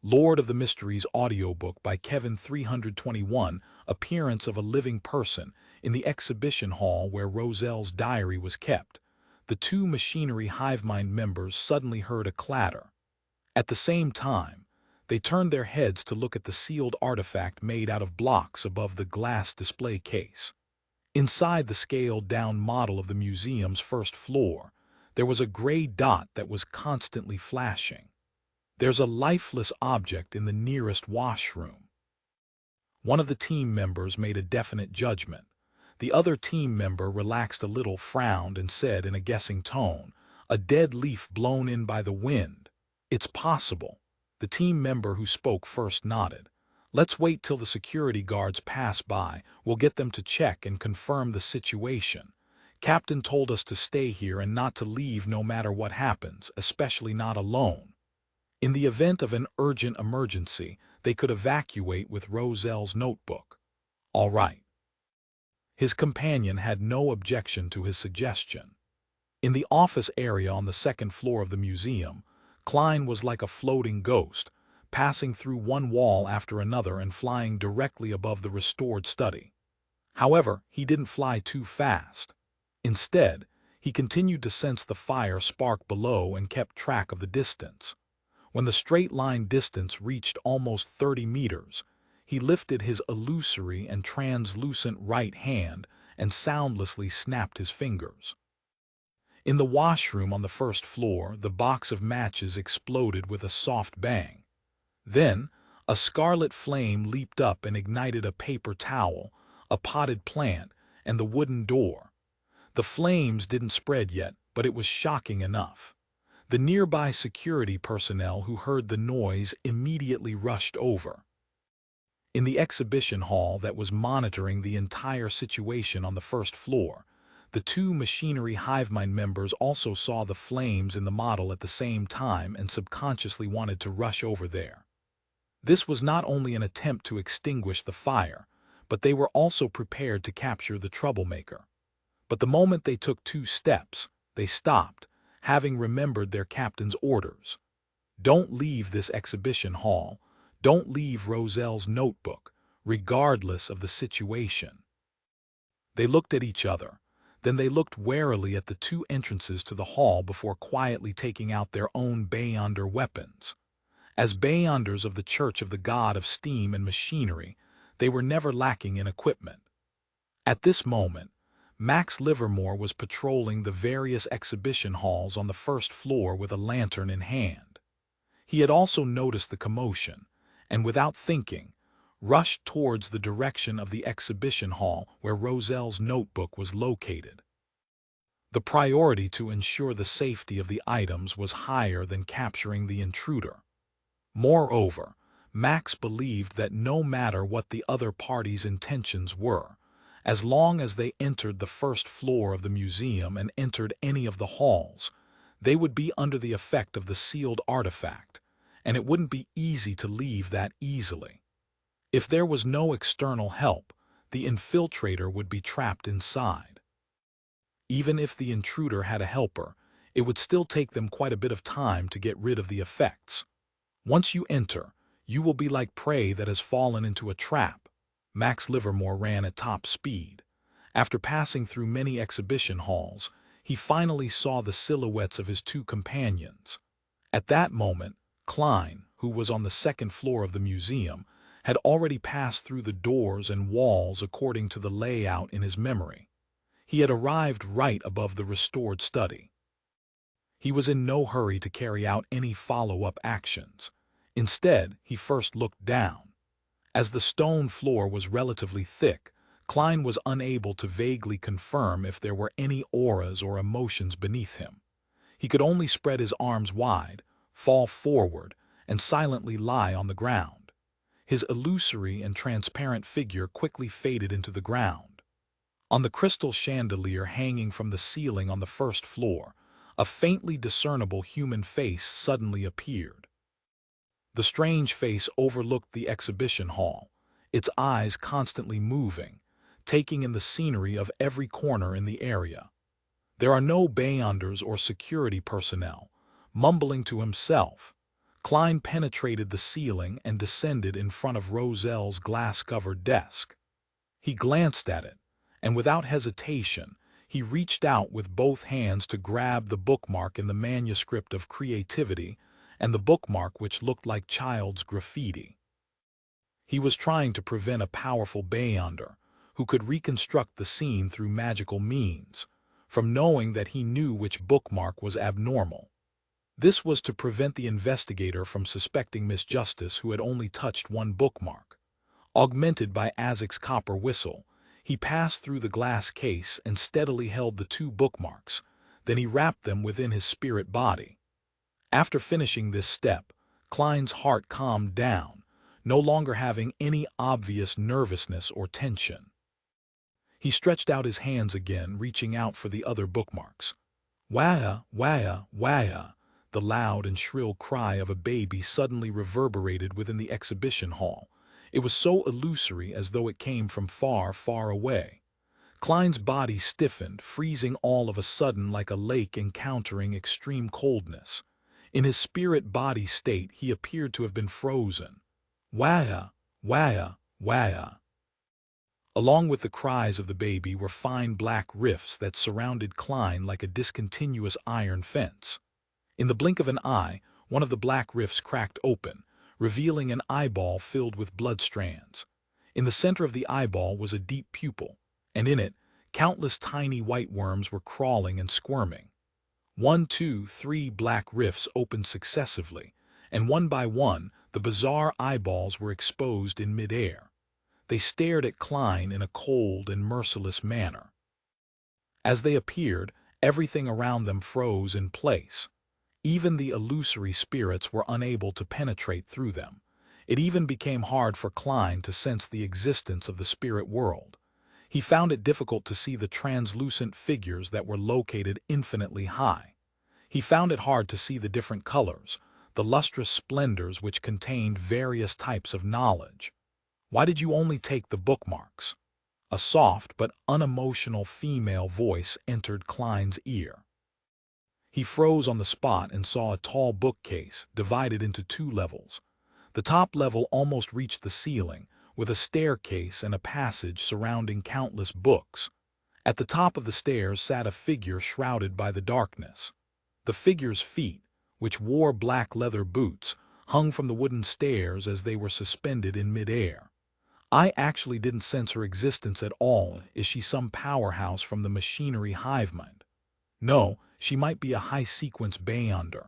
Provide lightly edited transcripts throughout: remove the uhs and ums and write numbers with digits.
Lord of the Mysteries audiobook by Kevin 321, Appearance of a Living Person, in the exhibition hall where Roselle's diary was kept. The two machinery hivemind members suddenly heard a clatter. At the same time, they turned their heads to look at the sealed artifact made out of blocks above the glass display case. Inside the scaled-down model of the museum's first floor, there was a gray dot that was constantly flashing. "There's a lifeless object in the nearest washroom." One of the team members made a definite judgment. The other team member relaxed a little, frowned, and said in a guessing tone, "A dead leaf blown in by the wind. It's possible." The team member who spoke first nodded. "Let's wait till the security guards pass by. We'll get them to check and confirm the situation. Captain told us to stay here and not to leave no matter what happens, especially not alone. In the event of an urgent emergency, they could evacuate with Roselle's notebook." "All right." His companion had no objection to his suggestion. In the office area on the second floor of the museum, Klein was like a floating ghost, passing through one wall after another and flying directly above the restored study. However, he didn't fly too fast. Instead, he continued to sense the fire spark below and kept track of the distance. When the straight-line distance reached almost 30 meters, he lifted his illusory and translucent right hand and soundlessly snapped his fingers. In the washroom on the first floor, the box of matches exploded with a soft bang. Then, a scarlet flame leaped up and ignited a paper towel, a potted plant, and the wooden door. The flames didn't spread yet, but it was shocking enough. The nearby security personnel who heard the noise immediately rushed over. In the exhibition hall that was monitoring the entire situation on the first floor, the two machinery hivemind members also saw the flames in the model at the same time and subconsciously wanted to rush over there. This was not only an attempt to extinguish the fire, but they were also prepared to capture the troublemaker. But the moment they took 2 steps, they stopped, having remembered their captain's orders. "Don't leave this exhibition hall. Don't leave Roselle's notebook, regardless of the situation." They looked at each other. Then they looked warily at the 2 entrances to the hall before quietly taking out their own Beyonder weapons. As Beyonders of the Church of the God of Steam and Machinery, they were never lacking in equipment. At this moment, Max Livermore was patrolling the various exhibition halls on the first floor with a lantern in hand. He had also noticed the commotion, and without thinking, rushed towards the direction of the exhibition hall where Roselle's notebook was located. The priority to ensure the safety of the items was higher than capturing the intruder. Moreover, Max believed that no matter what the other party's intentions were, as long as they entered the first floor of the museum and entered any of the halls, they would be under the effect of the sealed artifact, and it wouldn't be easy to leave that easily. If there was no external help, the infiltrator would be trapped inside. Even if the intruder had a helper, it would still take them quite a bit of time to get rid of the effects. Once you enter, you will be like prey that has fallen into a trap. Max Livermore ran at top speed. After passing through many exhibition halls, he finally saw the silhouettes of his 2 companions. At that moment, Klein, who was on the second floor of the museum, had already passed through the doors and walls according to the layout in his memory. He had arrived right above the restored study. He was in no hurry to carry out any follow-up actions. Instead, he first looked down. As the stone floor was relatively thick, Klein was unable to vaguely confirm if there were any auras or emotions beneath him. He could only spread his arms wide, fall forward, and silently lie on the ground. His illusory and transparent figure quickly faded into the ground. On the crystal chandelier hanging from the ceiling on the first floor, a faintly discernible human face suddenly appeared. The strange face overlooked the exhibition hall, its eyes constantly moving, taking in the scenery of every corner in the area. There are no Beyonders or security personnel. Mumbling to himself, Klein penetrated the ceiling and descended in front of Roselle's glass-covered desk. He glanced at it, and without hesitation, he reached out with both hands to grab the bookmark in the manuscript of creativity and the bookmark which looked like child's graffiti. He was trying to prevent a powerful beyonder, who could reconstruct the scene through magical means, from knowing that he knew which bookmark was abnormal. This was to prevent the investigator from suspecting Miss Justice, who had only touched one bookmark. Augmented by Isaac's copper whistle, he passed through the glass case and steadily held the two bookmarks. Then he wrapped them within his spirit body. After finishing this step, Klein's heart calmed down, no longer having any obvious nervousness or tension. He stretched out his hands again, reaching out for the other bookmarks. Wah, wah, wah! The loud and shrill cry of a baby suddenly reverberated within the exhibition hall. It was so illusory, as though it came from far, far away. Klein's body stiffened, freezing all of a sudden like a lake encountering extreme coldness. In his spirit-body state, he appeared to have been frozen. Wah, wah, wah! Along with the cries of the baby were fine black rifts that surrounded Klein like a discontinuous iron fence. In the blink of an eye, one of the black rifts cracked open, revealing an eyeball filled with blood strands. In the center of the eyeball was a deep pupil, and in it, countless tiny white worms were crawling and squirming. 1, 2, 3 black rifts opened successively, and one by one, the bizarre eyeballs were exposed in midair. They stared at Klein in a cold and merciless manner. As they appeared, everything around them froze in place. Even the illusory spirits were unable to penetrate through them. It even became hard for Klein to sense the existence of the spirit world. He found it difficult to see the translucent figures that were located infinitely high. He found it hard to see the different colors, the lustrous splendors which contained various types of knowledge. Why did you only take the bookmarks? A soft but unemotional female voice entered Klein's ear. He froze on the spot and saw a tall bookcase divided into 2 levels. The top level almost reached the ceiling, with a staircase and a passage surrounding countless books. At the top of the stairs sat a figure shrouded by the darkness. The figure's feet, which wore black leather boots, hung from the wooden stairs as they were suspended in midair. I actually didn't sense her existence at all. Is she some powerhouse from the machinery hive mind? No, she might be a high-sequence beyonder.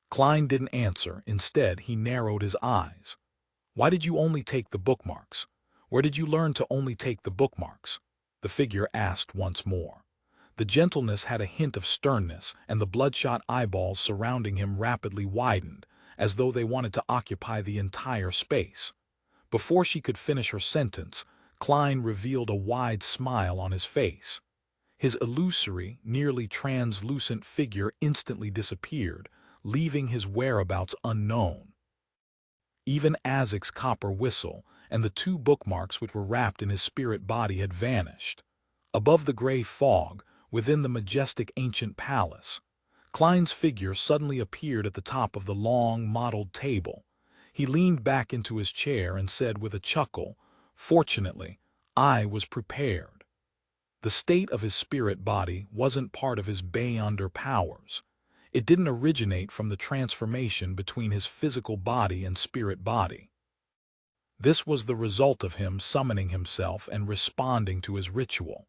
Klein didn't answer. Instead, he narrowed his eyes. Why did you only take the bookmarks? Where did you learn to only take the bookmarks? The figure asked once more. The gentleness had a hint of sternness, and the bloodshot eyeballs surrounding him rapidly widened, as though they wanted to occupy the entire space. Before she could finish her sentence, Klein revealed a wide smile on his face. His illusory, nearly translucent figure instantly disappeared, leaving his whereabouts unknown. Even Isaac's copper whistle and the 2 bookmarks which were wrapped in his spirit body had vanished. Above the gray fog, within the majestic ancient palace, Klein's figure suddenly appeared at the top of the long, mottled table. He leaned back into his chair and said with a chuckle, "Fortunately, I was prepared." The state of his spirit body wasn't part of his beyonder powers. It didn't originate from the transformation between his physical body and spirit body. This was the result of him summoning himself and responding to his ritual.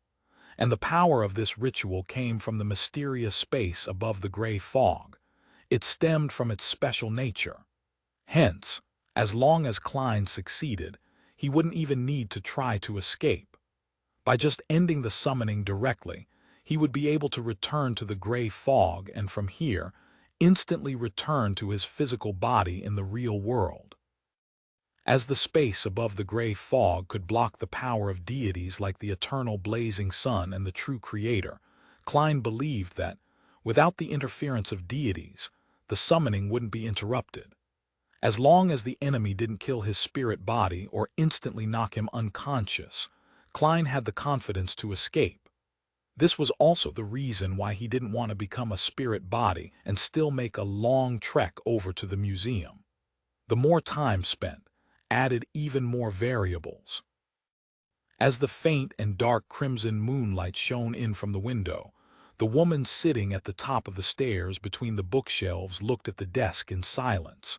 And the power of this ritual came from the mysterious space above the gray fog. It stemmed from its special nature. Hence, as long as Klein succeeded, he wouldn't even need to try to escape. By just ending the summoning directly, he would be able to return to the gray fog and from here, instantly return to his physical body in the real world. As the space above the gray fog could block the power of deities like the eternal blazing sun and the true creator, Klein believed that, without the interference of deities, the summoning wouldn't be interrupted. As long as the enemy didn't kill his spirit body or instantly knock him unconscious, Klein had the confidence to escape. This was also the reason why he didn't want to become a spirit body and still make a long trek over to the museum. The more time spent added even more variables. As the faint and dark crimson moonlight shone in from the window, the woman sitting at the top of the stairs between the bookshelves looked at the desk in silence.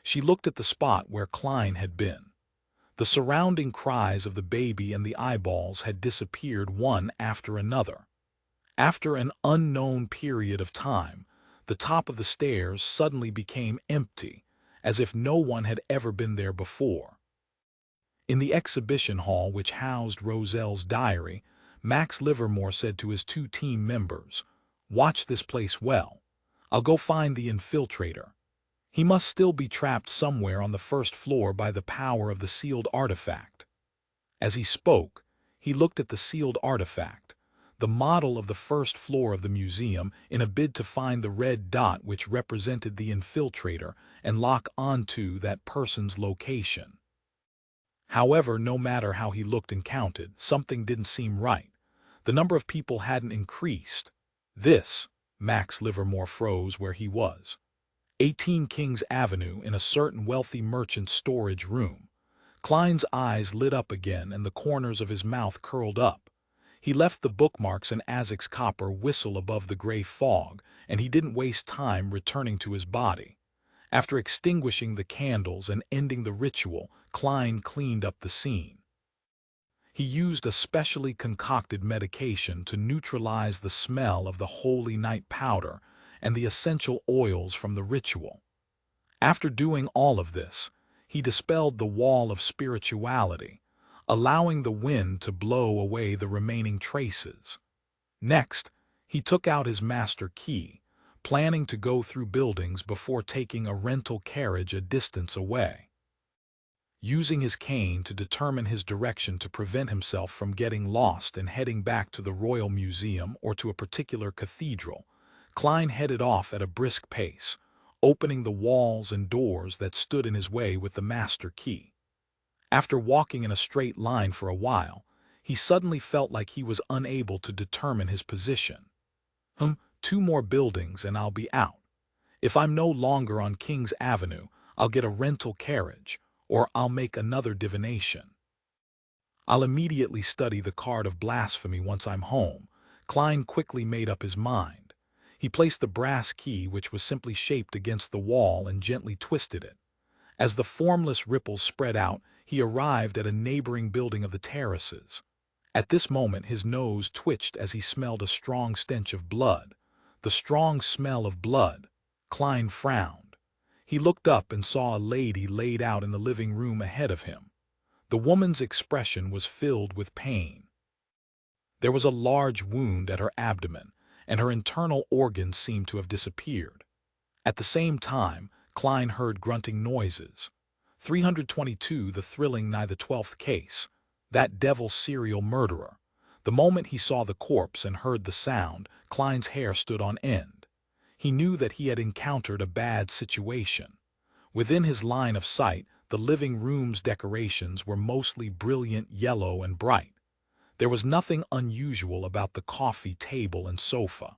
She looked at the spot where Klein had been. The surrounding cries of the baby and the eyeballs had disappeared one after another. After an unknown period of time, the top of the stairs suddenly became empty, as if no one had ever been there before. In the exhibition hall which housed Roselle's diary, Max Livermore said to his two team members, "Watch this place well. I'll go find the infiltrator. He must still be trapped somewhere on the first floor by the power of the sealed artifact." As he spoke, he looked at the sealed artifact, the model of the first floor of the museum, in a bid to find the red dot which represented the infiltrator and lock onto that person's location. However, no matter how he looked and counted, something didn't seem right. The number of people hadn't increased. Max Livermore froze where he was. 18 Kings Avenue, in a certain wealthy merchant's storage room. Klein's eyes lit up again and the corners of his mouth curled up. He left the bookmarks and Azek's copper whistle above the gray fog, and he didn't waste time returning to his body. After extinguishing the candles and ending the ritual, Klein cleaned up the scene. He used a specially concocted medication to neutralize the smell of the holy night powder and the essential oils from the ritual. After doing all of this, he dispelled the wall of spirituality, allowing the wind to blow away the remaining traces. Next, he took out his master key, planning to go through buildings before taking a rental carriage a distance away. Using his cane to determine his direction to prevent himself from getting lost and heading back to the Royal Museum or to a particular cathedral, Klein headed off at a brisk pace, opening the walls and doors that stood in his way with the master key. After walking in a straight line for a while, he suddenly felt like he was unable to determine his position. 2 more buildings and I'll be out. If I'm no longer on King's Avenue, I'll get a rental carriage, or I'll make another divination. I'll immediately study the card of blasphemy once I'm home. Klein quickly made up his mind. He placed the brass key, which was simply shaped against the wall, and gently twisted it. As the formless ripples spread out, he arrived at a neighboring building of the terraces. At this moment his nose twitched as he smelled a strong stench of blood. The strong smell of blood. Klein frowned. He looked up and saw a lady laid out in the living room ahead of him. The woman's expression was filled with pain. There was a large wound at her abdomen, and her internal organs seemed to have disappeared. At the same time, Klein heard grunting noises. 322, the thrilling the 12th case. That devil serial murderer. The moment he saw the corpse and heard the sound, Klein's hair stood on end. He knew that he had encountered a bad situation. Within his line of sight, the living room's decorations were mostly brilliant yellow and bright. There was nothing unusual about the coffee table and sofa.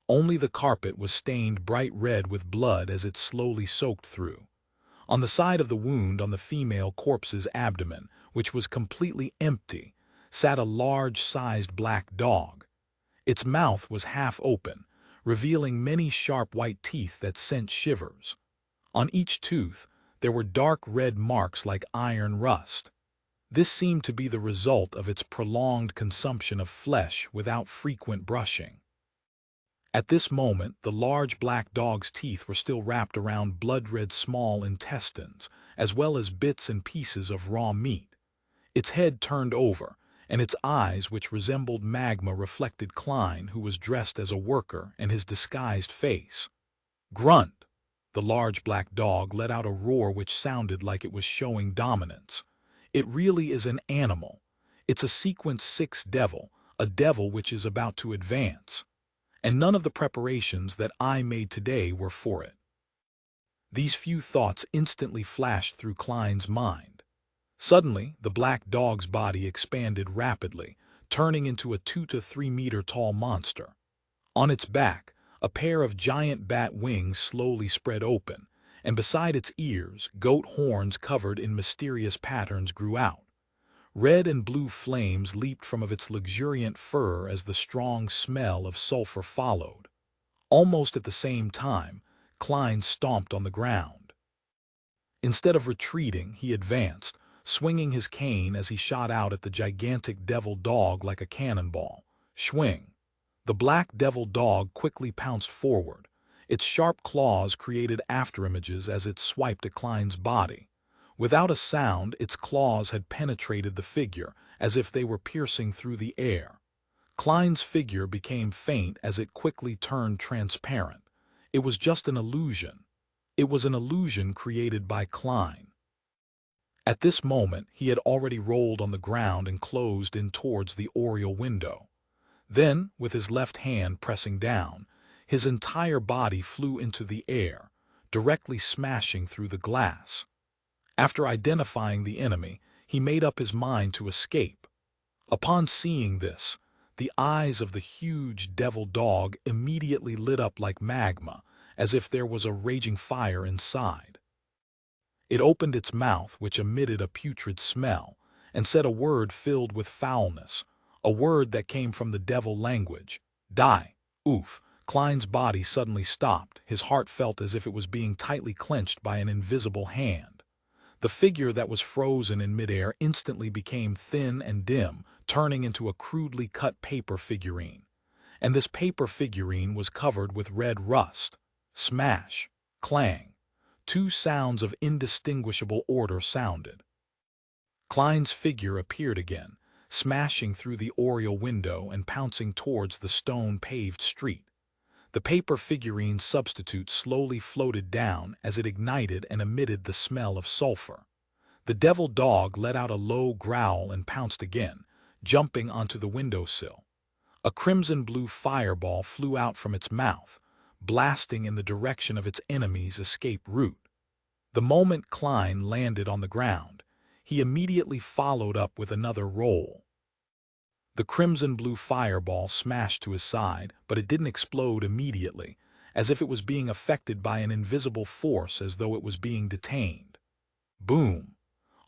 Only the carpet was stained bright red with blood as it slowly soaked through. On the side of the wound on the female corpse's abdomen, which was completely empty, sat a large-sized black dog. Its mouth was half open, revealing many sharp white teeth that sent shivers. On each tooth, there were dark red marks like iron rust. This seemed to be the result of its prolonged consumption of flesh without frequent brushing. At this moment, the large black dog's teeth were still wrapped around blood-red small intestines, as well as bits and pieces of raw meat. Its head turned over, and its eyes, which resembled magma, reflected Klein, who was dressed as a worker, and his disguised face. Grunt! The large black dog let out a roar which sounded like it was showing dominance. It really is an animal. It's a sequence 6 devil, a devil which is about to advance. And none of the preparations that I made today were for it. These few thoughts instantly flashed through Klein's mind. Suddenly, the black dog's body expanded rapidly, turning into a 2 to 3 meter tall monster. On its back, a pair of giant bat wings slowly spread open, and beside its ears, goat horns covered in mysterious patterns grew out. Red and blue flames leaped from its luxuriant fur as the strong smell of sulfur followed. Almost at the same time, Klein stomped on the ground. Instead of retreating, he advanced, swinging his cane as he shot out at the gigantic devil dog like a cannonball. Schwing! The black devil dog quickly pounced forward. Its sharp claws created afterimages as it swiped at Klein's body. Without a sound, its claws had penetrated the figure, as if they were piercing through the air. Klein's figure became faint as it quickly turned transparent. It was just an illusion. It was an illusion created by Klein. At this moment, he had already rolled on the ground and closed in towards the oriel window. Then, with his left hand pressing down, his entire body flew into the air, directly smashing through the glass. After identifying the enemy, he made up his mind to escape. Upon seeing this, the eyes of the huge devil dog immediately lit up like magma, as if there was a raging fire inside. It opened its mouth, which emitted a putrid smell, and said a word filled with foulness, a word that came from the devil language. Die. Oof. Klein's body suddenly stopped. His heart felt as if it was being tightly clenched by an invisible hand. The figure that was frozen in midair instantly became thin and dim, turning into a crudely cut paper figurine. And this paper figurine was covered with red rust. Smash! Clang! Two sounds of indistinguishable order sounded. Klein's figure appeared again, smashing through the oriel window and pouncing towards the stone-paved street. The paper figurine substitute slowly floated down as it ignited and emitted the smell of sulfur. The devil dog let out a low growl and pounced again, jumping onto the windowsill. A crimson-blue fireball flew out from its mouth, blasting in the direction of its enemy's escape route. The moment Klein landed on the ground, he immediately followed up with another roll. The crimson-blue fireball smashed to his side, but it didn't explode immediately, as if it was being affected by an invisible force, as though it was being detained. Boom!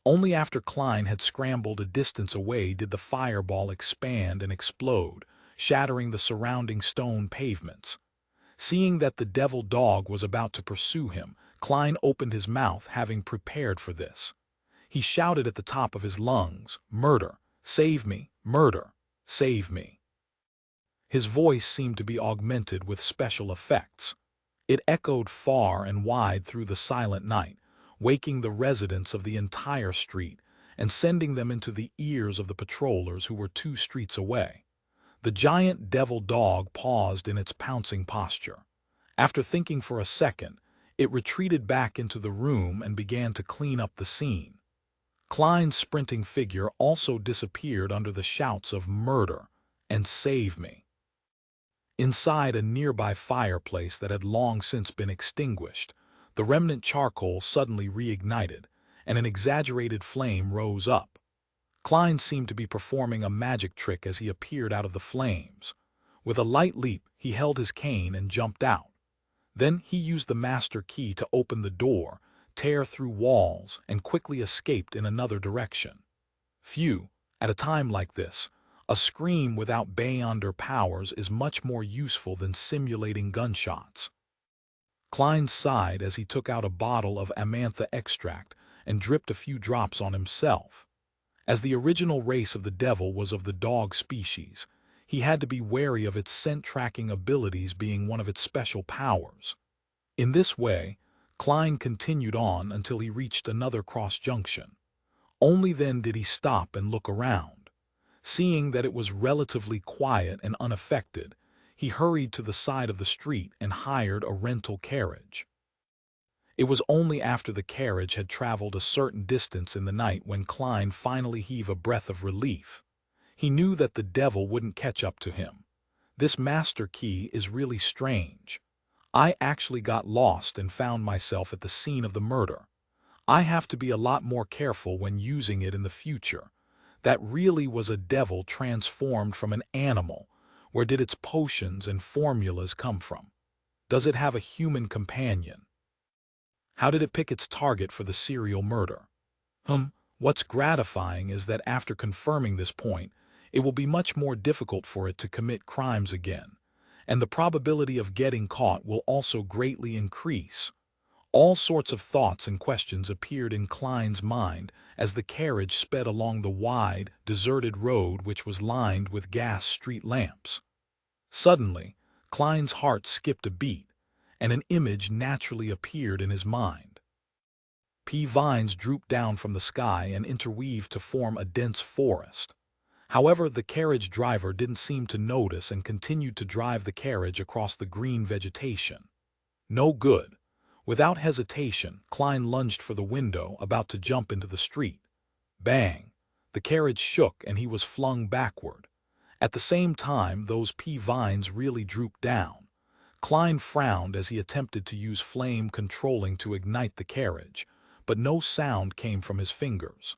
Only after Klein had scrambled a distance away did the fireball expand and explode, shattering the surrounding stone pavements. Seeing that the devil dog was about to pursue him, Klein opened his mouth, having prepared for this. He shouted at the top of his lungs, "Murder! Save me! Murder! Save me!" His voice seemed to be augmented with special effects. It echoed far and wide through the silent night, waking the residents of the entire street and sending them into the ears of the patrollers who were 2 streets away. The giant devil dog paused in its pouncing posture. After thinking for a second, it retreated back into the room and began to clean up the scene. Klein's sprinting figure also disappeared under the shouts of "Murder" and "Save me." Inside a nearby fireplace that had long since been extinguished, the remnant charcoal suddenly reignited, and an exaggerated flame rose up. Klein seemed to be performing a magic trick as he appeared out of the flames. With a light leap, he held his cane and jumped out. Then he used the master key to open the door, tear through walls, and quickly escaped in another direction. Phew! At a time like this, a scream without Beyonder powers is much more useful than simulating gunshots. Klein sighed as he took out a bottle of amantha extract and dripped a few drops on himself. As the original race of the devil was of the dog species, he had to be wary of its scent-tracking abilities being one of its special powers. In this way, Klein continued on until he reached another cross-junction. Only then did he stop and look around. Seeing that it was relatively quiet and unaffected, he hurried to the side of the street and hired a rental carriage. It was only after the carriage had traveled a certain distance in the night when Klein finally heaved a breath of relief. He knew that the devil wouldn't catch up to him. This master key is really strange. I actually got lost and found myself at the scene of the murder. I have to be a lot more careful when using it in the future. That really was a devil transformed from an animal. Where did its potions and formulas come from? Does it have a human companion? How did it pick its target for the serial murder? What's gratifying is that after confirming this point, it will be much more difficult for it to commit crimes again, and the probability of getting caught will also greatly increase. All sorts of thoughts and questions appeared in Klein's mind as the carriage sped along the wide, deserted road which was lined with gas street lamps. Suddenly, Klein's heart skipped a beat, and an image naturally appeared in his mind. Vines drooped down from the sky and interweaved to form a dense forest. However, the carriage driver didn't seem to notice and continued to drive the carriage across the green vegetation. No good. Without hesitation, Klein lunged for the window, about to jump into the street. Bang! The carriage shook and he was flung backward. At the same time, those vines really drooped down. Klein frowned as he attempted to use flame controlling to ignite the carriage, but no sound came from his fingers.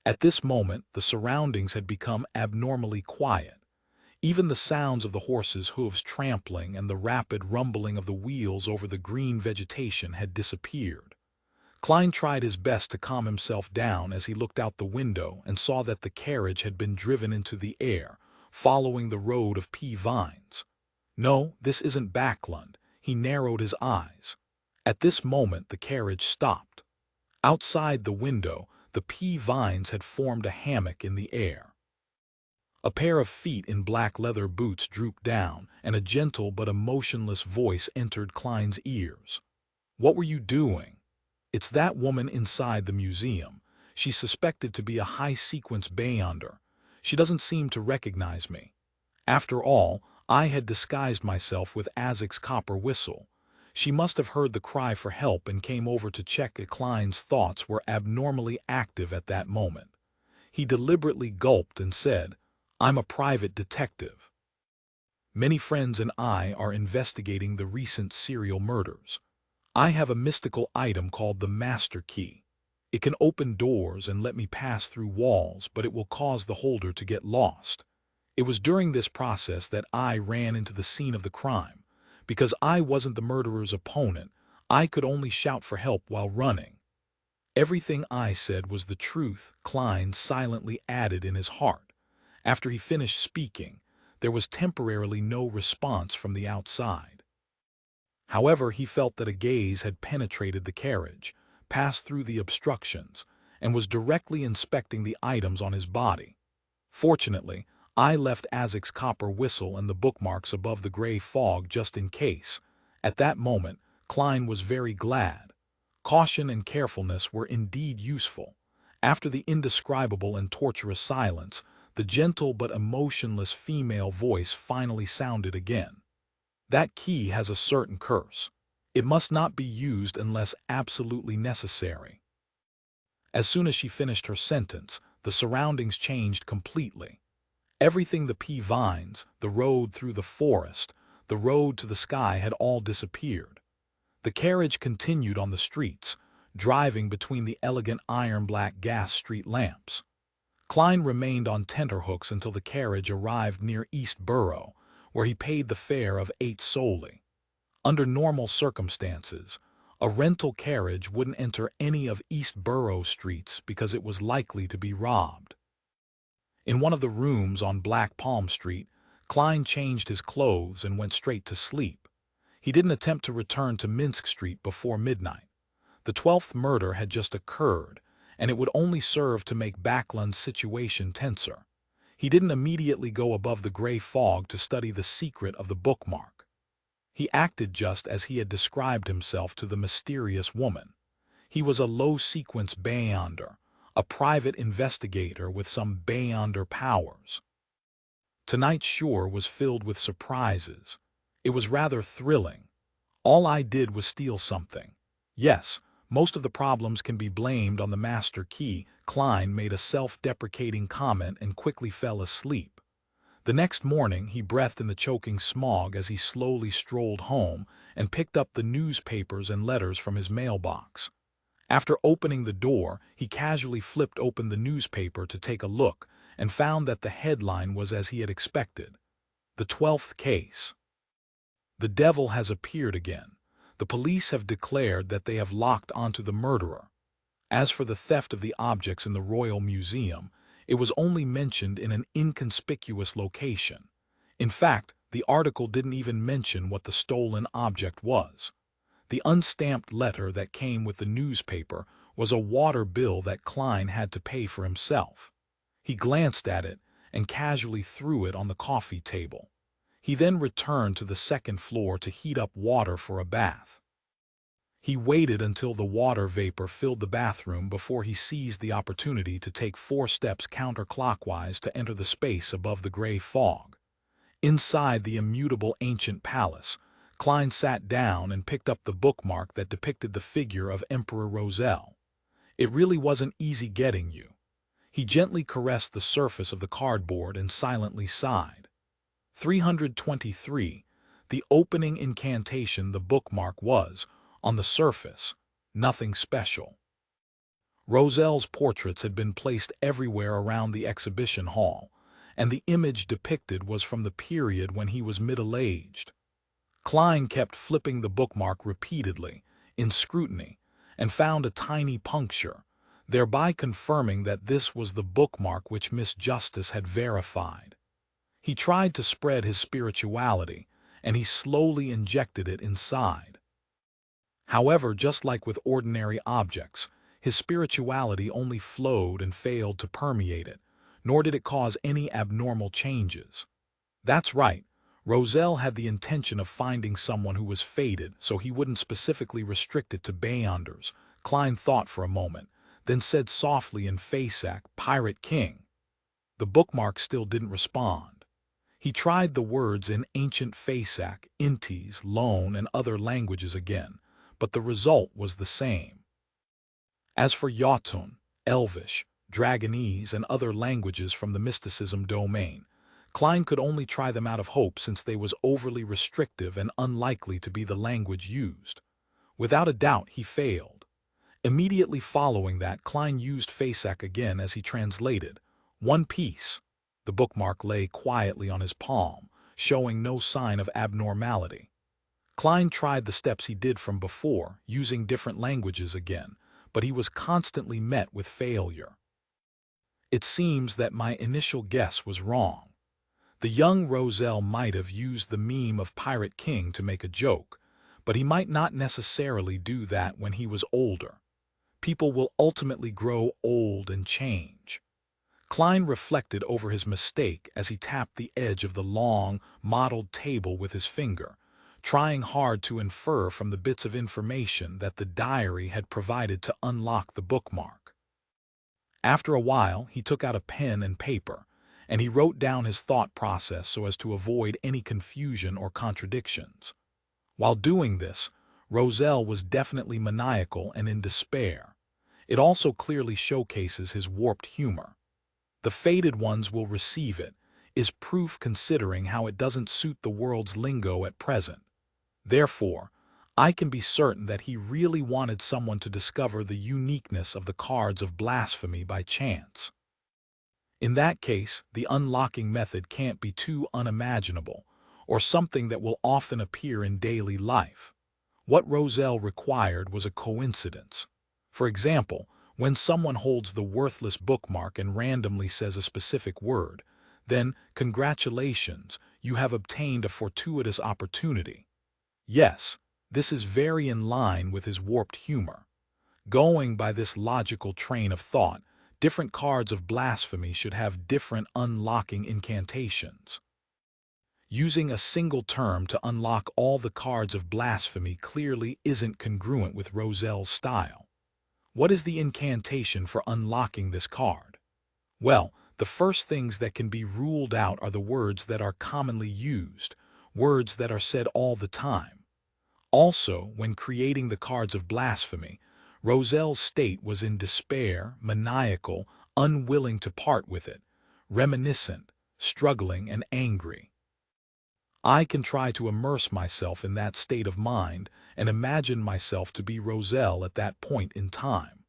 At this moment, the surroundings had become abnormally quiet. Even the sounds of the horses' hooves trampling and the rapid rumbling of the wheels over the green vegetation had disappeared. Klein tried his best to calm himself down as he looked out the window and saw that the carriage had been driven into the air, following the road of vines. No, this isn't Backlund. He narrowed his eyes. At this moment, the carriage stopped. Outside the window, the vines had formed a hammock in the air. A pair of feet in black leather boots drooped down, and a gentle but emotionless voice entered Klein's ears. "What were you doing?" "It's that woman inside the museum. She's suspected to be a high-sequence beyonder. She doesn't seem to recognize me. After all, I had disguised myself with Azek's copper whistle. She must have heard the cry for help and came over to check if Klein's thoughts were abnormally active at that moment. He deliberately gulped and said, "I'm a private detective. Many friends and I are investigating the recent serial murders. I have a mystical item called the Master Key. It can open doors and let me pass through walls, but it will cause the holder to get lost. It was during this process that I ran into the scene of the crime. Because I wasn't the murderer's opponent, I could only shout for help while running." Everything I said was the truth, Klein silently added in his heart. After he finished speaking, there was temporarily no response from the outside. However, he felt that a gaze had penetrated the carriage, passed through the obstructions, and was directly inspecting the items on his body. Fortunately, I left Azek's copper whistle and the bookmarks above the gray fog just in case. At that moment, Klein was very glad. Caution and carefulness were indeed useful. After the indescribable and torturous silence, the gentle but emotionless female voice finally sounded again. "That key has a certain curse. It must not be used unless absolutely necessary." As soon as she finished her sentence, the surroundings changed completely. Everything, the vines, the road through the forest, the road to the sky, had all disappeared. The carriage continued on the streets, driving between the elegant iron-black gas street lamps. Klein remained on tenterhooks until the carriage arrived near East Borough, where he paid the fare of 8 soldi. Under normal circumstances, a rental carriage wouldn't enter any of East Borough streets because it was likely to be robbed. In one of the rooms on Black Palm Street, Klein changed his clothes and went straight to sleep. He didn't attempt to return to Minsk Street before midnight. The 12th murder had just occurred, and it would only serve to make Backlund's situation tenser. He didn't immediately go above the gray fog to study the secret of the bookmark. He acted just as he had described himself to the mysterious woman. He was a low-sequence beyonder, a private investigator with some beyonder powers. Tonight's sure was filled with surprises. It was rather thrilling. All I did was steal something. Yes, most of the problems can be blamed on the master key. Klein made a self-deprecating comment and quickly fell asleep. The next morning, he breathed in the choking smog as he slowly strolled home and picked up the newspapers and letters from his mailbox. After opening the door, he casually flipped open the newspaper to take a look and found that the headline was as he had expected. The 12th case. The devil has appeared again. The police have declared that they have locked onto the murderer. As for the theft of the objects in the Royal Museum, it was only mentioned in an inconspicuous location. In fact, the article didn't even mention what the stolen object was. The unstamped letter that came with the newspaper was a water bill that Klein had to pay for himself. He glanced at it and casually threw it on the coffee table. He then returned to the second floor to heat up water for a bath. He waited until the water vapor filled the bathroom before he seized the opportunity to take 4 steps counterclockwise to enter the space above the gray fog. Inside the immutable ancient palace, Klein sat down and picked up the bookmark that depicted the figure of Emperor Roselle. It really wasn't easy getting you. He gently caressed the surface of the cardboard and silently sighed. 323. The opening incantation the bookmark was, on the surface, nothing special. Roselle's portraits had been placed everywhere around the exhibition hall, and the image depicted was from the period when he was middle-aged. Klein kept flipping the bookmark repeatedly, in scrutiny, and found a tiny puncture, thereby confirming that this was the bookmark which Miss Justice had verified. He tried to spread his spirituality, and he slowly injected it inside. However, just like with ordinary objects, his spirituality only flowed and failed to permeate it, nor did it cause any abnormal changes. That's right, Roselle had the intention of finding someone who was fated, so he wouldn't specifically restrict it to Beyonders. Klein thought for a moment, then said softly in Faceac, "Pirate King." The bookmark still didn't respond. He tried the words in ancient Faceac, Intis, Loan, and other languages again, but the result was the same. As for Jotun, Elvish, Dragonese, and other languages from the mysticism domain, Klein could only try them out of hope since they was overly restrictive and unlikely to be the language used. Without a doubt, he failed. Immediately following that, Klein used Faceac again as he translated. One piece. The bookmark lay quietly on his palm, showing no sign of abnormality. Klein tried the steps he did from before, using different languages again, but he was constantly met with failure. It seems that my initial guess was wrong. The young Roselle might have used the meme of Pirate King to make a joke, but he might not necessarily do that when he was older. People will ultimately grow old and change. Klein reflected over his mistake as he tapped the edge of the long, mottled table with his finger, trying hard to infer from the bits of information that the diary had provided to unlock the bookmark. After a while, he took out a pen and paper, and he wrote down his thought process so as to avoid any confusion or contradictions. While doing this, Roselle was definitely maniacal and in despair. It also clearly showcases his warped humor. The fated ones will receive it, is proof considering how it doesn't suit the world's lingo at present. Therefore, I can be certain that he really wanted someone to discover the uniqueness of the cards of blasphemy by chance. In that case, the unlocking method can't be too unimaginable, or something that will often appear in daily life. What Roselle required was a coincidence. For example, when someone holds the worthless bookmark and randomly says a specific word, then, congratulations, you have obtained a fortuitous opportunity. Yes, this is very in line with his warped humor. Going by this logical train of thought, different cards of blasphemy should have different unlocking incantations. Using a single term to unlock all the cards of blasphemy clearly isn't congruent with Roselle's style. What is the incantation for unlocking this card? Well, the first things that can be ruled out are the words that are commonly used, words that are said all the time. Also, when creating the cards of blasphemy, Roselle's state was in despair, maniacal, unwilling to part with it, reminiscent, struggling, and angry. I can try to immerse myself in that state of mind and imagine myself to be Roselle at that point in time.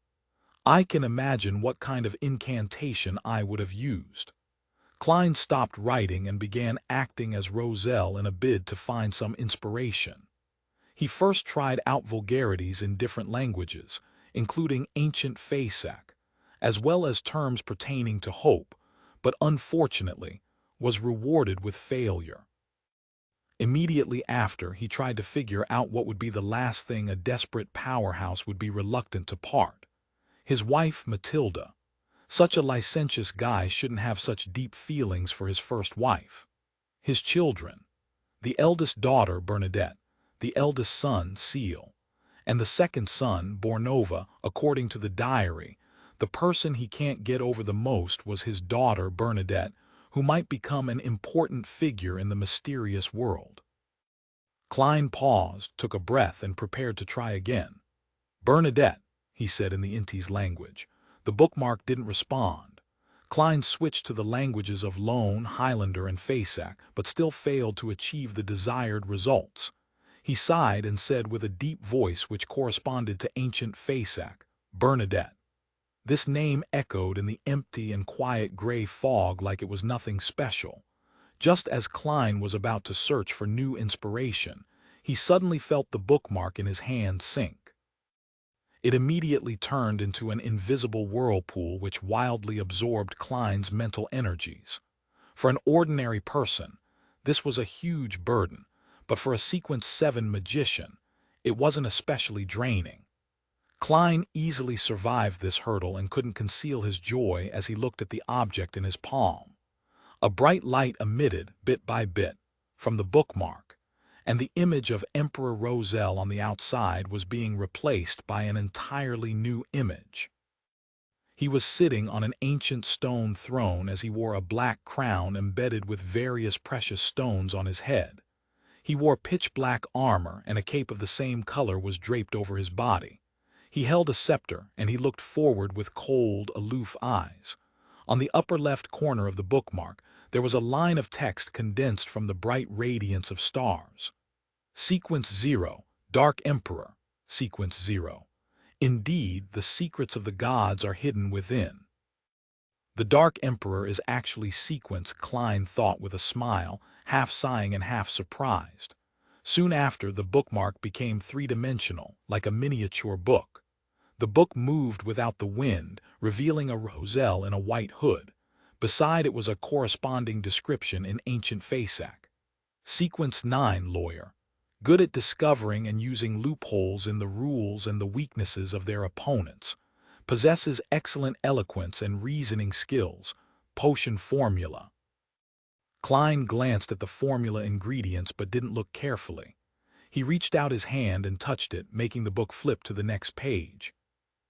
I can imagine what kind of incantation I would have used. Klein stopped writing and began acting as Roselle in a bid to find some inspiration. He first tried out vulgarities in different languages, including ancient Faesac, as well as terms pertaining to hope, but unfortunately was rewarded with failure. Immediately after, he tried to figure out what would be the last thing a desperate powerhouse would be reluctant to part. His wife, Matilda. Such a licentious guy shouldn't have such deep feelings for his first wife. His children. The eldest daughter, Bernadette, the eldest son, Seal, and the second son, Bornova. According to the diary, the person he can't get over the most was his daughter, Bernadette, who might become an important figure in the mysterious world. Klein paused, took a breath, and prepared to try again. "Bernadette," he said in the Inti's language. The bookmark didn't respond. Klein switched to the languages of Lone, Highlander, and Faesac, but still failed to achieve the desired results. He sighed and said with a deep voice which corresponded to ancient Faesac, "Bernadette." This name echoed in the empty and quiet gray fog like it was nothing special. Just as Klein was about to search for new inspiration, he suddenly felt the bookmark in his hand sink. It immediately turned into an invisible whirlpool which wildly absorbed Klein's mental energies. For an ordinary person, this was a huge burden, but for a Sequence 7 magician, it wasn't especially draining. Klein easily survived this hurdle and couldn't conceal his joy as he looked at the object in his palm. A bright light emitted, bit by bit, from the bookmark, and the image of Emperor Roselle on the outside was being replaced by an entirely new image. He was sitting on an ancient stone throne as he wore a black crown embedded with various precious stones on his head. He wore pitch-black armor, and a cape of the same color was draped over his body. He held a scepter, and he looked forward with cold, aloof eyes. On the upper left corner of the bookmark, there was a line of text condensed from the bright radiance of stars. Sequence 0, Dark Emperor, Sequence 0. Indeed, the secrets of the gods are hidden within. The Dark Emperor is actually Sequence, Klein thought with a smile, half sighing and half surprised. Soon after, the bookmark became three-dimensional, like a miniature book. The book moved without the wind, revealing a Roselle in a white hood. Beside it was a corresponding description in ancient Faesac. Sequence 9, Lawyer. Good at discovering and using loopholes in the rules and the weaknesses of their opponents. Possesses excellent eloquence and reasoning skills. Potion formula. Klein glanced at the formula ingredients but didn't look carefully. He reached out his hand and touched it, making the book flip to the next page.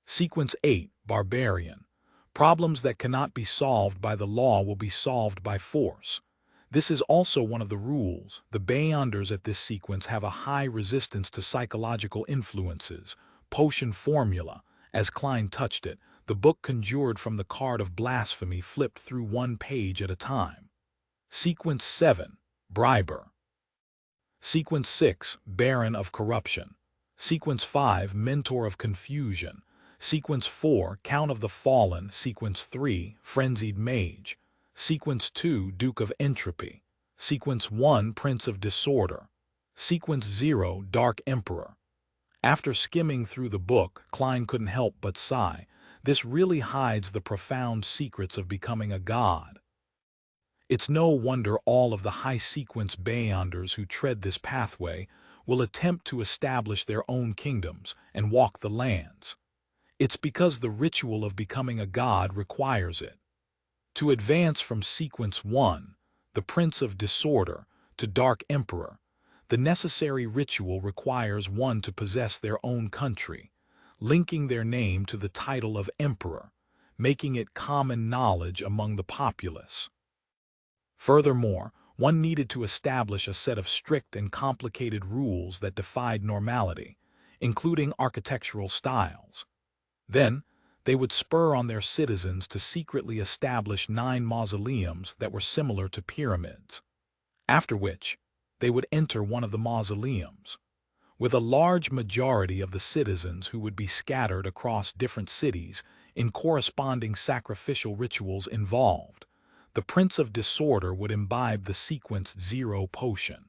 Sequence 8, Barbarian. Problems that cannot be solved by the law will be solved by force. This is also one of the rules. The Beyonders at this sequence have a high resistance to psychological influences. Potion formula. As Klein touched it, the book conjured from the card of blasphemy flipped through one page at a time. Sequence 7, Briber. Sequence 6, Baron of Corruption. Sequence 5, Mentor of Confusion. Sequence 4, Count of the Fallen. Sequence 3, Frenzied Mage. Sequence 2, Duke of Entropy. Sequence 1, Prince of Disorder. Sequence 0, Dark Emperor. After skimming through the book, Klein couldn't help but sigh. This really hides the profound secrets of becoming a god. It's no wonder all of the high-sequence Beyonders who tread this pathway will attempt to establish their own kingdoms and walk the lands. It's because the ritual of becoming a god requires it. To advance from Sequence 1, the Prince of Disorder, to Dark Emperor, the necessary ritual requires one to possess their own country, linking their name to the title of Emperor, making it common knowledge among the populace. Furthermore, one needed to establish a set of strict and complicated rules that defied normality, including architectural styles. Then, they would spur on their citizens to secretly establish 9 mausoleums that were similar to pyramids. After which, they would enter one of the mausoleums. With a large majority of the citizens who would be scattered across different cities in corresponding sacrificial rituals involved, the Prince of Disorder would imbibe the Sequence Zero potion.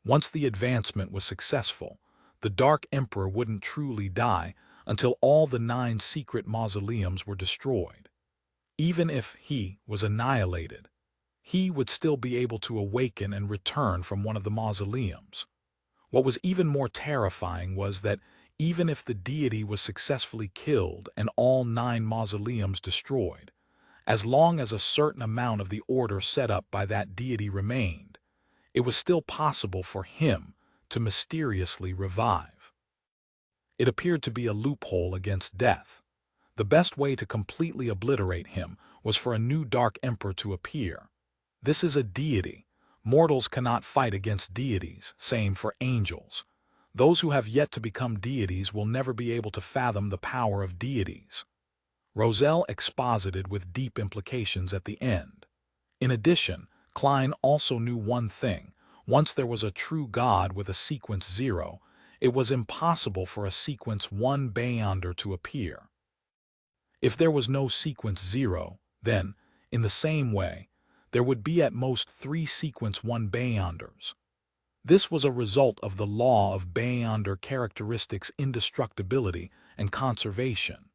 Once the advancement was successful, the Dark Emperor wouldn't truly die until all the 9 secret mausoleums were destroyed. Even if he was annihilated, he would still be able to awaken and return from one of the mausoleums. What was even more terrifying was that even if the deity was successfully killed and all 9 mausoleums destroyed, as long as a certain amount of the order set up by that deity remained, it was still possible for him to mysteriously revive. It appeared to be a loophole against death. The best way to completely obliterate him was for a new Dark Emperor to appear. This is a deity. Mortals cannot fight against deities, same for angels. Those who have yet to become deities will never be able to fathom the power of deities. Roselle exposited with deep implications at the end. In addition, Klein also knew one thing. Once there was a true God with a Sequence Zero, it was impossible for a Sequence 1 Beyonder to appear. If there was no Sequence Zero, then, in the same way, there would be at most 3 Sequence 1 Beyonders. This was a result of the law of Beyonder characteristics indestructibility and conservation.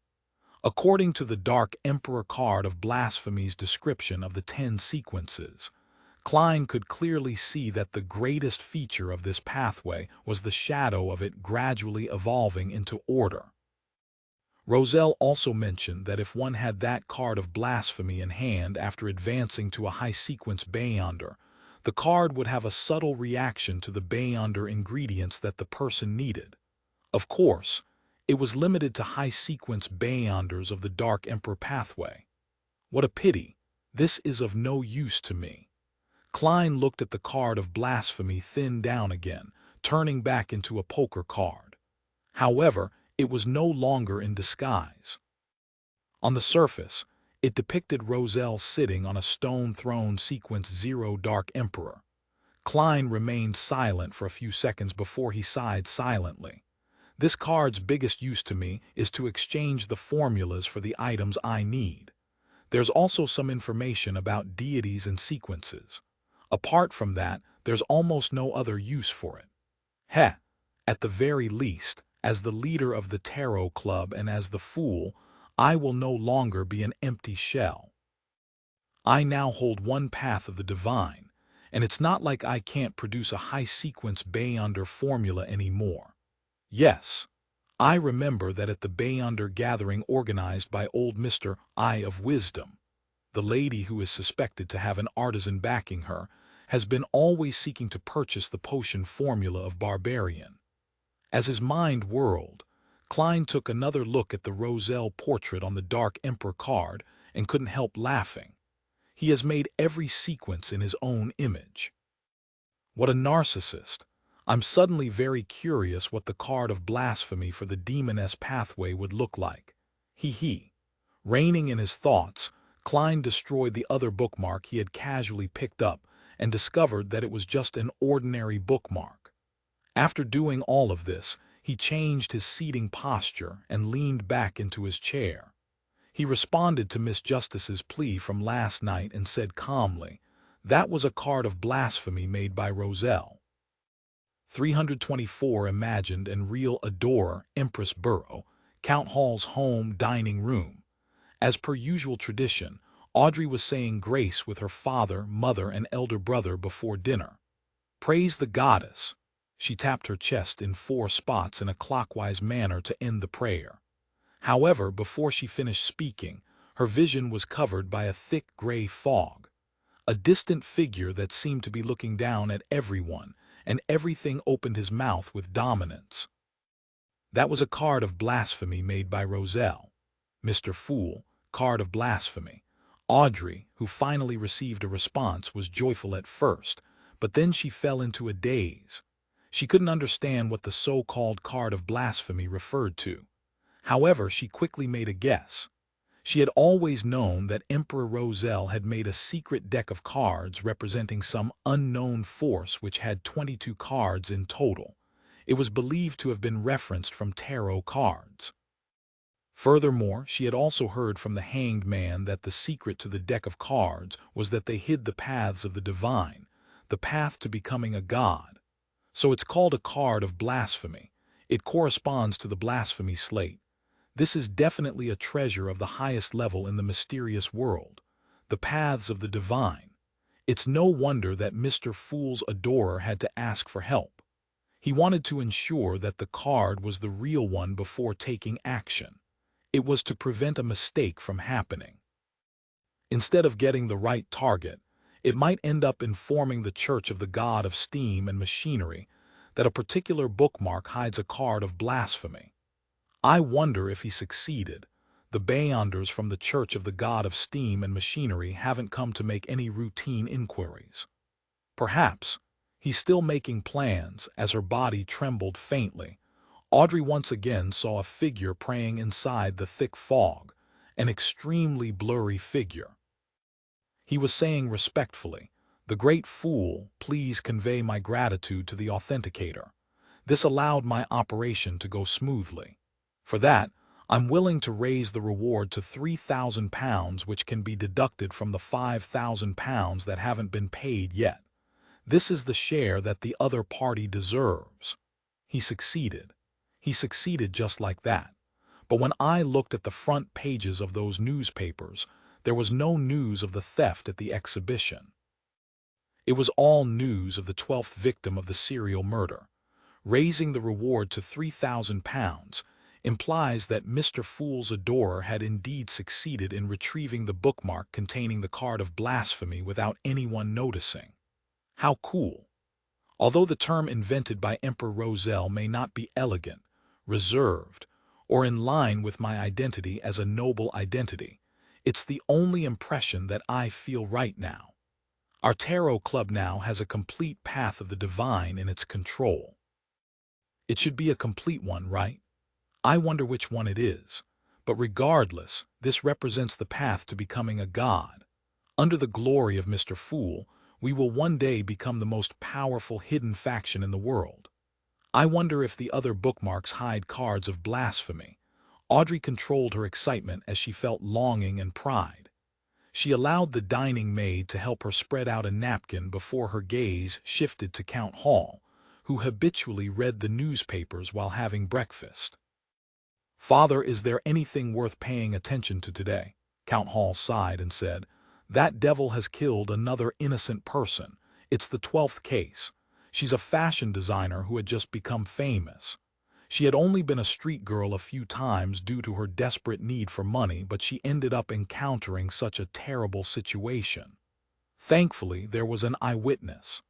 According to the Dark Emperor card of Blasphemy's description of the 10 sequences, Klein could clearly see that the greatest feature of this pathway was the shadow of it gradually evolving into order. Roselle also mentioned that if one had that card of Blasphemy in hand after advancing to a high-sequence Beyonder, the card would have a subtle reaction to the Beyonder ingredients that the person needed. Of course, it was limited to high-sequence Beyonders of the Dark Emperor pathway. What a pity! This is of no use to me. Klein looked at the card of Blasphemy thinned down again, turning back into a poker card. However, it was no longer in disguise. On the surface, it depicted Roselle sitting on a stone throne Sequence Zero Dark Emperor. Klein remained silent for a few seconds before he sighed silently. This card's biggest use to me is to exchange the formulas for the items I need. There's also some information about deities and sequences. Apart from that, there's almost no other use for it. At the very least, as the leader of the Tarot Club and as the Fool, I will no longer be an empty shell. I now hold one path of the divine, and it's not like I can't produce a high-sequence Beyonder formula anymore. Yes, I remember that at the Beyonder gathering organized by old Mr. Eye of Wisdom, the lady who is suspected to have an artisan backing her has been always seeking to purchase the potion formula of Barbarian. As his mind whirled, Klein took another look at the Roselle portrait on the Dark Emperor card and couldn't help laughing. He has made every sequence in his own image. What a narcissist! I'm suddenly very curious what the card of Blasphemy for the Demoness pathway would look like. Reigning in his thoughts, Klein destroyed the other bookmark he had casually picked up and discovered that it was just an ordinary bookmark. After doing all of this, he changed his seating posture and leaned back into his chair. He responded to Miss Justice's plea from last night and said calmly, "That was a card of Blasphemy made by Roselle." 324 Imagined and Real Adorer, Empress Borough, Count Hall's home dining room. As per usual tradition, Audrey was saying grace with her father, mother, and elder brother before dinner. Praise the goddess! She tapped her chest in 4 spots in a clockwise manner to end the prayer. However, before she finished speaking, her vision was covered by a thick gray fog. A distant figure that seemed to be looking down at everyone, and everything opened his mouth with dominance. That was a card of Blasphemy made by Roselle. Mr. Fool, card of Blasphemy. Audrey, who finally received a response, was joyful at first, but then she fell into a daze. She couldn't understand what the so-called card of Blasphemy referred to. However, she quickly made a guess. She had always known that Emperor Roselle had made a secret deck of cards representing some unknown force which had 22 cards in total. It was believed to have been referenced from tarot cards. Furthermore, she had also heard from the Hanged Man that the secret to the deck of cards was that they hid the paths of the divine, the path to becoming a god. So it's called a card of blasphemy. It corresponds to the blasphemy slate. This is definitely a treasure of the highest level in the mysterious world, the paths of the divine. It's no wonder that Mr. Fool's adorer had to ask for help. He wanted to ensure that the card was the real one before taking action. It was to prevent a mistake from happening. Instead of getting the right target, it might end up informing the Church of the God of Steam and Machinery that a particular bookmark hides a card of blasphemy. I wonder if he succeeded. The Beyonders from the Church of the God of Steam and Machinery haven't come to make any routine inquiries. Perhaps he's still making plans. As her body trembled faintly, Audrey once again saw a figure praying inside the thick fog, an extremely blurry figure. He was saying respectfully, "The great fool, please convey my gratitude to the authenticator. This allowed my operation to go smoothly. For that, I'm willing to raise the reward to £3,000, which can be deducted from the £5,000 that haven't been paid yet. This is the share that the other party deserves." He succeeded. He succeeded just like that. But when I looked at the front pages of those newspapers, there was no news of the theft at the exhibition. It was all news of the 12th victim of the serial murder. Raising the reward to £3,000 implies that Mr. Fool's adorer had indeed succeeded in retrieving the bookmark containing the card of blasphemy without anyone noticing. How cool! Although the term invented by Emperor Roselle may not be elegant, reserved, or in line with my identity as a noble identity, it's the only impression that I feel right now. Our tarot club now has a complete path of the divine in its control. It should be a complete one, right? I wonder which one it is. But regardless, this represents the path to becoming a god. Under the glory of Mr. Fool, we will one day become the most powerful hidden faction in the world. I wonder if the other bookmarks hide cards of blasphemy. Audrey controlled her excitement as she felt longing and pride. She allowed the dining maid to help her spread out a napkin before her gaze shifted to Count Hall, who habitually read the newspapers while having breakfast. "Father, is there anything worth paying attention to today?" Count Hall sighed and said, "That devil has killed another innocent person. It's the 12th case. She's a fashion designer who had just become famous. She had only been a street girl a few times due to her desperate need for money, but she ended up encountering such a terrible situation. Thankfully, there was an eyewitness.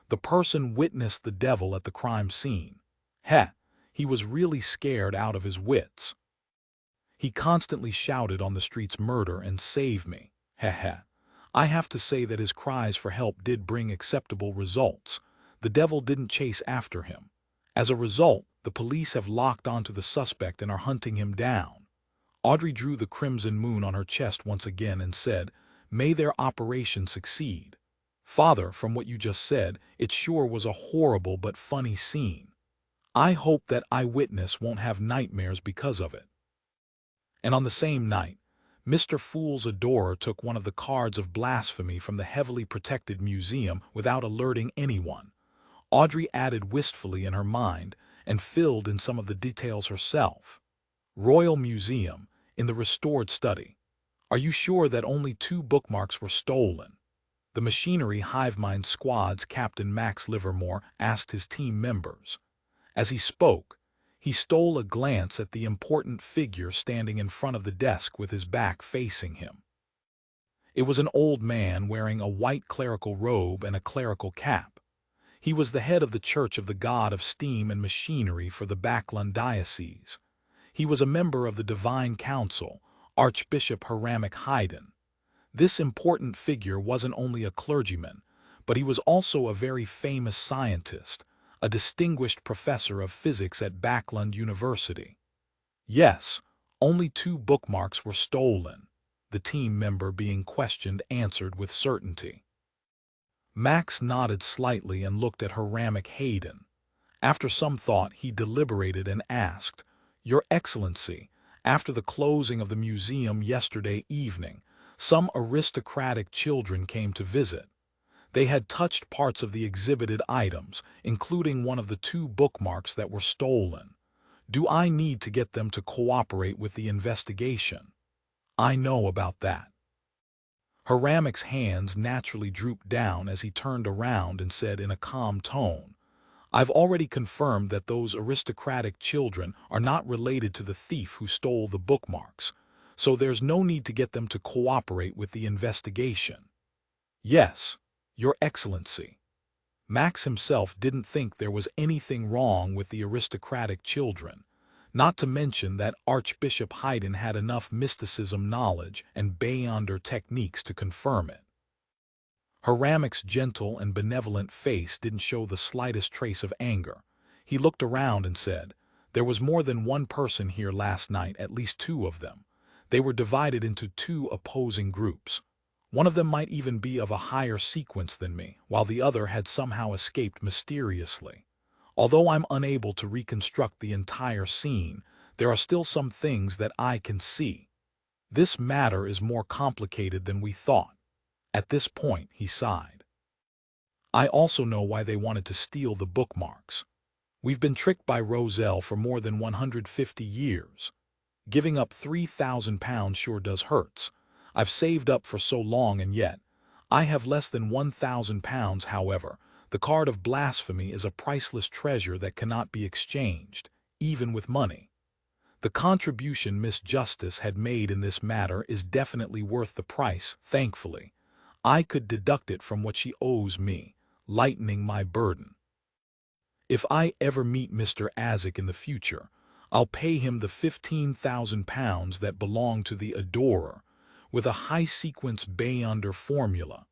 The person witnessed the devil at the crime scene. He was really scared out of his wits. He constantly shouted on the streets, 'Murder and save me.' I have to say that his cries for help did bring acceptable results. The devil didn't chase after him. As a result, the police have locked onto the suspect and are hunting him down." Audrey drew the crimson moon on her chest once again and said, "May their operation succeed. Father, from what you just said, it sure was a horrible but funny scene. I hope that eyewitness won't have nightmares because of it." And on the same night, Mr. Fool's adorer took one of the cards of blasphemy from the heavily protected museum without alerting anyone. Audrey added wistfully in her mind and filled in some of the details herself. "Royal Museum, in the restored study. Are you sure that only 2 bookmarks were stolen?" The Machinery Hive Mind Squad's Captain Max Livermore asked his team members. As he spoke, he stole a glance at the important figure standing in front of the desk with his back facing him. It was an old man wearing a white clerical robe and a clerical cap. He was the head of the Church of the God of Steam and Machinery for the Backlund Diocese. He was a member of the Divine Council, Archbishop Hiramic Haydn. This important figure wasn't only a clergyman, but he was also a very famous scientist, a distinguished professor of physics at Backlund University. Yes, Only 2 bookmarks were stolen. The team member being questioned answered with certainty. Max nodded slightly and looked at Hiramic Hayden. After some thought, he deliberated and asked, "Your Excellency, after the closing of the museum yesterday evening, some aristocratic children came to visit. They had touched parts of the exhibited items, including one of the 2 bookmarks that were stolen. Do I need to get them to cooperate with the investigation?" "I know about that." Hiramic's hands naturally drooped down as he turned around and said in a calm tone, "I've already confirmed that those aristocratic children are not related to the thief who stole the bookmarks, so there's no need to get them to cooperate with the investigation." "Yes, Your Excellency." Max himself didn't think there was anything wrong with the aristocratic children, not to mention that Archbishop Haydn had enough mysticism knowledge and Beyonder techniques to confirm it. Hiramic's gentle and benevolent face didn't show the slightest trace of anger. He looked around and said, "There was more than one person here last night, at least 2 of them. They were divided into 2 opposing groups. One of them might even be of a higher sequence than me, while the other had somehow escaped mysteriously. Although I'm unable to reconstruct the entire scene, there are still some things that I can see. This matter is more complicated than we thought." At this point, he sighed. "I also know why they wanted to steal the bookmarks. We've been tricked by Roselle for more than 150 years. Giving up £3,000 sure does hurts. I've saved up for so long, and yet I have less than £1,000. However, the card of blasphemy is a priceless treasure that cannot be exchanged, even with money. The contribution Miss Justice had made in this matter is definitely worth the price, thankfully. I could deduct it from what she owes me, lightening my burden. If I ever meet Mr. Azek in the future, I'll pay him the £15,000 that belong to the Adorer, with a high-sequence Beyonder formula.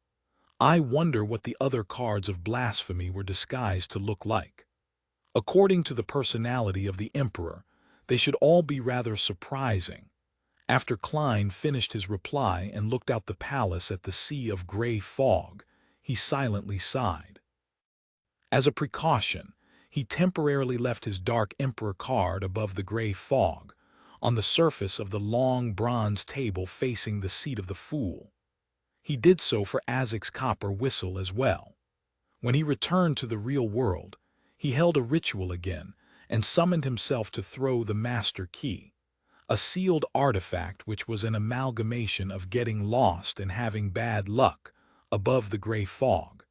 I wonder what the other cards of blasphemy were disguised to look like. According to the personality of the Emperor, they should all be rather surprising." After Klein finished his reply and looked out the palace at the sea of gray fog, he silently sighed. As a precaution, he temporarily left his Dark Emperor card above the gray fog, on the surface of the long bronze table facing the seat of the Fool. He did so for Azek's copper whistle as well. When he returned to the real world, he held a ritual again and summoned himself to throw the master key, a sealed artifact which was an amalgamation of getting lost and having bad luck, above the gray fog.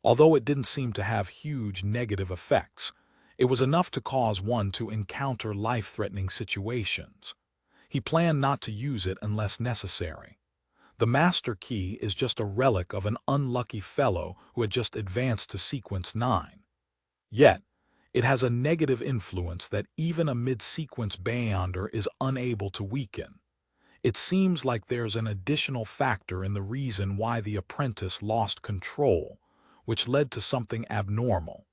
Although it didn't seem to have huge negative effects, it was enough to cause one to encounter life-threatening situations. He planned not to use it unless necessary. The master key is just a relic of an unlucky fellow who had just advanced to sequence 9. Yet, it has a negative influence that even a mid-sequence Beyonder is unable to weaken. It seems like there's an additional factor in the reason why the apprentice lost control, which led to something abnormal.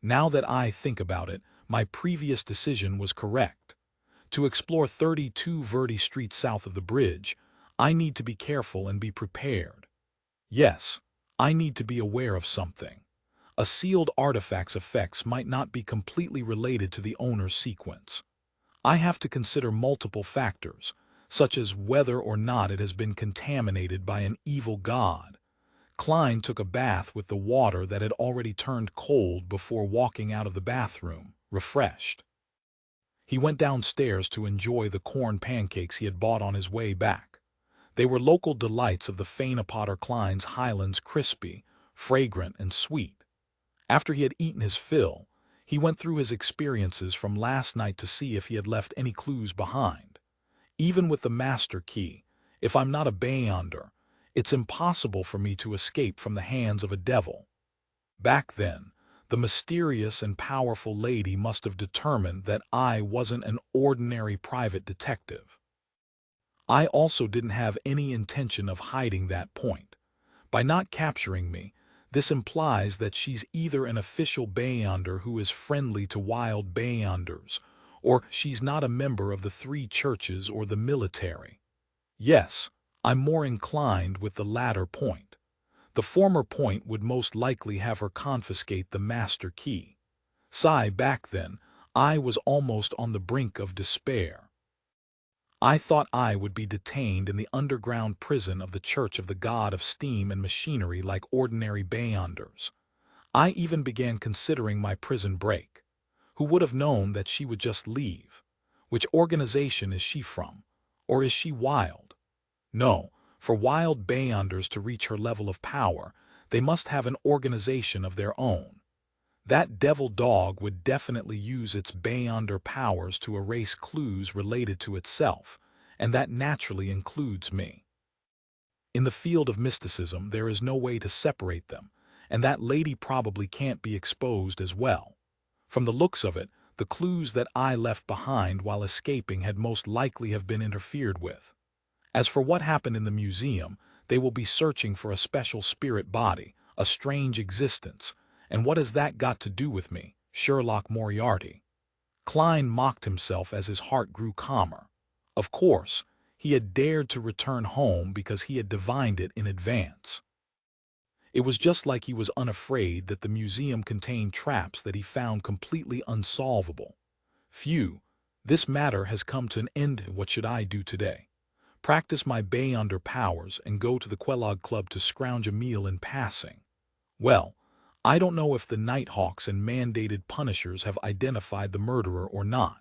Now that I think about it, my previous decision was correct. To explore 32 Verde Street south of the bridge, I need to be careful and be prepared. Yes, I need to be aware of something. A sealed artifact's effects might not be completely related to the owner's sequence. I have to consider multiple factors, such as whether or not it has been contaminated by an evil god. Klein took a bath with the water that had already turned cold before walking out of the bathroom, refreshed. He went downstairs to enjoy the corn pancakes he had bought on his way back. They were local delights of the Potter Klein's Highlands, crispy, fragrant, and sweet. After he had eaten his fill, he went through his experiences from last night to see if he had left any clues behind. Even with the master key, if I'm not a Beyonder, it's impossible for me to escape from the hands of a devil. Back then, the mysterious and powerful lady must have determined that I wasn't an ordinary private detective. I also didn't have any intention of hiding that point. By not capturing me, this implies that she's either an official Beyonder who is friendly to wild Beyonders, or she's not a member of the three churches or the military. Yes, I'm more inclined with the latter point. The former point would most likely have her confiscate the master key. Back then, I was almost on the brink of despair. I thought I would be detained in the underground prison of the Church of the God of Steam and Machinery like ordinary Beyonders. I even began considering my prison break. Who would have known that she would just leave? Which organization is she from? Or is she wild? No, for wild Beyonders to reach her level of power, they must have an organization of their own. That devil dog would definitely use its Beyonder powers to erase clues related to itself, and that naturally includes me. In the field of mysticism, there is no way to separate them, and that lady probably can't be exposed as well. From the looks of it, the clues that I left behind while escaping had most likely have been interfered with. As for what happened in the museum, they will be searching for a special spirit body, a strange existence. And what has that got to do with me, Sherlock Moriarty? Klein mocked himself as his heart grew calmer. Of course, he had dared to return home because he had divined it in advance. It was just like he was unafraid that the museum contained traps that he found completely unsolvable. Phew, this matter has come to an end. What should I do today? Practice my Beyonder powers and go to the Kellogg Club to scrounge a meal in passing. Well, I don't know if the Nighthawks and mandated punishers have identified the murderer or not.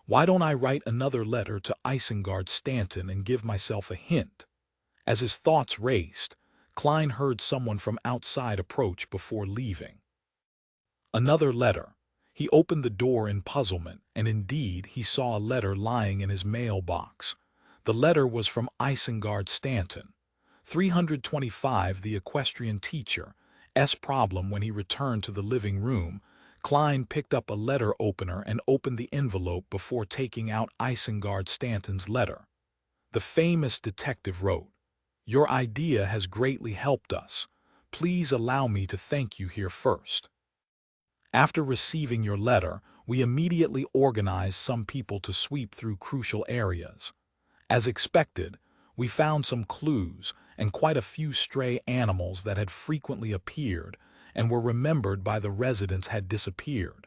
Why don't I write another letter to Isengard Stanton and give myself a hint? As his thoughts raced, Klein heard someone from outside approach before leaving. Another letter. He opened the door in puzzlement, and indeed he saw a letter lying in his mailbox. The letter was from Isengard Stanton. 325, the equestrian teacher. Problem when he returned to the living room, Klein picked up a letter opener and opened the envelope before taking out Isengard Stanton's letter. The famous detective wrote, "Your idea has greatly helped us. Please allow me to thank you here first. After receiving your letter, we immediately organized some people to sweep through crucial areas. As expected, we found some clues and quite a few stray animals that had frequently appeared and were remembered by the residents had disappeared.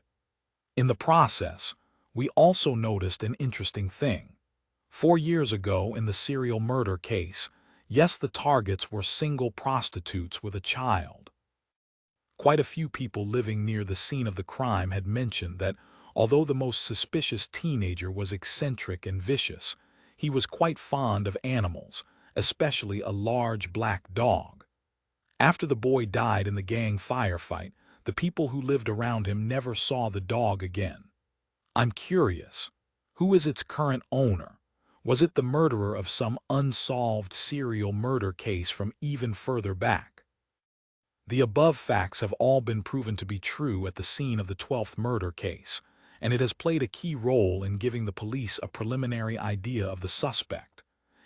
In the process, we also noticed an interesting thing. 4 years ago in the serial murder case, yes, the targets were single prostitutes with a child. Quite a few people living near the scene of the crime had mentioned that although the most suspicious teenager was eccentric and vicious, he was quite fond of animals, especially a large black dog. After the boy died in the gang firefight, the people who lived around him never saw the dog again. I'm curious, who is its current owner? Was it the murderer of some unsolved serial murder case from even further back? The above facts have all been proven to be true at the scene of the 12th murder case, and it has played a key role in giving the police a preliminary idea of the suspect.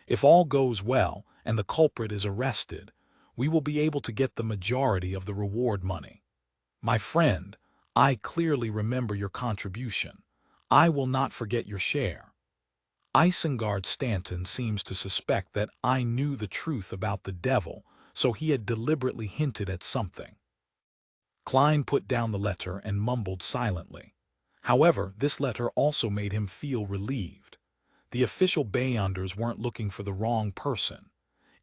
If all goes well and the culprit is arrested, we will be able to get the majority of the reward money. My friend, I clearly remember your contribution. I will not forget your share. Isengard Stanton seems to suspect that I knew the truth about the devil, so he had deliberately hinted at something." Klein put down the letter and mumbled silently. However, this letter also made him feel relieved. The official Beyonders weren't looking for the wrong person.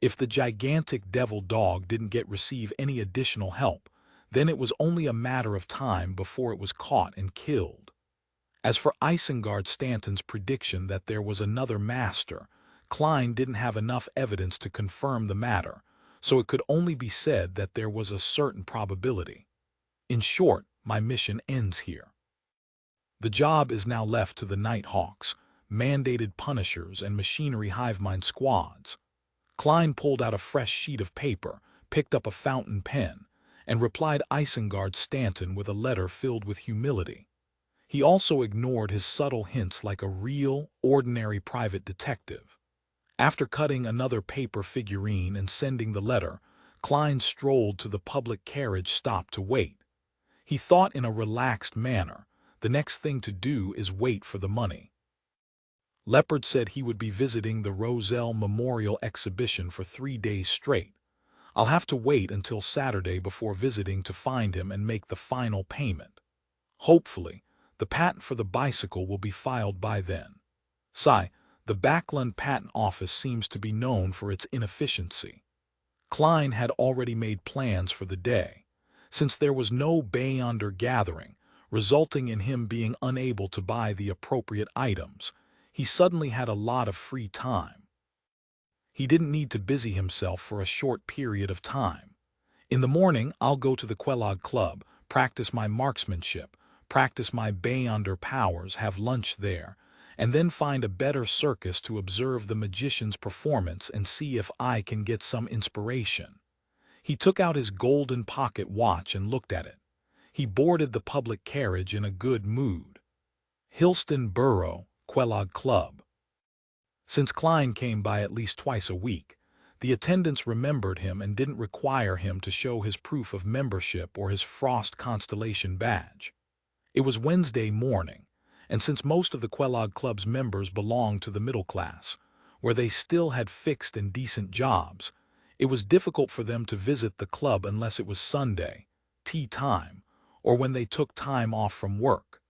If the gigantic devil dog didn't receive any additional help, then it was only a matter of time before it was caught and killed. As for Isengard Stanton's prediction that there was another master, Klein didn't have enough evidence to confirm the matter, so it could only be said that there was a certain probability. In short, my mission ends here. The job is now left to the Nighthawks, mandated punishers, and machinery hivemind squads. Klein pulled out a fresh sheet of paper, picked up a fountain pen, and replied Isengard Stanton with a letter filled with humility. He also ignored his subtle hints like a real, ordinary private detective. After cutting another paper figurine and sending the letter, Klein strolled to the public carriage stop to wait. He thought in a relaxed manner, The next thing to do is wait for the money. Leopard said he would be visiting the Roselle Memorial Exhibition for 3 days straight. I'll have to wait until Saturday before visiting to find him and make the final payment. Hopefully, the patent for the bicycle will be filed by then. The Backlund Patent Office seems to be known for its inefficiency. Klein had already made plans for the day. Since there was no Beyonder gathering, resulting in him being unable to buy the appropriate items, he suddenly had a lot of free time. He didn't need to busy himself for a short period of time. In the morning, I'll go to the Quelog Club, practice my marksmanship, practice my Beyonder powers, have lunch there, and then find a better circus to observe the magician's performance and see if I can get some inspiration. He took out his golden pocket watch and looked at it. He boarded the public carriage in a good mood. Hillston Borough, Quelog Club. Since Klein came by at least twice a week, the attendants remembered him and didn't require him to show his proof of membership or his Frost Constellation badge. It was Wednesday morning, and since most of the Quelog Club's members belonged to the middle class, where they still had fixed and decent jobs, it was difficult for them to visit the club unless it was Sunday, tea time, or when they took time off from work.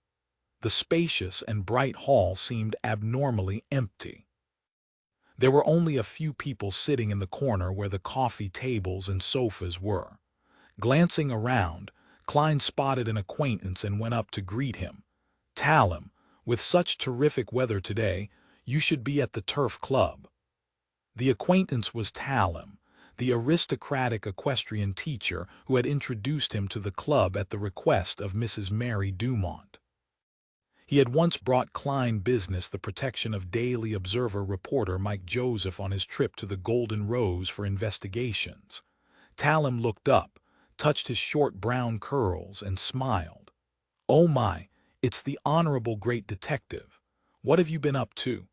The spacious and bright hall seemed abnormally empty. There were only a few people sitting in the corner where the coffee tables and sofas were. Glancing around, Klein spotted an acquaintance and went up to greet him. "Talem, with such terrific weather today, you should be at the Turf Club." The acquaintance was Talem, the aristocratic equestrian teacher who had introduced him to the club at the request of Mrs. Mary Dumont. He had once brought Klein business the protection of Daily Observer reporter Mike Joseph on his trip to the Golden Rose for investigations. Talem looked up, touched his short brown curls, and smiled. "Oh my, it's the Honorable Great Detective. What have you been up to?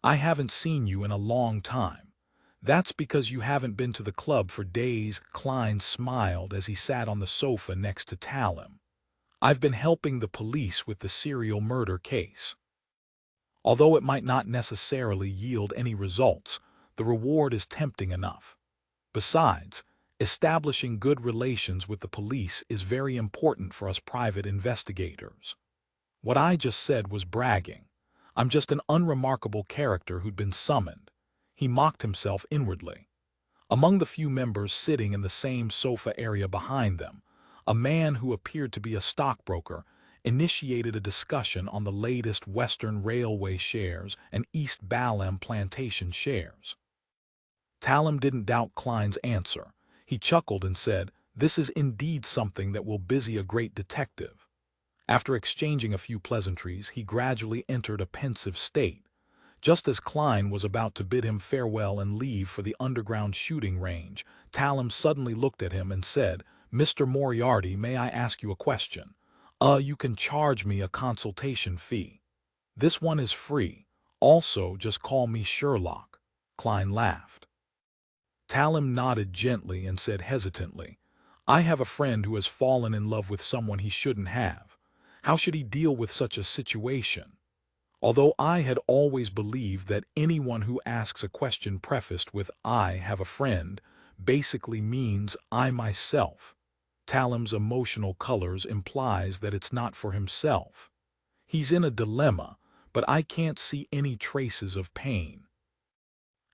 I haven't seen you in a long time." "That's because you haven't been to the club for days," Klein smiled as he sat on the sofa next to Talem. "I've been helping the police with the serial murder case. Although it might not necessarily yield any results, the reward is tempting enough. Besides, establishing good relations with the police is very important for us private investigators." What I just said was bragging. I'm just an unremarkable character who'd been summoned. He mocked himself inwardly. Among the few members sitting in the same sofa area behind them, a man who appeared to be a stockbroker initiated a discussion on the latest Western Railway shares and East Balham Plantation shares. Talem didn't doubt Klein's answer. He chuckled and said, "This is indeed something that will busy a great detective." After exchanging a few pleasantries, he gradually entered a pensive state. Just as Klein was about to bid him farewell and leave for the underground shooting range, Talem suddenly looked at him and said, "Mr. Moriarty, may I ask you a question?" You can charge me a consultation fee." "This one is free. Also, just call me Sherlock." Klein laughed. Talem nodded gently and said hesitantly, "I have a friend who has fallen in love with someone he shouldn't have. How should he deal with such a situation?" Although I had always believed that anyone who asks a question prefaced with "I have a friend" basically means "I myself." Talem's emotional colors implies that it's not for himself. He's in a dilemma, but I can't see any traces of pain.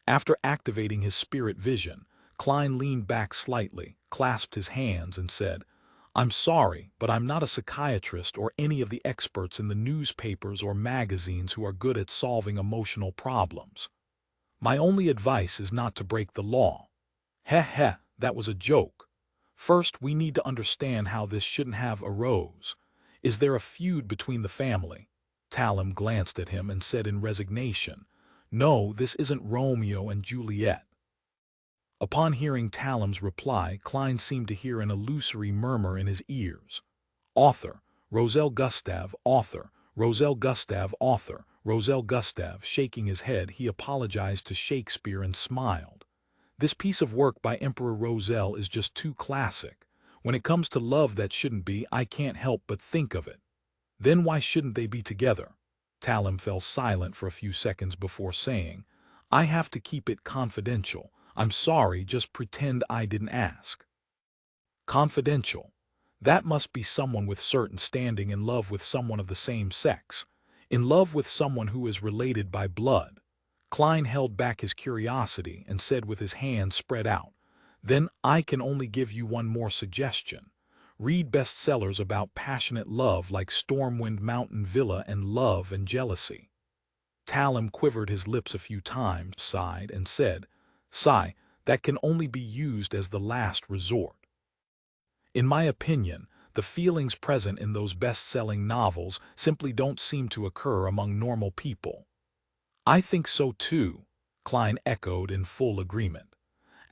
After activating his spirit vision, Klein leaned back slightly, clasped his hands, and said, "I'm sorry, but I'm not a psychiatrist or any of the experts in the newspapers or magazines who are good at solving emotional problems. My only advice is not to break the law." Heh, that was a joke. "First, we need to understand how this shouldn't have arose. Is there a feud between the family?" Talem glanced at him and said in resignation, "No, this isn't Romeo and Juliet." Upon hearing Talem's reply, Klein seemed to hear an illusory murmur in his ears. "Author, Roselle Gustave, author, Roselle Gustave, author, Roselle Gustave." Shaking his head, he apologized to Shakespeare and smiled. "This piece of work by Emperor Roselle is just too classic. When it comes to love that shouldn't be, I can't help but think of it." Then why shouldn't they be together? Talem fell silent for a few seconds before saying, I have to keep it confidential. I'm sorry, just pretend I didn't ask. Confidential. That must be someone with certain standing in love with someone of the same sex, in love with someone who is related by blood. Klein held back his curiosity and said with his hands spread out, Then I can only give you one more suggestion. Read bestsellers about passionate love like Stormwind Mountain Villa and Love and Jealousy. Talem quivered his lips a few times, sighed, and said, Sigh, that can only be used as the last resort. In my opinion, the feelings present in those best-selling novels simply don't seem to occur among normal people. I think so too, Klein echoed in full agreement.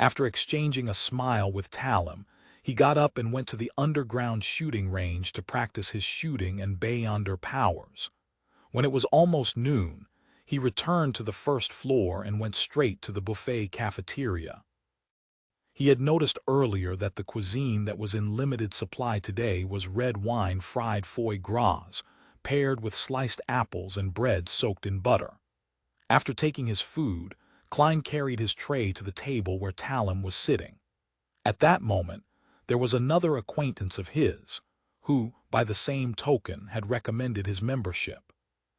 After exchanging a smile with Talem, he got up and went to the underground shooting range to practice his shooting and Beyonder powers. When it was almost noon, he returned to the first floor and went straight to the buffet cafeteria. He had noticed earlier that the cuisine that was in limited supply today was red wine fried foie gras, paired with sliced apples and bread soaked in butter. After taking his food, Klein carried his tray to the table where Talem was sitting. At that moment, there was another acquaintance of his, who, by the same token, had recommended his membership.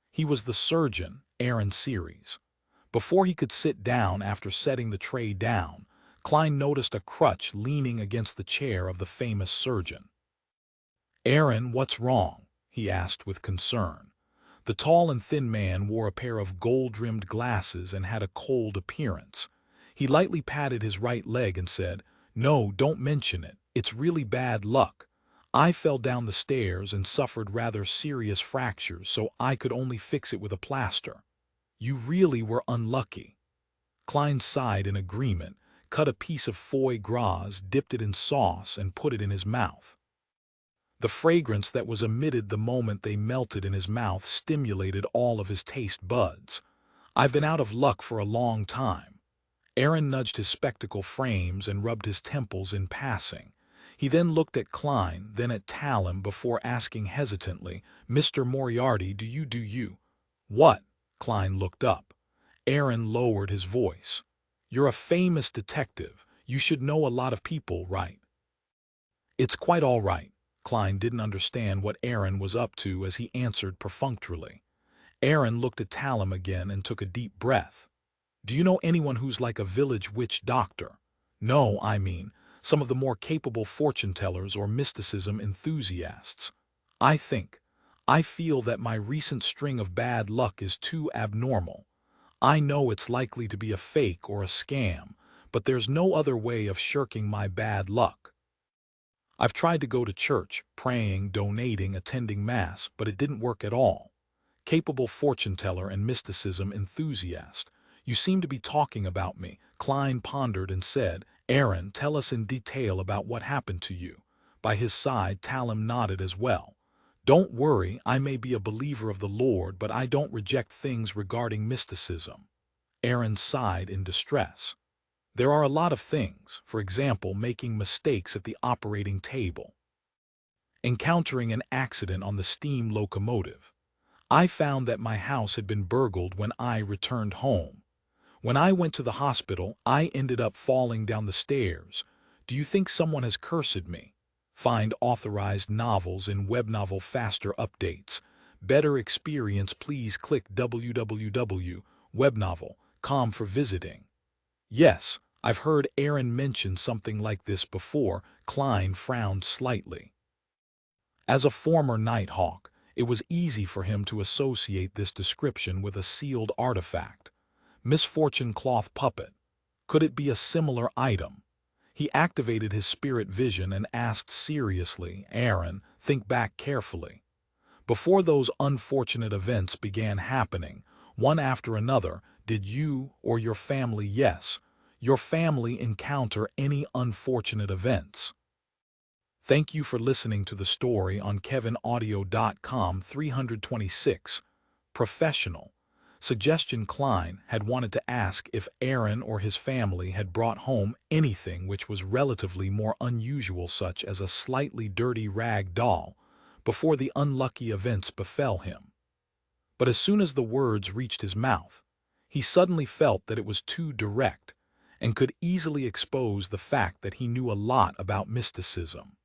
He was the surgeon, Aaron Series. Before he could sit down after setting the tray down, Klein noticed a crutch leaning against the chair of the famous surgeon. Aaron, what's wrong? He asked with concern. The tall and thin man wore a pair of gold-rimmed glasses and had a cold appearance. He lightly patted his right leg and said, No, don't mention it. It's really bad luck. I fell down the stairs and suffered rather serious fractures, so I could only fix it with a plaster. You really were unlucky. Klein sighed in agreement, cut a piece of foie gras, dipped it in sauce, and put it in his mouth. The fragrance that was emitted the moment they melted in his mouth stimulated all of his taste buds. I've been out of luck for a long time. Aaron nudged his spectacle frames and rubbed his temples in passing. He then looked at Klein, then at Talem before asking hesitantly, Mr. Moriarty, do you? What? Klein looked up. Aaron lowered his voice. You're a famous detective. You should know a lot of people, right? It's quite all right. Klein didn't understand what Aaron was up to as he answered perfunctorily. Aaron looked at Talem again and took a deep breath. Do you know anyone who's like a village witch doctor? No, I mean, some of the more capable fortune-tellers or mysticism enthusiasts. I feel that my recent string of bad luck is too abnormal. I know it's likely to be a fake or a scam, but there's no other way of shirking my bad luck. I've tried to go to church, praying, donating, attending Mass, but it didn't work at all. Capable fortune-teller and mysticism enthusiast, you seem to be talking about me. Klein pondered and said, Aaron, tell us in detail about what happened to you. By his side, Talem nodded as well. Don't worry, I may be a believer of the Lord, but I don't reject things regarding mysticism. Aaron sighed in distress. There are a lot of things, for example, making mistakes at the operating table. Encountering an accident on the steam locomotive. I found that my house had been burgled when I returned home. When I went to the hospital, I ended up falling down the stairs. Do you think someone has cursed me? Find authorized novels in Webnovel Faster Updates. Better experience, please click www.webnovel.com for visiting. Yes, I've heard Aaron mention something like this before. Klein frowned slightly. As a former Nighthawk, it was easy for him to associate this description with a sealed artifact. Misfortune cloth puppet. Could it be a similar item? He activated his spirit vision and asked seriously, Aaron, think back carefully. Before those unfortunate events began happening, one after another, did you or your family, your family encounter any unfortunate events? Thank you for listening to the story on KevinAudio.com 326. Professional. Suggestion: Klein had wanted to ask if Aaron or his family had brought home anything which was relatively more unusual, such as a slightly dirty rag doll, before the unlucky events befell him. But as soon as the words reached his mouth, he suddenly felt that it was too direct and could easily expose the fact that he knew a lot about mysticism.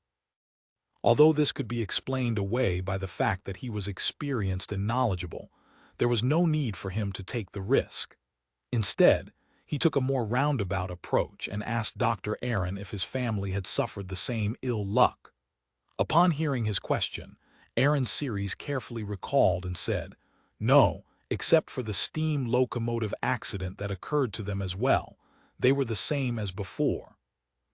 Although this could be explained away by the fact that he was experienced and knowledgeable, there was no need for him to take the risk. Instead, he took a more roundabout approach and asked Dr. Aaron if his family had suffered the same ill luck. Upon hearing his question, Aaron Series carefully recalled and said, "No, except for the steam locomotive accident that occurred to them as well, they were the same as before.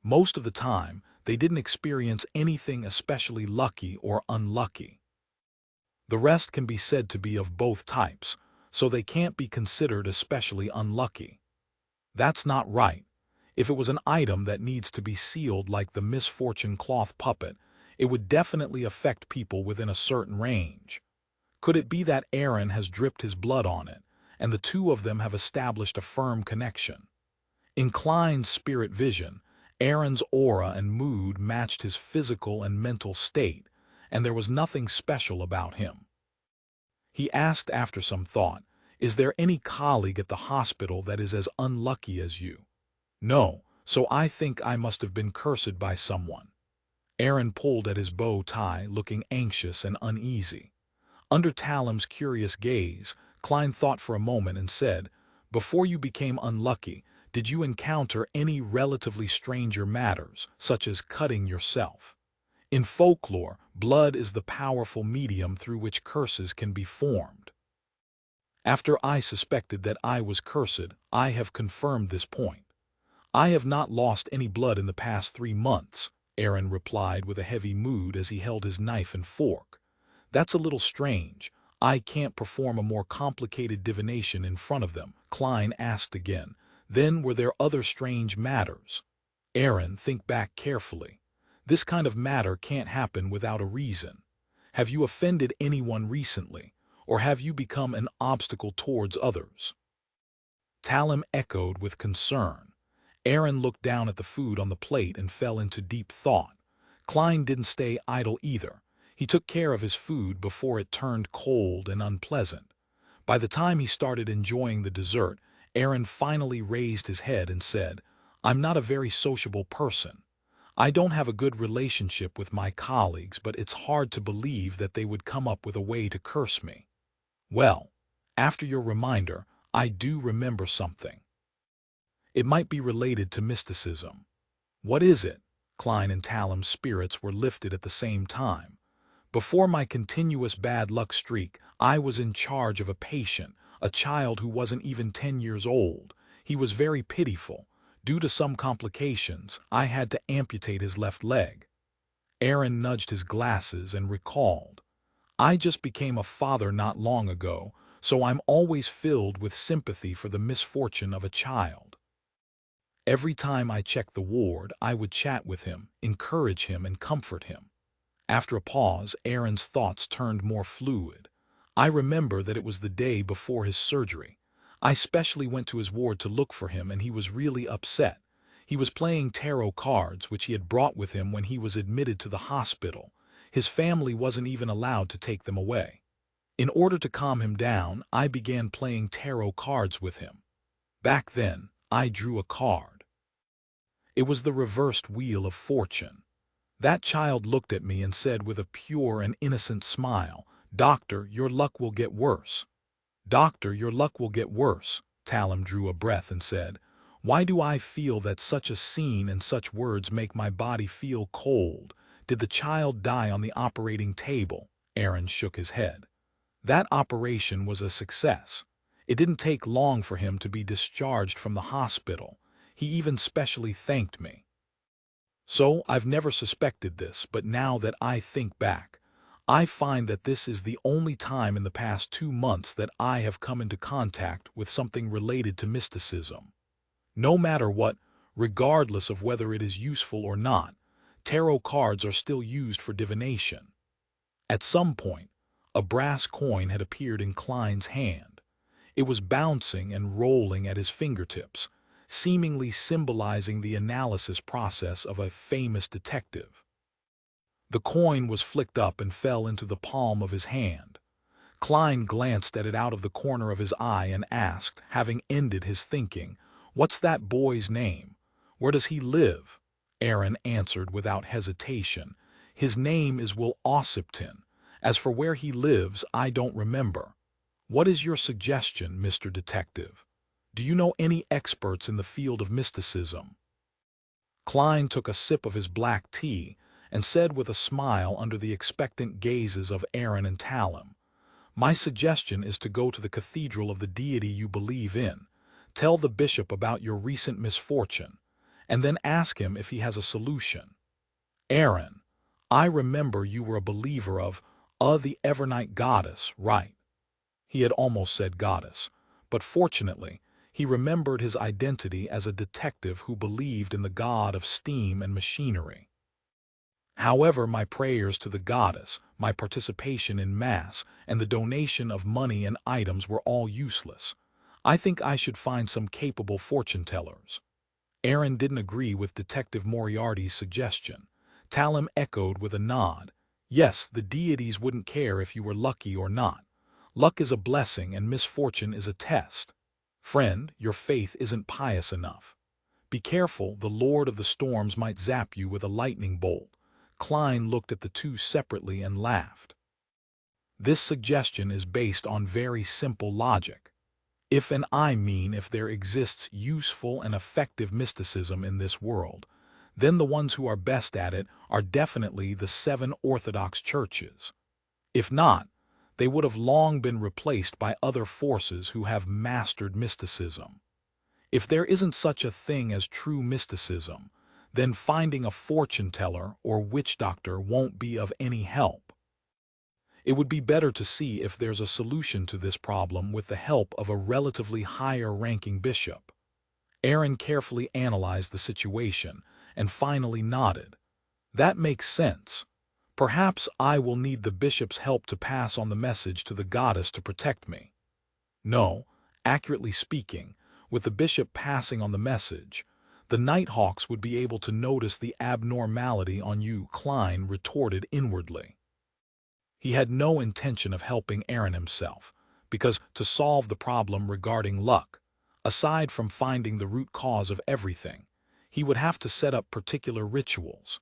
Most of the time, they didn't experience anything especially lucky or unlucky. The rest can be said to be of both types, so they can't be considered especially unlucky." That's not right. If it was an item that needs to be sealed like the misfortune cloth puppet, it would definitely affect people within a certain range. Could it be that Aaron has dripped his blood on it, and the two of them have established a firm connection? In Klein's spirit vision, Aaron's aura and mood matched his physical and mental state, and there was nothing special about him. He asked after some thought, "Is there any colleague at the hospital that is as unlucky as you?" "No, so I think I must have been cursed by someone." Aaron pulled at his bow tie, looking anxious and uneasy. Under Talam's curious gaze, Klein thought for a moment and said, "Before you became unlucky, did you encounter any relatively stranger matters, such as cutting yourself? In folklore, blood is the powerful medium through which curses can be formed. After I suspected that I was cursed, I have confirmed this point. I have not lost any blood in the past 3 months, Aaron replied with a heavy mood as he held his knife and fork. That's a little strange. I can't perform a more complicated divination in front of them, Klein asked again. Then were there other strange matters? Aaron, think back carefully. This kind of matter can't happen without a reason. Have you offended anyone recently, or have you become an obstacle towards others? Talam echoed with concern. Aaron looked down at the food on the plate and fell into deep thought. Klein didn't stay idle either. He took care of his food before it turned cold and unpleasant. By the time he started enjoying the dessert, Aaron finally raised his head and said, "I'm not a very sociable person. I don't have a good relationship with my colleagues, but it's hard to believe that they would come up with a way to curse me. Well, after your reminder, I do remember something. It might be related to mysticism." "What is it?" Klein and Talam's spirits were lifted at the same time. "Before my continuous bad luck streak, I was in charge of a patient, a child who wasn't even 10 years old. He was very pitiful. Due to some complications, I had to amputate his left leg." Aaron nudged his glasses and recalled, "I just became a father not long ago, so I'm always filled with sympathy for the misfortune of a child. Every time I checked the ward, I would chat with him, encourage him, and comfort him." After a pause, Aaron's thoughts turned more fluid. "I remember that it was the day before his surgery. I specially went to his ward to look for him, and he was really upset. He was playing tarot cards, which he had brought with him when he was admitted to the hospital. His family wasn't even allowed to take them away. In order to calm him down, I began playing tarot cards with him. Back then, I drew a card. It was the reversed Wheel of Fortune. That child looked at me and said with a pure and innocent smile, 'Doctor, your luck will get worse.' 'Doctor, your luck will get worse.'" Talam drew a breath and said, "Why do I feel that such a scene and such words make my body feel cold? Did the child die on the operating table?" Aaron shook his head. "That operation was a success. It didn't take long for him to be discharged from the hospital. He even specially thanked me. So I've never suspected this, but now that I think back, I find that this is the only time in the past 2 months that I have come into contact with something related to mysticism. No matter what, regardless of whether it is useful or not, tarot cards are still used for divination." At some point, a brass coin had appeared in Klein's hand. It was bouncing and rolling at his fingertips, seemingly symbolizing the analysis process of a famous detective. The coin was flicked up and fell into the palm of his hand. Klein glanced at it out of the corner of his eye and asked, having ended his thinking, "What's that boy's name? Where does he live?" Aaron answered without hesitation, "His name is Will Ossipton. As for where he lives, I don't remember. What is your suggestion, Mr. Detective? Do you know any experts in the field of mysticism?" Klein took a sip of his black tea and said with a smile under the expectant gazes of Aaron and Talim, "My suggestion is to go to the cathedral of the deity you believe in, tell the bishop about your recent misfortune, and then ask him if he has a solution. Aaron, I remember you were a believer of the Evernight goddess, right?" He had almost said goddess, but fortunately, he remembered his identity as a detective who believed in the god of steam and machinery. "However, my prayers to the goddess, my participation in mass, and the donation of money and items were all useless. I think I should find some capable fortune-tellers." Aaron didn't agree with Detective Moriarty's suggestion. Talim echoed with a nod. "Yes, the deities wouldn't care if you were lucky or not. Luck is a blessing and misfortune is a test. Friend, your faith isn't pious enough. Be careful, the Lord of the Storms might zap you with a lightning bolt." Klein looked at the two separately and laughed. "This suggestion is based on very simple logic. If if there exists useful and effective mysticism in this world, then the ones who are best at it are definitely the 7 Orthodox churches. If not, they would have long been replaced by other forces who have mastered mysticism. If there isn't such a thing as true mysticism, then finding a fortune-teller or witch-doctor won't be of any help. It would be better to see if there's a solution to this problem with the help of a relatively higher-ranking bishop." Aaron carefully analyzed the situation and finally nodded. "That makes sense. Perhaps I will need the bishop's help to pass on the message to the goddess to protect me. No, accurately speaking, with the bishop passing on the message, the Nighthawks would be able to notice the abnormality on you," Klein retorted inwardly. He had no intention of helping Aaron himself, because to solve the problem regarding luck, aside from finding the root cause of everything, he would have to set up particular rituals.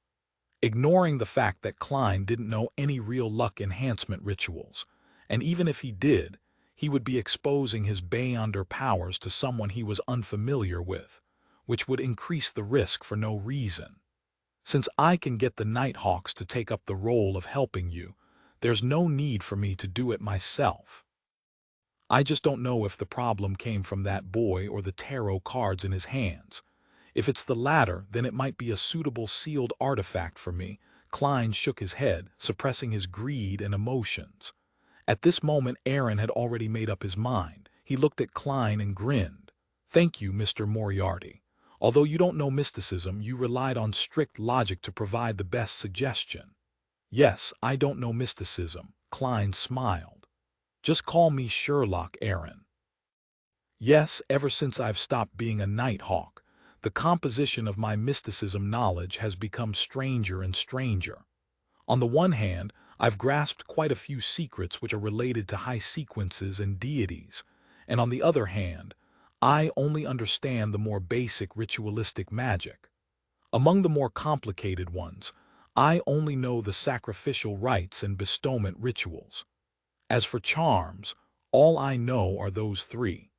Ignoring the fact that Klein didn't know any real luck enhancement rituals, and even if he did, he would be exposing his Beyonder powers to someone he was unfamiliar with, which would increase the risk for no reason. "Since I can get the Nighthawks to take up the role of helping you, there's no need for me to do it myself. I just don't know if the problem came from that boy or the tarot cards in his hands. If it's the latter, then it might be a suitable sealed artifact for me." Klein shook his head, suppressing his greed and emotions. At this moment, Aaron had already made up his mind. He looked at Klein and grinned. "Thank you, Mr. Moriarty. Although you don't know mysticism, you relied on strict logic to provide the best suggestion." "Yes, I don't know mysticism," Klein smiled. "Just call me Sherlock, Aaron. Yes, ever since I've stopped being a Nighthawk, the composition of my mysticism knowledge has become stranger and stranger. On the one hand, I've grasped quite a few secrets which are related to high sequences and deities, and on the other hand, I only understand the more basic ritualistic magic. Among the more complicated ones, I only know the sacrificial rites and bestowment rituals. As for charms, all I know are those 3.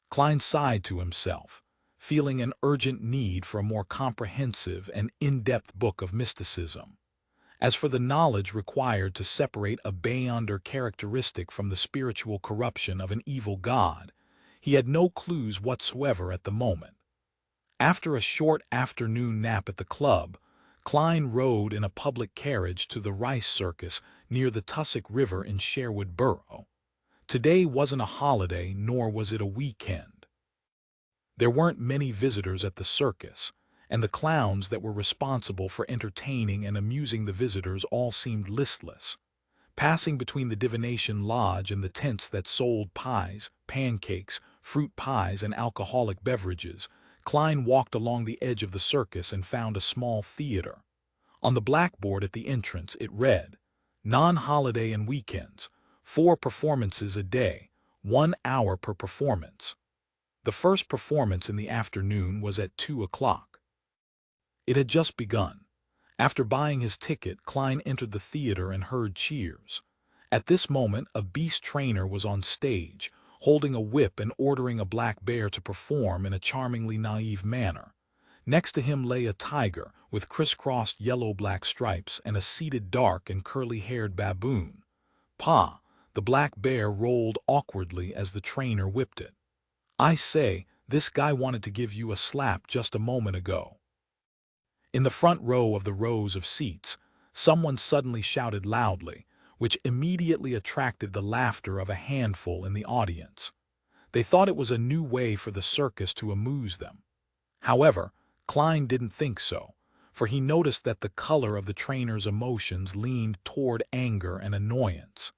Klein sighed to himself, feeling an urgent need for a more comprehensive and in-depth book of mysticism. As for the knowledge required to separate a Beyonder characteristic from the spiritual corruption of an evil god, he had no clues whatsoever at the moment. After a short afternoon nap at the club, Klein rode in a public carriage to the Rice Circus near the Tussock River in Sherwood Borough. Today wasn't a holiday, nor was it a weekend. There weren't many visitors at the circus, and the clowns that were responsible for entertaining and amusing the visitors all seemed listless. Passing between the divination lodge and the tents that sold pies, pancakes, fruit pies, and alcoholic beverages, Klein walked along the edge of the circus and found a small theater. On the blackboard at the entrance it read, "Non-holiday and weekends, 4 performances a day, 1 hour per performance." The first performance in the afternoon was at 2 o'clock. It had just begun. After buying his ticket, Klein entered the theater and heard cheers. At this moment, a beast trainer was on stage, holding a whip and ordering a black bear to perform in a charmingly naive manner. Next to him lay a tiger with crisscrossed yellow-black stripes and a seated dark and curly-haired baboon. Pa, the black bear rolled awkwardly as the trainer whipped it. "I say, this guy wanted to give you a slap just a moment ago." In the front row of the rows of seats, someone suddenly shouted loudly, which immediately attracted the laughter of a handful in the audience. They thought it was a new way for the circus to amuse them. However, Klein didn't think so, for he noticed that the color of the trainer's emotions leaned toward anger and annoyance.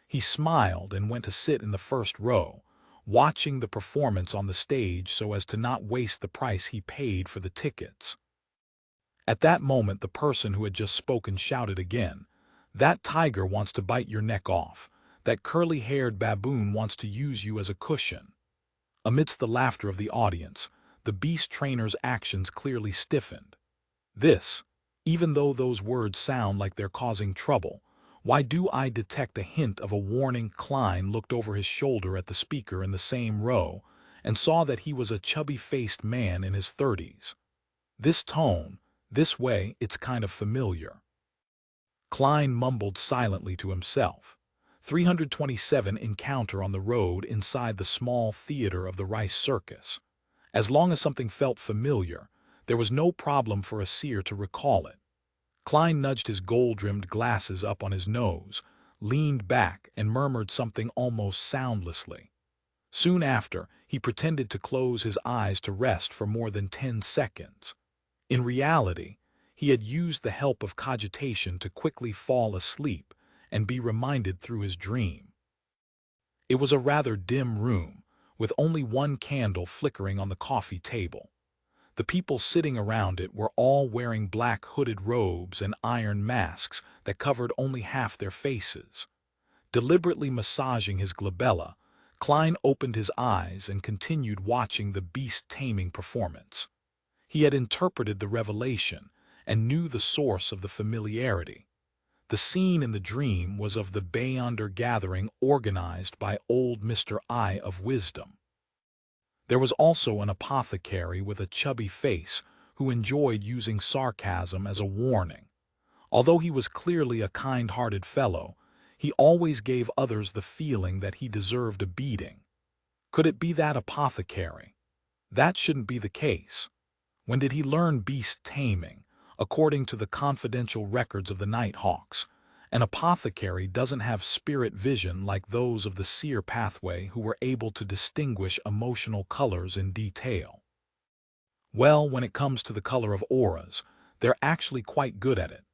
He smiled and went to sit in the first row, watching the performance on the stage so as to not waste the price he paid for the tickets. At that moment, the person who had just spoken shouted again, "That tiger wants to bite your neck off. That curly-haired baboon wants to use you as a cushion." Amidst the laughter of the audience, the beast trainer's actions clearly stiffened. Even though those words sound like they're causing trouble, why do I detect a hint of a warning?" Klein looked over his shoulder at the speaker in the same row and saw that he was a chubby-faced man in his 30s. "This tone, this way, it's kind of familiar." Klein mumbled silently to himself. 327 encounter on the road inside the small theater of the Rice Circus. As long as something felt familiar, there was no problem for a seer to recall it. Klein nudged his gold-rimmed glasses up on his nose, leaned back, and murmured something almost soundlessly. Soon after, he pretended to close his eyes to rest for more than 10 seconds. In reality, he had used the help of cogitation to quickly fall asleep and be reminded through his dream. It was a rather dim room, with only one candle flickering on the coffee table. The people sitting around it were all wearing black hooded robes and iron masks that covered only half their faces. Deliberately massaging his glabella, Klein opened his eyes and continued watching the beast-taming performance. He had interpreted the revelation and knew the source of the familiarity. The scene in the dream was of the Beyonder gathering organized by old Mr. Eye of Wisdom. There was also an apothecary with a chubby face who enjoyed using sarcasm as a warning. Although he was clearly a kind-hearted fellow, he always gave others the feeling that he deserved a beating. Could it be that apothecary? That shouldn't be the case. When did he learn beast taming? According to the confidential records of the Nighthawks, an apothecary doesn't have spirit vision like those of the Seer Pathway who were able to distinguish emotional colors in detail. Well, when it comes to the color of auras, they're actually quite good at it.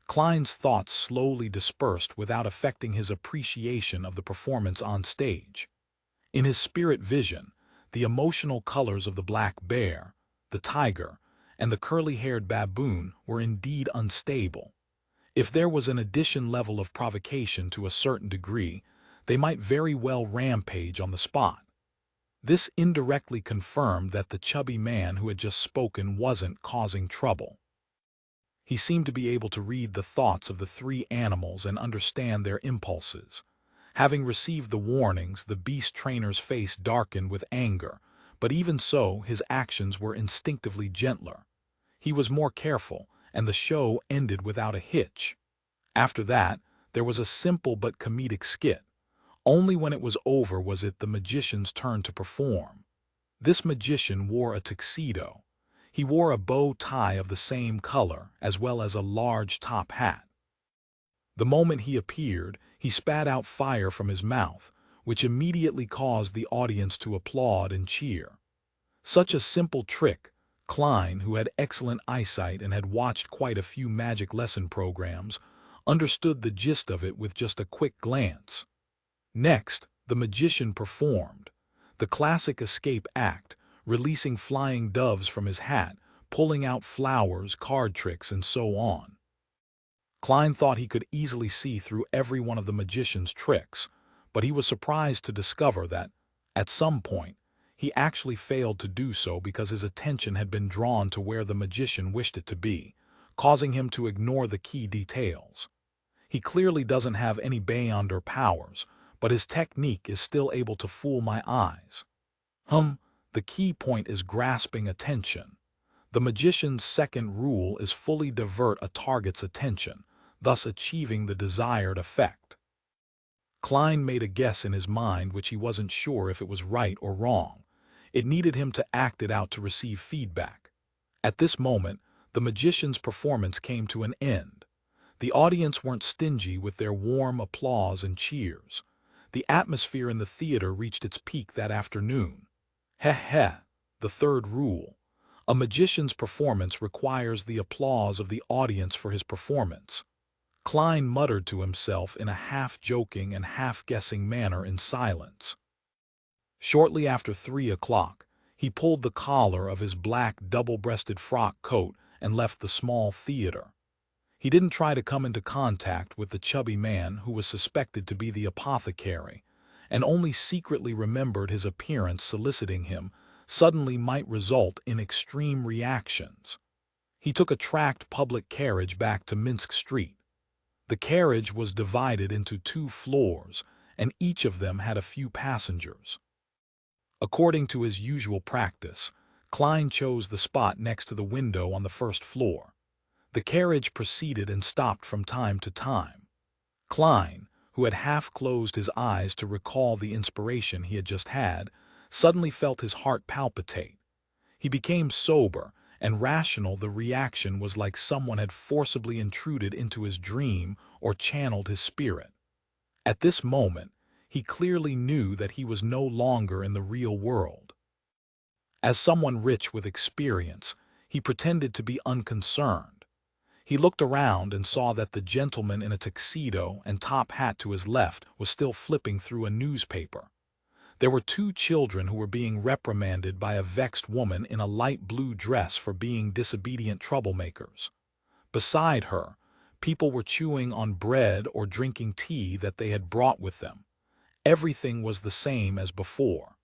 Klein's thoughts slowly dispersed without affecting his appreciation of the performance on stage. In his spirit vision, the emotional colors of the black bear, the tiger, and the curly-haired baboon were indeed unstable. If there was an addition level of provocation to a certain degree, they might very well rampage on the spot. This indirectly confirmed that the chubby man who had just spoken wasn't causing trouble. He seemed to be able to read the thoughts of the 3 animals and understand their impulses. Having received the warnings, the beast trainer's face darkened with anger, but even so, his actions were instinctively gentler. He was more careful, and the show ended without a hitch. After that, there was a simple but comedic skit. Only when it was over was it the magician's turn to perform. This magician wore a tuxedo. He wore a bow tie of the same color, as well as a large top hat. The moment he appeared, he spat out fire from his mouth, which immediately caused the audience to applaud and cheer. Such a simple trick, Klein, who had excellent eyesight and had watched quite a few magic lesson programs, understood the gist of it with just a quick glance. Next, the magician performed the classic escape act, releasing flying doves from his hat, pulling out flowers, card tricks, and so on. Klein thought he could easily see through every one of the magician's tricks, but he was surprised to discover that, at some point, he actually failed to do so because his attention had been drawn to where the magician wished it to be, causing him to ignore the key details. He clearly doesn't have any beyonder powers, but his technique is still able to fool my eyes. The key point is grasping attention. The magician's second rule is fully divert a target's attention, thus achieving the desired effect. Klein made a guess in his mind which he wasn't sure if it was right or wrong. It needed him to act it out to receive feedback. At this moment, the magician's performance came to an end. The audience weren't stingy with their warm applause and cheers. The atmosphere in the theater reached its peak that afternoon. The third rule. A magician's performance requires the applause of the audience for his performance. Klein muttered to himself in a half-joking and half-guessing manner in silence. Shortly after 3 o'clock, he pulled the collar of his black double-breasted frock coat and left the small theater. He didn't try to come into contact with the chubby man who was suspected to be the apothecary, and only secretly remembered his appearance soliciting him suddenly might result in extreme reactions. He took a tracked public carriage back to Minsk Street. The carriage was divided into 2 floors, and each of them had a few passengers. According to his usual practice, Klein chose the spot next to the window on the first floor. The carriage proceeded and stopped from time to time. Klein, who had half closed his eyes to recall the inspiration he had just had, suddenly felt his heart palpitate. He became sober and rational. The reaction was like someone had forcibly intruded into his dream or channeled his spirit. At this moment, he clearly knew that he was no longer in the real world. As someone rich with experience, he pretended to be unconcerned. He looked around and saw that the gentleman in a tuxedo and top hat to his left was still flipping through a newspaper. There were 2 children who were being reprimanded by a vexed woman in a light blue dress for being disobedient troublemakers. Beside her, people were chewing on bread or drinking tea that they had brought with them. Everything was the same as before.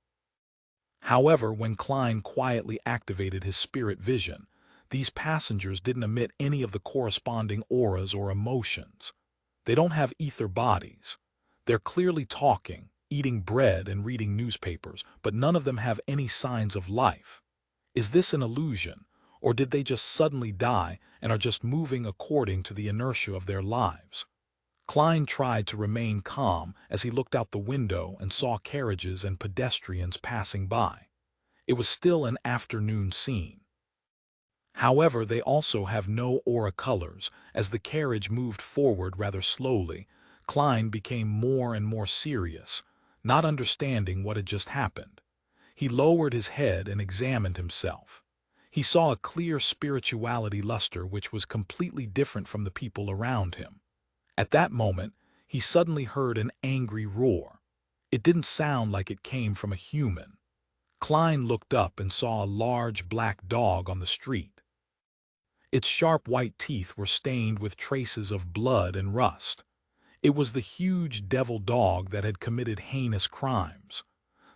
However, when Klein quietly activated his spirit vision, these passengers didn't emit any of the corresponding auras or emotions. They don't have ether bodies. They're clearly talking, eating bread and reading newspapers, but none of them have any signs of life. Is this an illusion, or did they just suddenly die and are just moving according to the inertia of their lives? Klein tried to remain calm as he looked out the window and saw carriages and pedestrians passing by. It was still an afternoon scene. However, they also have no aura colors. As the carriage moved forward rather slowly, Klein became more and more serious, not understanding what had just happened. He lowered his head and examined himself. He saw a clear spirituality luster which was completely different from the people around him. At that moment, he suddenly heard an angry roar. It didn't sound like it came from a human. Klein looked up and saw a large black dog on the street. Its sharp white teeth were stained with traces of blood and rust. It was the huge devil dog that had committed heinous crimes.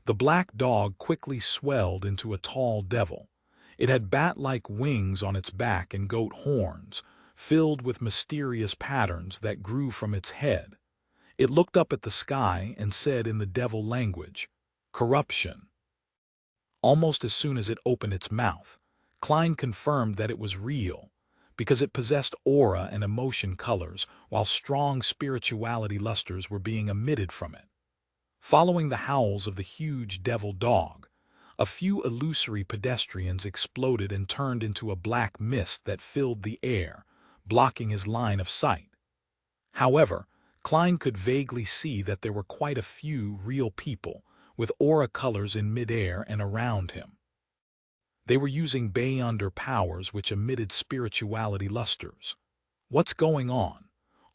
The black dog quickly swelled into a tall devil. It had bat-like wings on its back and goat horns, filled with mysterious patterns that grew from its head. It looked up at the sky and said in the devil language, "Corruption." Almost as soon as it opened its mouth, Klein confirmed that it was real, because it possessed aura and emotion colors, while strong spirituality lusters were being emitted from it. Following the howls of the huge devil dog, a few illusory pedestrians exploded and turned into a black mist that filled the air, blocking his line of sight. However, Klein could vaguely see that there were quite a few real people, with aura colors in midair and around him. They were using beyonder powers which emitted spirituality lusters. What's going on?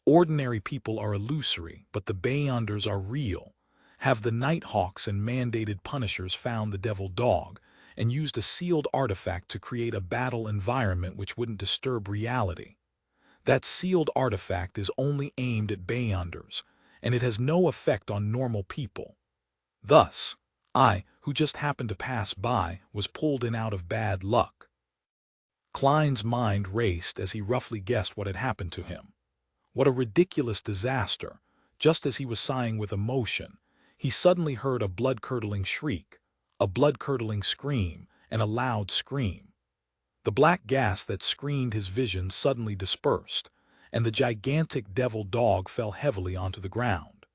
Ordinary people are illusory, but the beyonders are real. Have the Nighthawks and mandated punishers found the devil dog and used a sealed artifact to create a battle environment which wouldn't disturb reality? That sealed artifact is only aimed at Beyonders, and it has no effect on normal people. Thus, I, who just happened to pass by, was pulled in out of bad luck. Klein's mind raced as he roughly guessed what had happened to him. What a ridiculous disaster! Just as he was sighing with emotion, he suddenly heard a blood-curdling shriek, a blood-curdling scream, and a loud scream. The black gas that screened his vision suddenly dispersed, and the gigantic devil dog fell heavily onto the ground.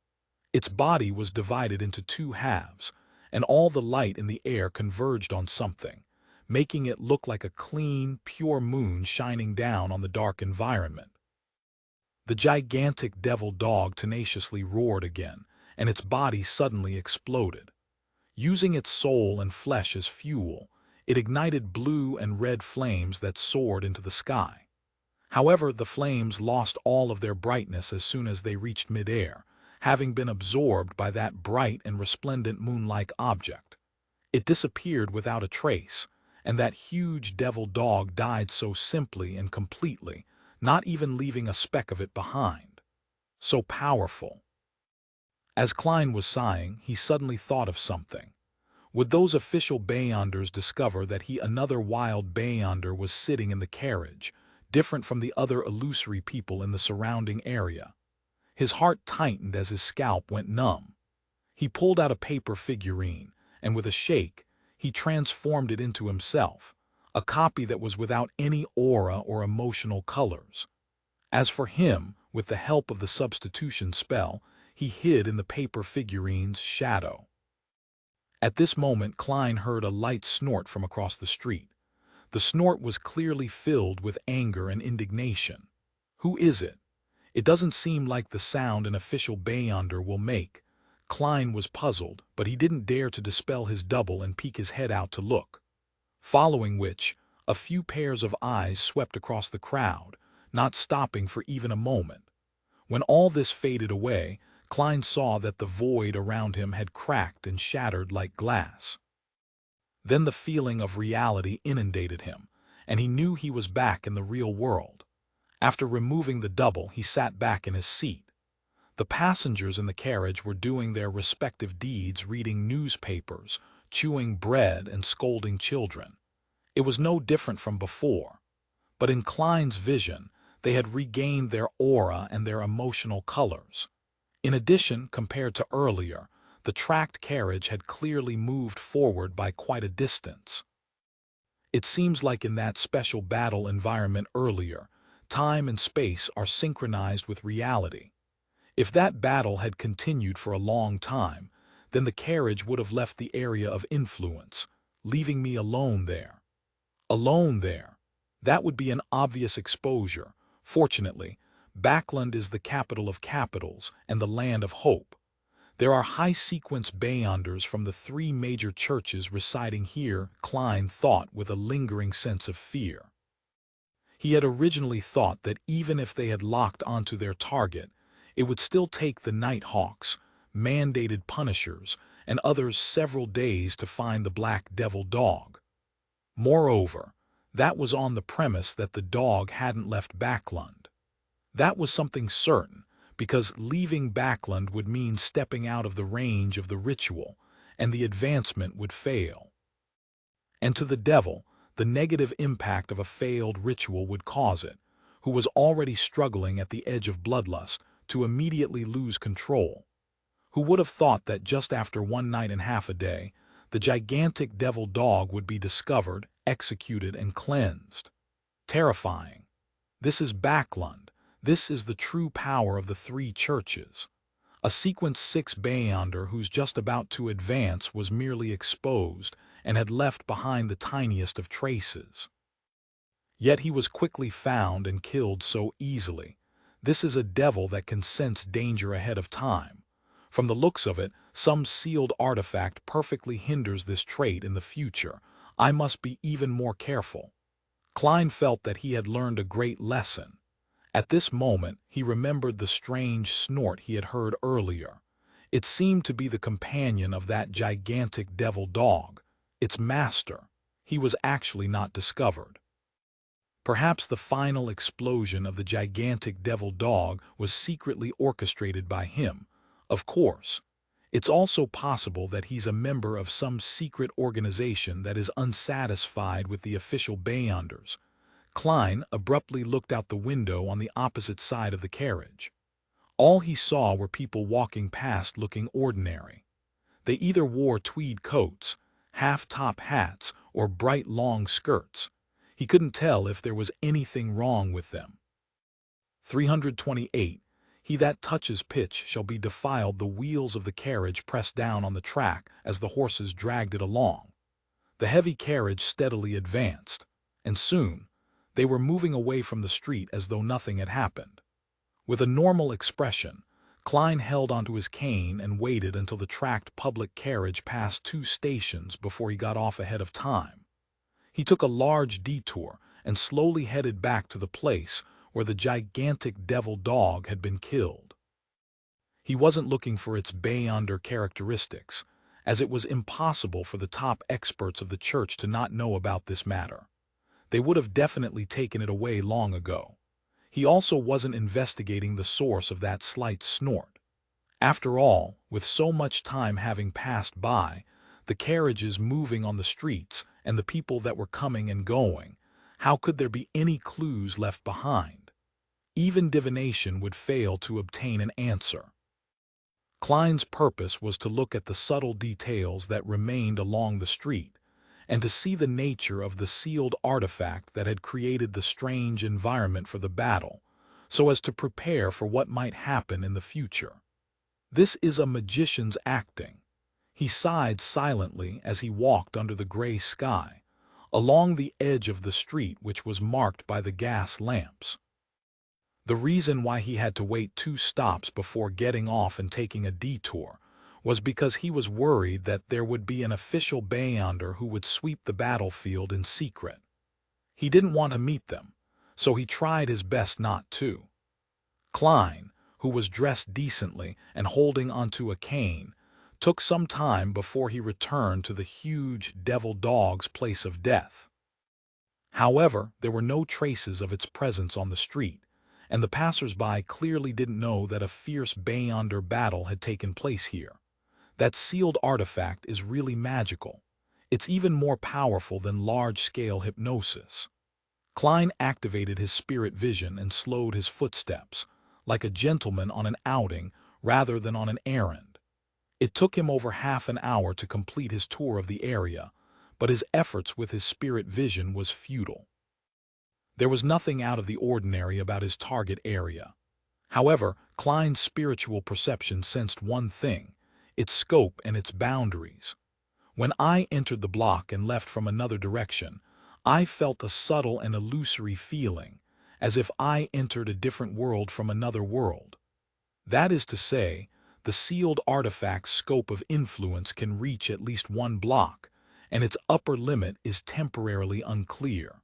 Its body was divided into two halves, and all the light in the air converged on something, making it look like a clean, pure moon shining down on the dark environment. The gigantic devil dog tenaciously roared again, and its body suddenly exploded. Using its soul and flesh as fuel, it ignited blue and red flames that soared into the sky. However, the flames lost all of their brightness as soon as they reached midair, having been absorbed by that bright and resplendent moon-like object. It disappeared without a trace, and that huge devil dog died so simply and completely, not even leaving a speck of it behind. So powerful. As Klein was sighing, he suddenly thought of something. Would those official Beyonders discover that another wild Beyonder was sitting in the carriage, different from the other illusory people in the surrounding area? His heart tightened as his scalp went numb. He pulled out a paper figurine, and with a shake, he transformed it into himself, a copy that was without any aura or emotional colors. As for him, with the help of the substitution spell, he hid in the paper figurine's shadow. At this moment, Klein heard a light snort from across the street. The snort was clearly filled with anger and indignation. Who is it? It doesn't seem like the sound an official Beyonder will make. Klein was puzzled, but he didn't dare to dispel his double and peek his head out to look. Following which, a few pairs of eyes swept across the crowd, not stopping for even a moment. When all this faded away, Klein saw that the void around him had cracked and shattered like glass. Then the feeling of reality inundated him, and he knew he was back in the real world. After removing the double, he sat back in his seat. The passengers in the carriage were doing their respective deeds, reading newspapers, chewing bread, and scolding children. It was no different from before. But in Klein's vision, they had regained their aura and their emotional colors. In addition, compared to earlier, the tracked carriage had clearly moved forward by quite a distance. It seems like in that special battle environment earlier, time and space are synchronized with reality. If that battle had continued for a long time, then the carriage would have left the area of influence, leaving me alone there. Alone there. That would be an obvious exposure. Fortunately, Backland is the capital of capitals and the land of hope. There are high-sequence Beyonders from the three major churches residing here, Klein thought with a lingering sense of fear. He had originally thought that even if they had locked onto their target, it would still take the Nighthawks, mandated Punishers, and others several days to find the Black Devil dog. Moreover, that was on the premise that the dog hadn't left Backland. That was something certain, because leaving Backland would mean stepping out of the range of the ritual, and the advancement would fail. And to the devil, the negative impact of a failed ritual would cause it, who was already struggling at the edge of bloodlust, to immediately lose control. Who would have thought that just after 1 night and half a day, the gigantic devil dog would be discovered, executed, and cleansed? Terrifying. This is Backland. This is the true power of the three churches. A Sequence 6 Beyonder who's just about to advance was merely exposed and had left behind the tiniest of traces. Yet he was quickly found and killed so easily. This is a devil that can sense danger ahead of time. From the looks of it, some sealed artifact perfectly hinders this trait in the future. I must be even more careful. Klein felt that he had learned a great lesson. At this moment, he remembered the strange snort he had heard earlier. It seemed to be the companion of that gigantic devil dog, its master. He was actually not discovered. Perhaps the final explosion of the gigantic devil dog was secretly orchestrated by him. Of course, it's also possible that he's a member of some secret organization that is unsatisfied with the official Beyonders. Klein abruptly looked out the window on the opposite side of the carriage. All he saw were people walking past looking ordinary. They either wore tweed coats, half-top hats, or bright long skirts. He couldn't tell if there was anything wrong with them. 328. He that touches pitch shall be defiled. The wheels of the carriage pressed down on the track as the horses dragged it along. The heavy carriage steadily advanced, and soon they were moving away from the street as though nothing had happened. With a normal expression, Klein held onto his cane and waited until the tracked public carriage passed 2 stations before he got off ahead of time. He took a large detour and slowly headed back to the place where the gigantic devil dog had been killed. He wasn't looking for its Beyonder characteristics, as it was impossible for the top experts of the church to not know about this matter. They would have definitely taken it away long ago. He also wasn't investigating the source of that slight snort. After all, with so much time having passed by, the carriages moving on the streets, and the people that were coming and going, how could there be any clues left behind? Even divination would fail to obtain an answer. Klein's purpose was to look at the subtle details that remained along the street, and to see the nature of the sealed artifact that had created the strange environment for the battle, so as to prepare for what might happen in the future. This is a magician's acting. He sighed silently as he walked under the gray sky, along the edge of the street which was marked by the gas lamps. The reason why he had to wait 2 stops before getting off and taking a detour was because he was worried that there would be an official Beyonder who would sweep the battlefield in secret. He didn't want to meet them, so he tried his best not to. Klein, who was dressed decently and holding onto a cane, took some time before he returned to the huge devil dog's place of death. However, there were no traces of its presence on the street, and the passers-by clearly didn't know that a fierce Beyonder battle had taken place here. That sealed artifact is really magical. It's even more powerful than large-scale hypnosis. Klein activated his spirit vision and slowed his footsteps, like a gentleman on an outing rather than on an errand. It took him over half an hour to complete his tour of the area, but his efforts with his spirit vision was futile. There was nothing out of the ordinary about his target area. However, Klein's spiritual perception sensed one thing: its scope and its boundaries. When I entered the block and left from another direction, I felt a subtle and illusory feeling, as if I entered a different world from another world. That is to say, the sealed artifact's scope of influence can reach at least 1 block, and its upper limit is temporarily unclear.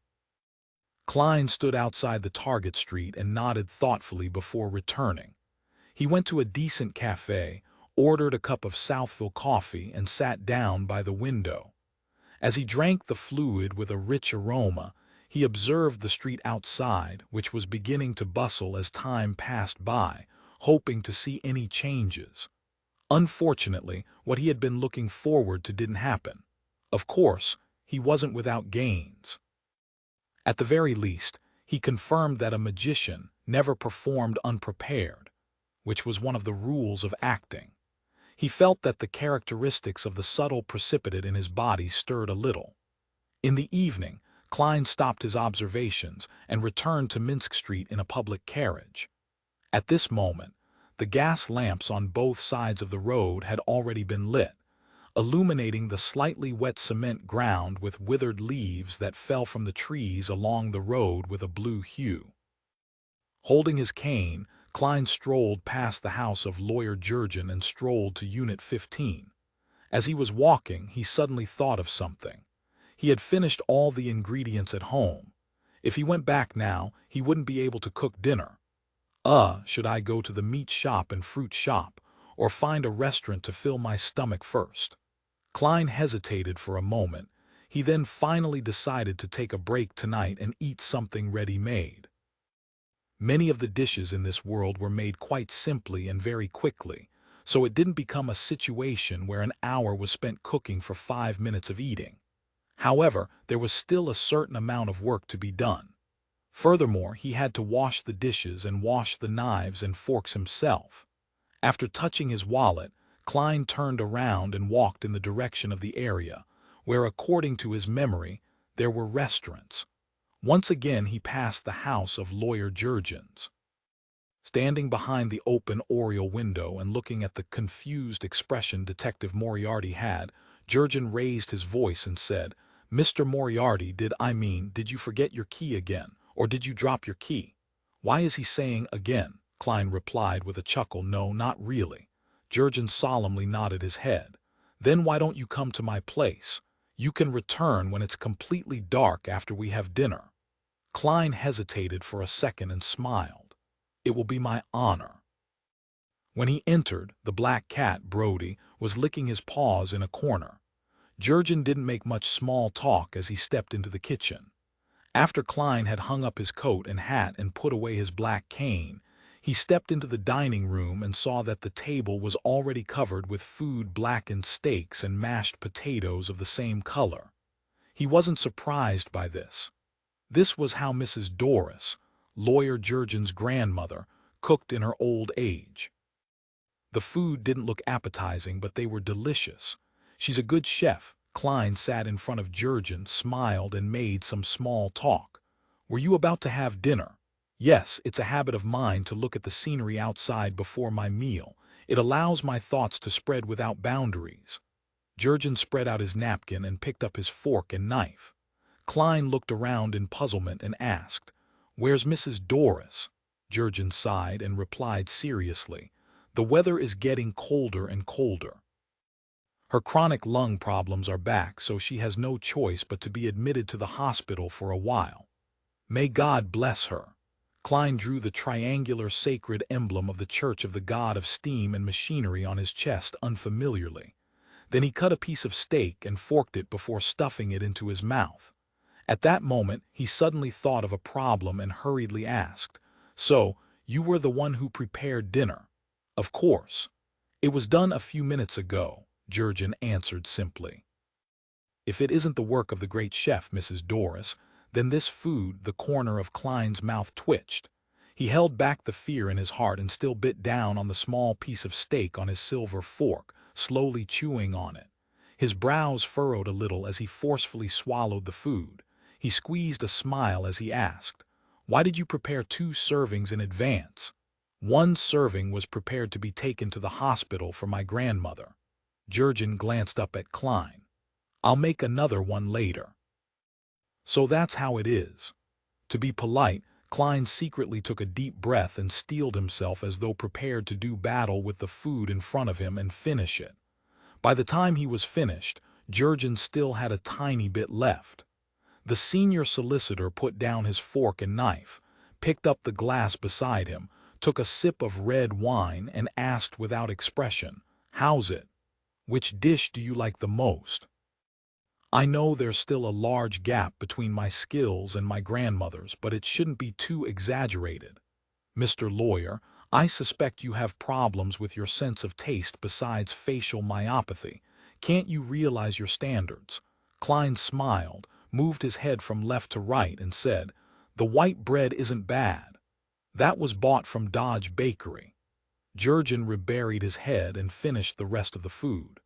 Klein stood outside the target street and nodded thoughtfully before returning. He went to a decent cafe, ordered a cup of Southville coffee, and sat down by the window. As he drank the fluid with a rich aroma, he observed the street outside, which was beginning to bustle as time passed by, hoping to see any changes. Unfortunately, what he had been looking forward to didn't happen. Of course, he wasn't without gains. At the very least, he confirmed that a magician never performed unprepared, which was one of the rules of acting. He felt that the characteristics of the subtle precipitate in his body stirred a little. In the evening, Klein stopped his observations and returned to Minsk Street in a public carriage. At this moment, the gas lamps on both sides of the road had already been lit, illuminating the slightly wet cement ground with withered leaves that fell from the trees along the road with a blue hue. Holding his cane, Klein strolled past the house of Lawyer Jurgen and strolled to Unit 15. As he was walking, he suddenly thought of something. He had finished all the ingredients at home. If he went back now, he wouldn't be able to cook dinner. Should I go to the meat shop and fruit shop, or find a restaurant to fill my stomach first? Klein hesitated for a moment. He then finally decided to take a break tonight and eat something ready-made. Many of the dishes in this world were made quite simply and very quickly, so it didn't become a situation where an hour was spent cooking for 5 minutes of eating. However, there was still a certain amount of work to be done. Furthermore, he had to wash the dishes and wash the knives and forks himself. After touching his wallet, Klein turned around and walked in the direction of the area, where, according to his memory, there were restaurants. Once again he passed the house of Lawyer Jurgens. Standing behind the open oriel window and looking at the confused expression Detective Moriarty had, Jurgen raised his voice and said, "Mr. Moriarty, did you forget your key again, or did you drop your key?" "Why is he saying again?" Klein replied with a chuckle. "No, not really." Jurgen solemnly nodded his head. "Then why don't you come to my place? You can return when it's completely dark after we have dinner." Klein hesitated for a second and smiled. "It will be my honor." When he entered, the black cat, Brody, was licking his paws in a corner. Jurgen didn't make much small talk as he stepped into the kitchen. After Klein had hung up his coat and hat and put away his black cane, he stepped into the dining room and saw that the table was already covered with food, blackened steaks and mashed potatoes of the same color. He wasn't surprised by this. This was how Mrs. Doris, Lawyer Jurgen's grandmother, cooked in her old age. The food didn't look appetizing, but they were delicious. "She's a good chef." Klein sat in front of Jurgen, smiled, and made some small talk. "Were you about to have dinner?" "Yes, it's a habit of mine to look at the scenery outside before my meal. It allows my thoughts to spread without boundaries." Jurgen spread out his napkin and picked up his fork and knife. Klein looked around in puzzlement and asked, "Where's Mrs. Doris?" Jurgen sighed and replied seriously, "The weather is getting colder and colder. Her chronic lung problems are back, so she has no choice but to be admitted to the hospital for a while. May God bless her." Klein drew the triangular sacred emblem of the Church of the God of Steam and Machinery on his chest unfamiliarly. Then he cut a piece of steak and forked it before stuffing it into his mouth. At that moment, he suddenly thought of a problem and hurriedly asked, "So, you were the one who prepared dinner?" "Of course. It was done a few minutes ago," Jurgen answered simply. "If it isn't the work of the great chef, Mrs. Doris, then this food—" The corner of Klein's mouth twitched. He held back the fear in his heart and still bit down on the small piece of steak on his silver fork, slowly chewing on it. His brows furrowed a little as he forcefully swallowed the food. He squeezed a smile as he asked, "Why did you prepare 2 servings in advance?" "1 serving was prepared to be taken to the hospital for my grandmother." Jurgen glanced up at Klein. "I'll make another one later." "So that's how it is." To be polite, Klein secretly took a deep breath and steeled himself as though prepared to do battle with the food in front of him and finish it. By the time he was finished, Jurgen still had a tiny bit left. The senior solicitor put down his fork and knife, picked up the glass beside him, took a sip of red wine, and asked without expression, "How's it? Which dish do you like the most?" "I know there's still a large gap between my skills and my grandmother's, but it shouldn't be too exaggerated. Mr. Lawyer, I suspect you have problems with your sense of taste besides facial myopathy. Can't you realize your standards?" Klein smiled, moved his head from left to right, and said, "The white bread isn't bad. That was bought from Dodge Bakery." Jurgen reburied his head and finished the rest of the food.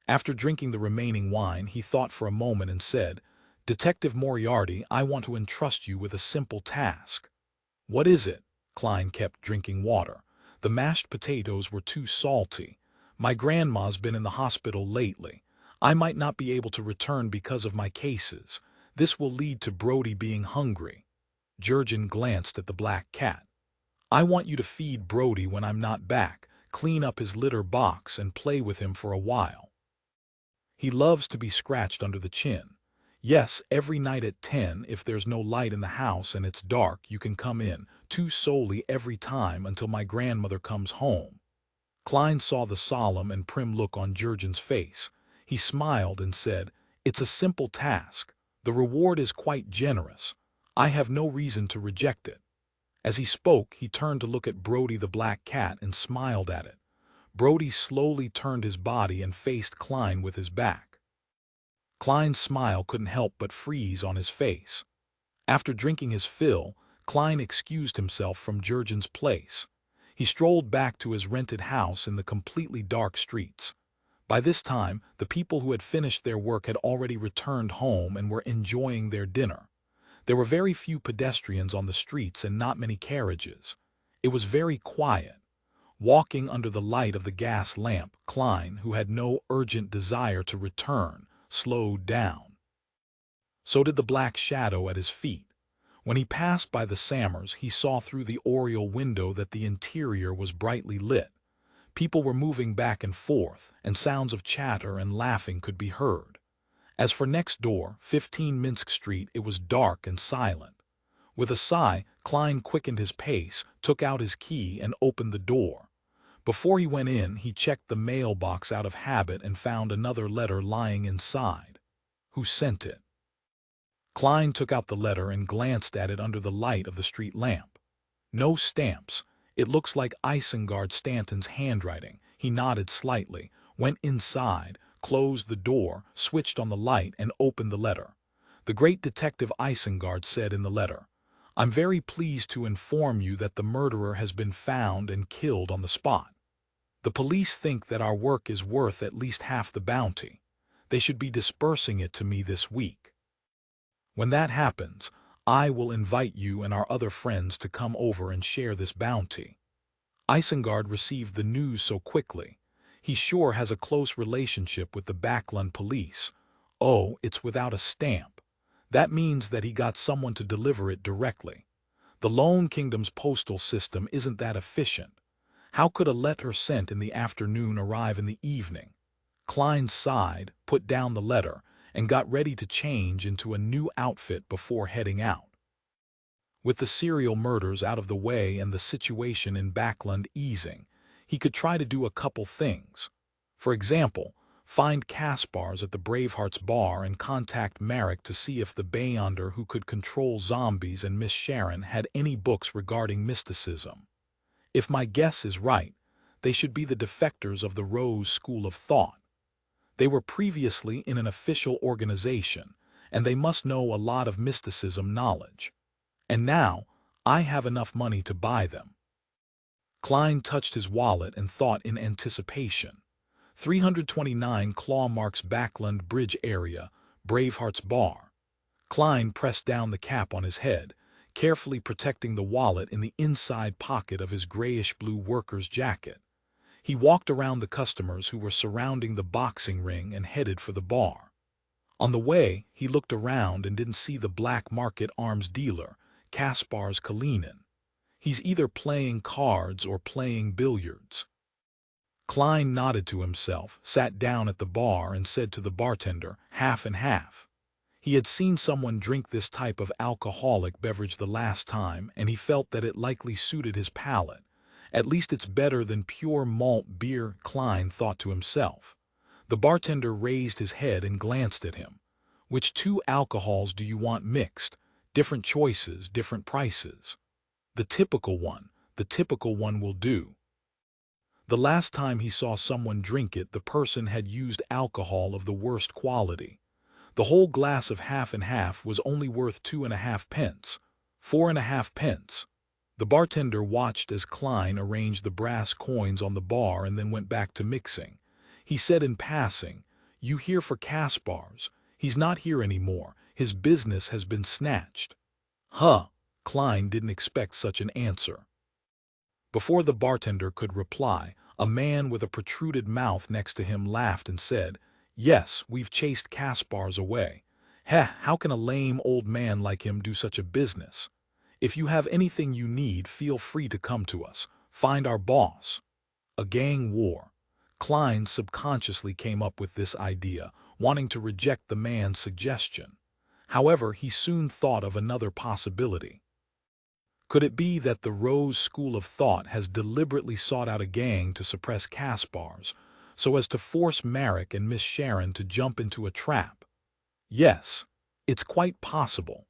After drinking the remaining wine, he thought for a moment and said, "Detective Moriarty, I want to entrust you with a simple task." "What is it?" Klein kept drinking water. "The mashed potatoes were too salty. My grandma's been in the hospital lately. I might not be able to return because of my cases. This will lead to Brody being hungry." Jurgen glanced at the black cat. "I want you to feed Brody when I'm not back, clean up his litter box, and play with him for a while. He loves to be scratched under the chin. Yes, every night at 10, if there's no light in the house and it's dark, you can come in, 2 solely every time until my grandmother comes home." Klein saw the solemn and prim look on Jurgen's face. He smiled and said, It's a simple task. The reward is quite generous. I have no reason to reject it." As he spoke, he turned to look at Brody the black cat and smiled at it. Brody slowly turned his body and faced Klein with his back. Klein's smile couldn't help but freeze on his face. After drinking his fill, Klein excused himself from Jurgen's place. He strolled back to his rented house in the completely dark streets. By this time, the people who had finished their work had already returned home and were enjoying their dinner. There were very few pedestrians on the streets and not many carriages. It was very quiet. Walking under the light of the gas lamp, Klein, who had no urgent desire to return, slowed down. So did the black shadow at his feet. When he passed by the Sammers, he saw through the oriel window that the interior was brightly lit. People were moving back and forth, and sounds of chatter and laughing could be heard. As for next door, 15 Minsk Street, it was dark and silent. With a sigh, Klein quickened his pace, took out his key, and opened the door. Before he went in, he checked the mailbox out of habit and found another letter lying inside. Who sent it? Klein took out the letter and glanced at it under the light of the street lamp. No stamps. It looks like Isengard Stanton's handwriting. He nodded slightly, went inside, closed the door, switched on the light, and opened the letter. The great detective Isengard said in the letter, "I'm very pleased to inform you that the murderer has been found and killed on the spot. The police think that our work is worth at least half the bounty. They should be dispersing it to me this week. When that happens, I will invite you and our other friends to come over and share this bounty." Isengard received the news so quickly. He sure has a close relationship with the Backlund police. Oh, it's without a stamp. That means that he got someone to deliver it directly. The Lone Kingdom's postal system isn't that efficient. How could a letter sent in the afternoon arrive in the evening? Klein sighed, put down the letter, and got ready to change into a new outfit before heading out. With the serial murders out of the way and the situation in Backlund easing, he could try to do a couple things. For example, find Kaspars at the Bravehearts bar and contact Marek to see if the Beyonder who could control zombies and Miss Sharon had any books regarding mysticism. If my guess is right, they should be the defectors of the Rose School of Thought. They were previously in an official organization, and they must know a lot of mysticism knowledge. And now, I have enough money to buy them. Klein touched his wallet and thought in anticipation. 329 Claw Marks Backlund Bridge area, Braveheart's bar. Klein pressed down the cap on his head, carefully protecting the wallet in the inside pocket of his grayish-blue worker's jacket. He walked around the customers who were surrounding the boxing ring and headed for the bar. On the way, he looked around and didn't see the black market arms dealer, Kaspars Kalinin. He's either playing cards or playing billiards. Klein nodded to himself, sat down at the bar, and said to the bartender, "Half and half." He had seen someone drink this type of alcoholic beverage the last time, and he felt that it likely suited his palate. At least it's better than pure malt beer, Klein thought to himself. The bartender raised his head and glanced at him. "Which 2 alcohols do you want mixed? Different choices, different prices." The typical one will do." The last time he saw someone drink it, the person had used alcohol of the worst quality. The whole glass of half and half was only worth 2.5 pence. 4.5 pence. The bartender watched as Klein arranged the brass coins on the bar and then went back to mixing. He said in passing, "You here for Kaspars? He's not here anymore. His business has been snatched." Huh. Klein didn't expect such an answer. Before the bartender could reply, a man with a protruded mouth next to him laughed and said, "Yes, we've chased Kaspars away. Heh, how can a lame old man like him do such a business? If you have anything you need, feel free to come to us. Find our boss." A gang war. Klein subconsciously came up with this idea, wanting to reject the man's suggestion. However, he soon thought of another possibility. Could it be that the Rose School of Thought has deliberately sought out a gang to suppress Kaspars, so as to force Marek and Miss Sharon to jump into a trap? Yes, it's quite possible.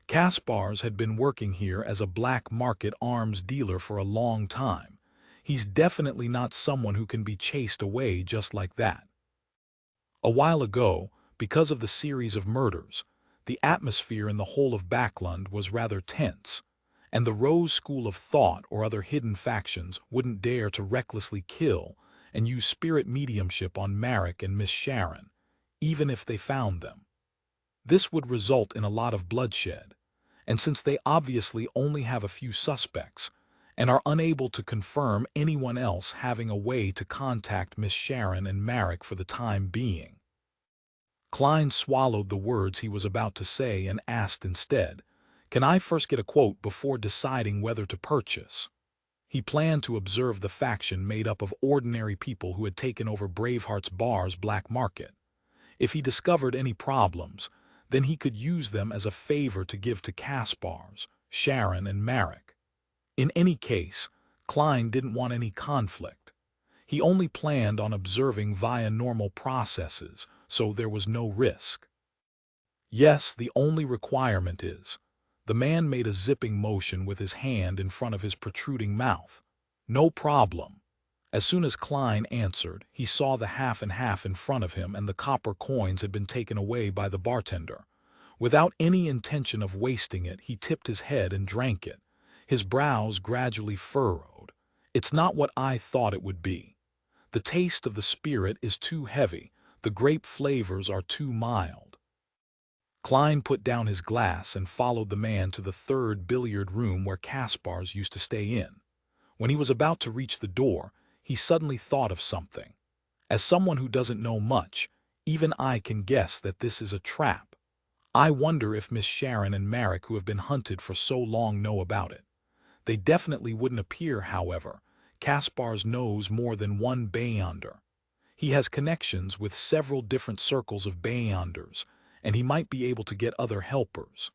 Kaspars had been working here as a black market arms dealer for a long time. He's definitely not someone who can be chased away just like that. A while ago, because of the series of murders, the atmosphere in the whole of Backlund was rather tense, and the Rose School of Thought or other hidden factions wouldn't dare to recklessly kill and use spirit mediumship on Marek and Miss Sharon, even if they found them. This would result in a lot of bloodshed, and since they obviously only have a few suspects and are unable to confirm anyone else having a way to contact Miss Sharon and Marek for the time being. Klein swallowed the words he was about to say and asked instead, "Can I first get a quote before deciding whether to purchase?" He planned to observe the faction made up of ordinary people who had taken over Braveheart's bar's black market. If he discovered any problems, then he could use them as a favor to give to Kaspars, Sharon, and Marek. In any case, Klein didn't want any conflict. He only planned on observing via normal processes, so there was no risk. Yes, the only requirement is, the man made a zipping motion with his hand in front of his protruding mouth. No problem. As soon as Klein answered, he saw the half and half in front of him and the copper coins had been taken away by the bartender. Without any intention of wasting it, he tipped his head and drank it. His brows gradually furrowed. It's not what I thought it would be. The taste of the spirit is too heavy. The grape flavors are too mild. Klein put down his glass and followed the man to the third billiard room where Kaspars used to stay in. When he was about to reach the door, he suddenly thought of something. As someone who doesn't know much, even I can guess that this is a trap. I wonder if Miss Sharon and Marek, who have been hunted for so long, know about it. They definitely wouldn't appear, however. Kaspars knows more than one Beyonder. He has connections with several different circles of Beyonders, and he might be able to get other helpers.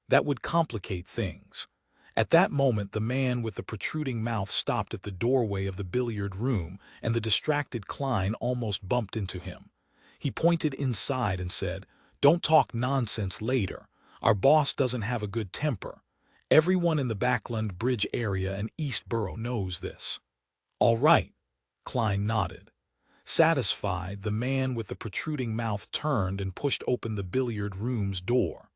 That would complicate things. At that moment, the man with the protruding mouth stopped at the doorway of the billiard room, and the distracted Klein almost bumped into him. He pointed inside and said, "Don't talk nonsense later. Our boss doesn't have a good temper. Everyone in the Backlund Bridge area and East Borough knows this." "All right," Klein nodded. Satisfied, the man with the protruding mouth turned and pushed open the billiard room's door.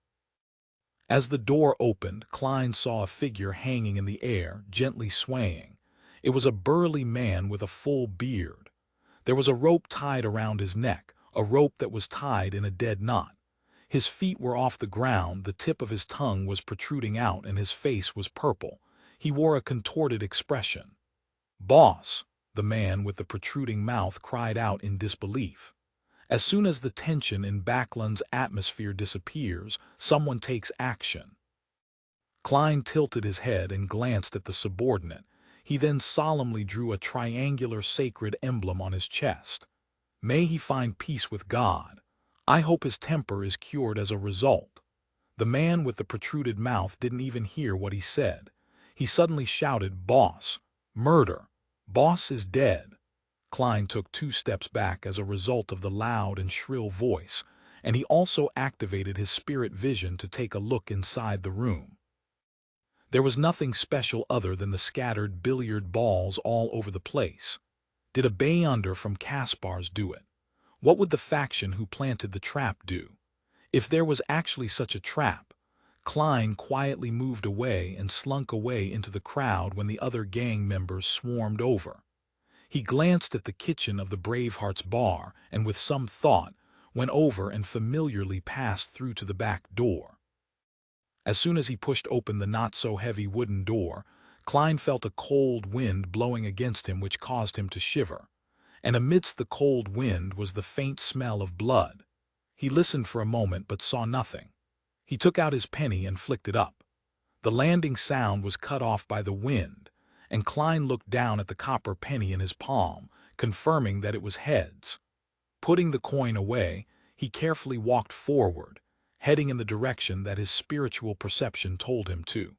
As the door opened, Klein saw a figure hanging in the air, gently swaying. It was a burly man with a full beard. There was a rope tied around his neck, a rope that was tied in a dead knot. His feet were off the ground, the tip of his tongue was protruding out, and his face was purple. He wore a contorted expression. "Boss," the man with the protruding mouth cried out in disbelief. As soon as the tension in Backlund's atmosphere disappears, someone takes action. Klein tilted his head and glanced at the subordinate. He then solemnly drew a triangular sacred emblem on his chest. "May he find peace with God. I hope his temper is cured as a result." The man with the protruded mouth didn't even hear what he said. He suddenly shouted, "Boss! Murder! Boss is dead!" Klein took 2 steps back as a result of the loud and shrill voice, and he also activated his spirit vision to take a look inside the room. There was nothing special other than the scattered billiard balls all over the place. Did a Beyonder from Kaspars do it? What would the faction who planted the trap do? If there was actually such a trap, Klein quietly moved away and slunk away into the crowd when the other gang members swarmed over. He glanced at the kitchen of the Braveheart's bar and with some thought went over and familiarly passed through to the back door. As soon as he pushed open the not-so-heavy wooden door, Klein felt a cold wind blowing against him which caused him to shiver. And amidst the cold wind was the faint smell of blood. He listened for a moment but saw nothing. He took out his penny and flicked it up. The landing sound was cut off by the wind, and Klein looked down at the copper penny in his palm, confirming that it was heads. Putting the coin away, he carefully walked forward, heading in the direction that his spiritual perception told him to.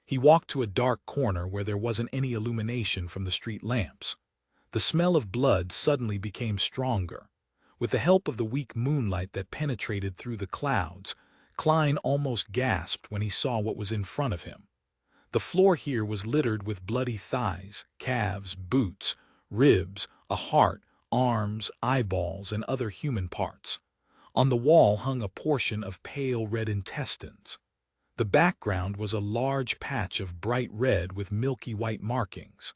He walked to a dark corner where there wasn't any illumination from the street lamps. The smell of blood suddenly became stronger. With the help of the weak moonlight that penetrated through the clouds, Klein almost gasped when he saw what was in front of him. The floor here was littered with bloody thighs, calves, boots, ribs, a heart, arms, eyeballs, and other human parts. On the wall hung a portion of pale red intestines. The background was a large patch of bright red with milky white markings.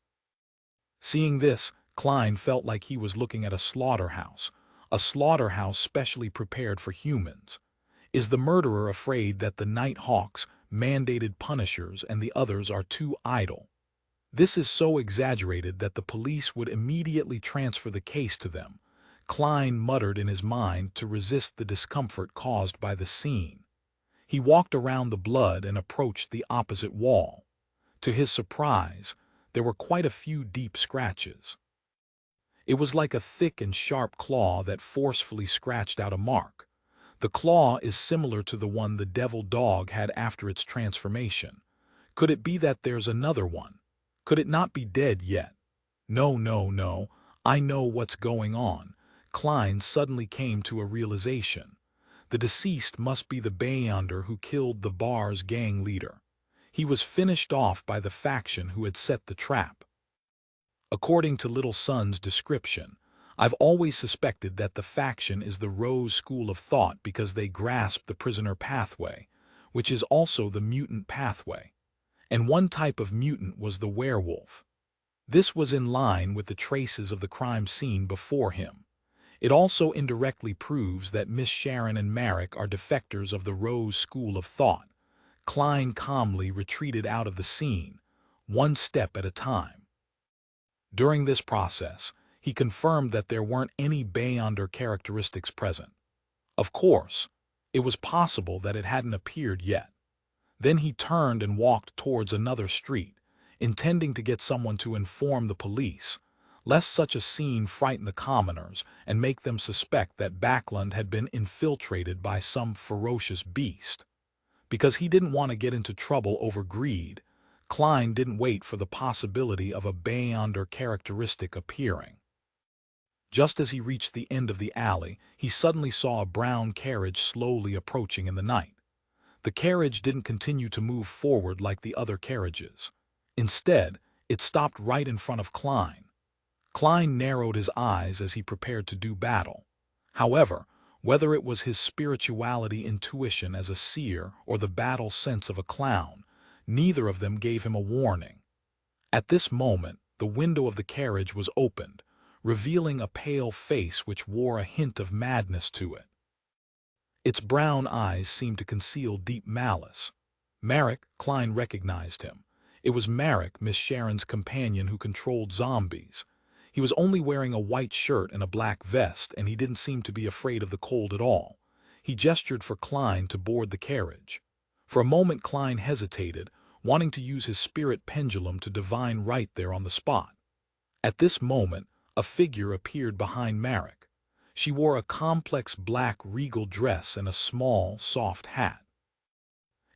Seeing this, Klein felt like he was looking at a slaughterhouse specially prepared for humans. Is the murderer afraid that the Night Hawks, mandated punishers, and the others are too idle? This is so exaggerated that the police would immediately transfer the case to them, Klein muttered in his mind to resist the discomfort caused by the scene. He walked around the blood and approached the opposite wall. To his surprise, there were quite a few deep scratches. It was like a thick and sharp claw that forcefully scratched out a mark. The claw is similar to the one the devil dog had after its transformation. Could it be that there's another one? Could it not be dead yet? No, I know what's going on. Klein suddenly came to a realization. The deceased must be the Beyonder who killed the bar's gang leader. He was finished off by the faction who had set the trap. According to Little Son's description, I've always suspected that the faction is the Rose School of Thought because they grasp the prisoner pathway, which is also the mutant pathway. And one type of mutant was the werewolf. This was in line with the traces of the crime scene before him. It also indirectly proves that Miss Sharon and Marek are defectors of the Rose School of Thought. Klein calmly retreated out of the scene, one step at a time. During this process, he confirmed that there weren't any Beyonder characteristics present. Of course, it was possible that it hadn't appeared yet. Then he turned and walked towards another street, intending to get someone to inform the police, lest such a scene frighten the commoners and make them suspect that Backlund had been infiltrated by some ferocious beast. Because he didn't want to get into trouble over greed, Klein didn't wait for the possibility of a Beyonder characteristic appearing. Just as he reached the end of the alley, he suddenly saw a brown carriage slowly approaching in the night. The carriage didn't continue to move forward like the other carriages. Instead, it stopped right in front of Klein. Klein narrowed his eyes as he prepared to do battle. However, whether it was his spirituality intuition as a seer or the battle sense of a clown, neither of them gave him a warning. At this moment, the window of the carriage was opened, revealing a pale face which wore a hint of madness to it. Its brown eyes seemed to conceal deep malice. Marek, Klein recognized him. It was Marek, Miss Sharon's companion who controlled zombies. He was only wearing a white shirt and a black vest, and he didn't seem to be afraid of the cold at all. He gestured for Klein to board the carriage. For a moment Klein hesitated, wanting to use his spirit pendulum to divine right there on the spot. At this moment, a figure appeared behind Marek. She wore a complex black regal dress and a small, soft hat.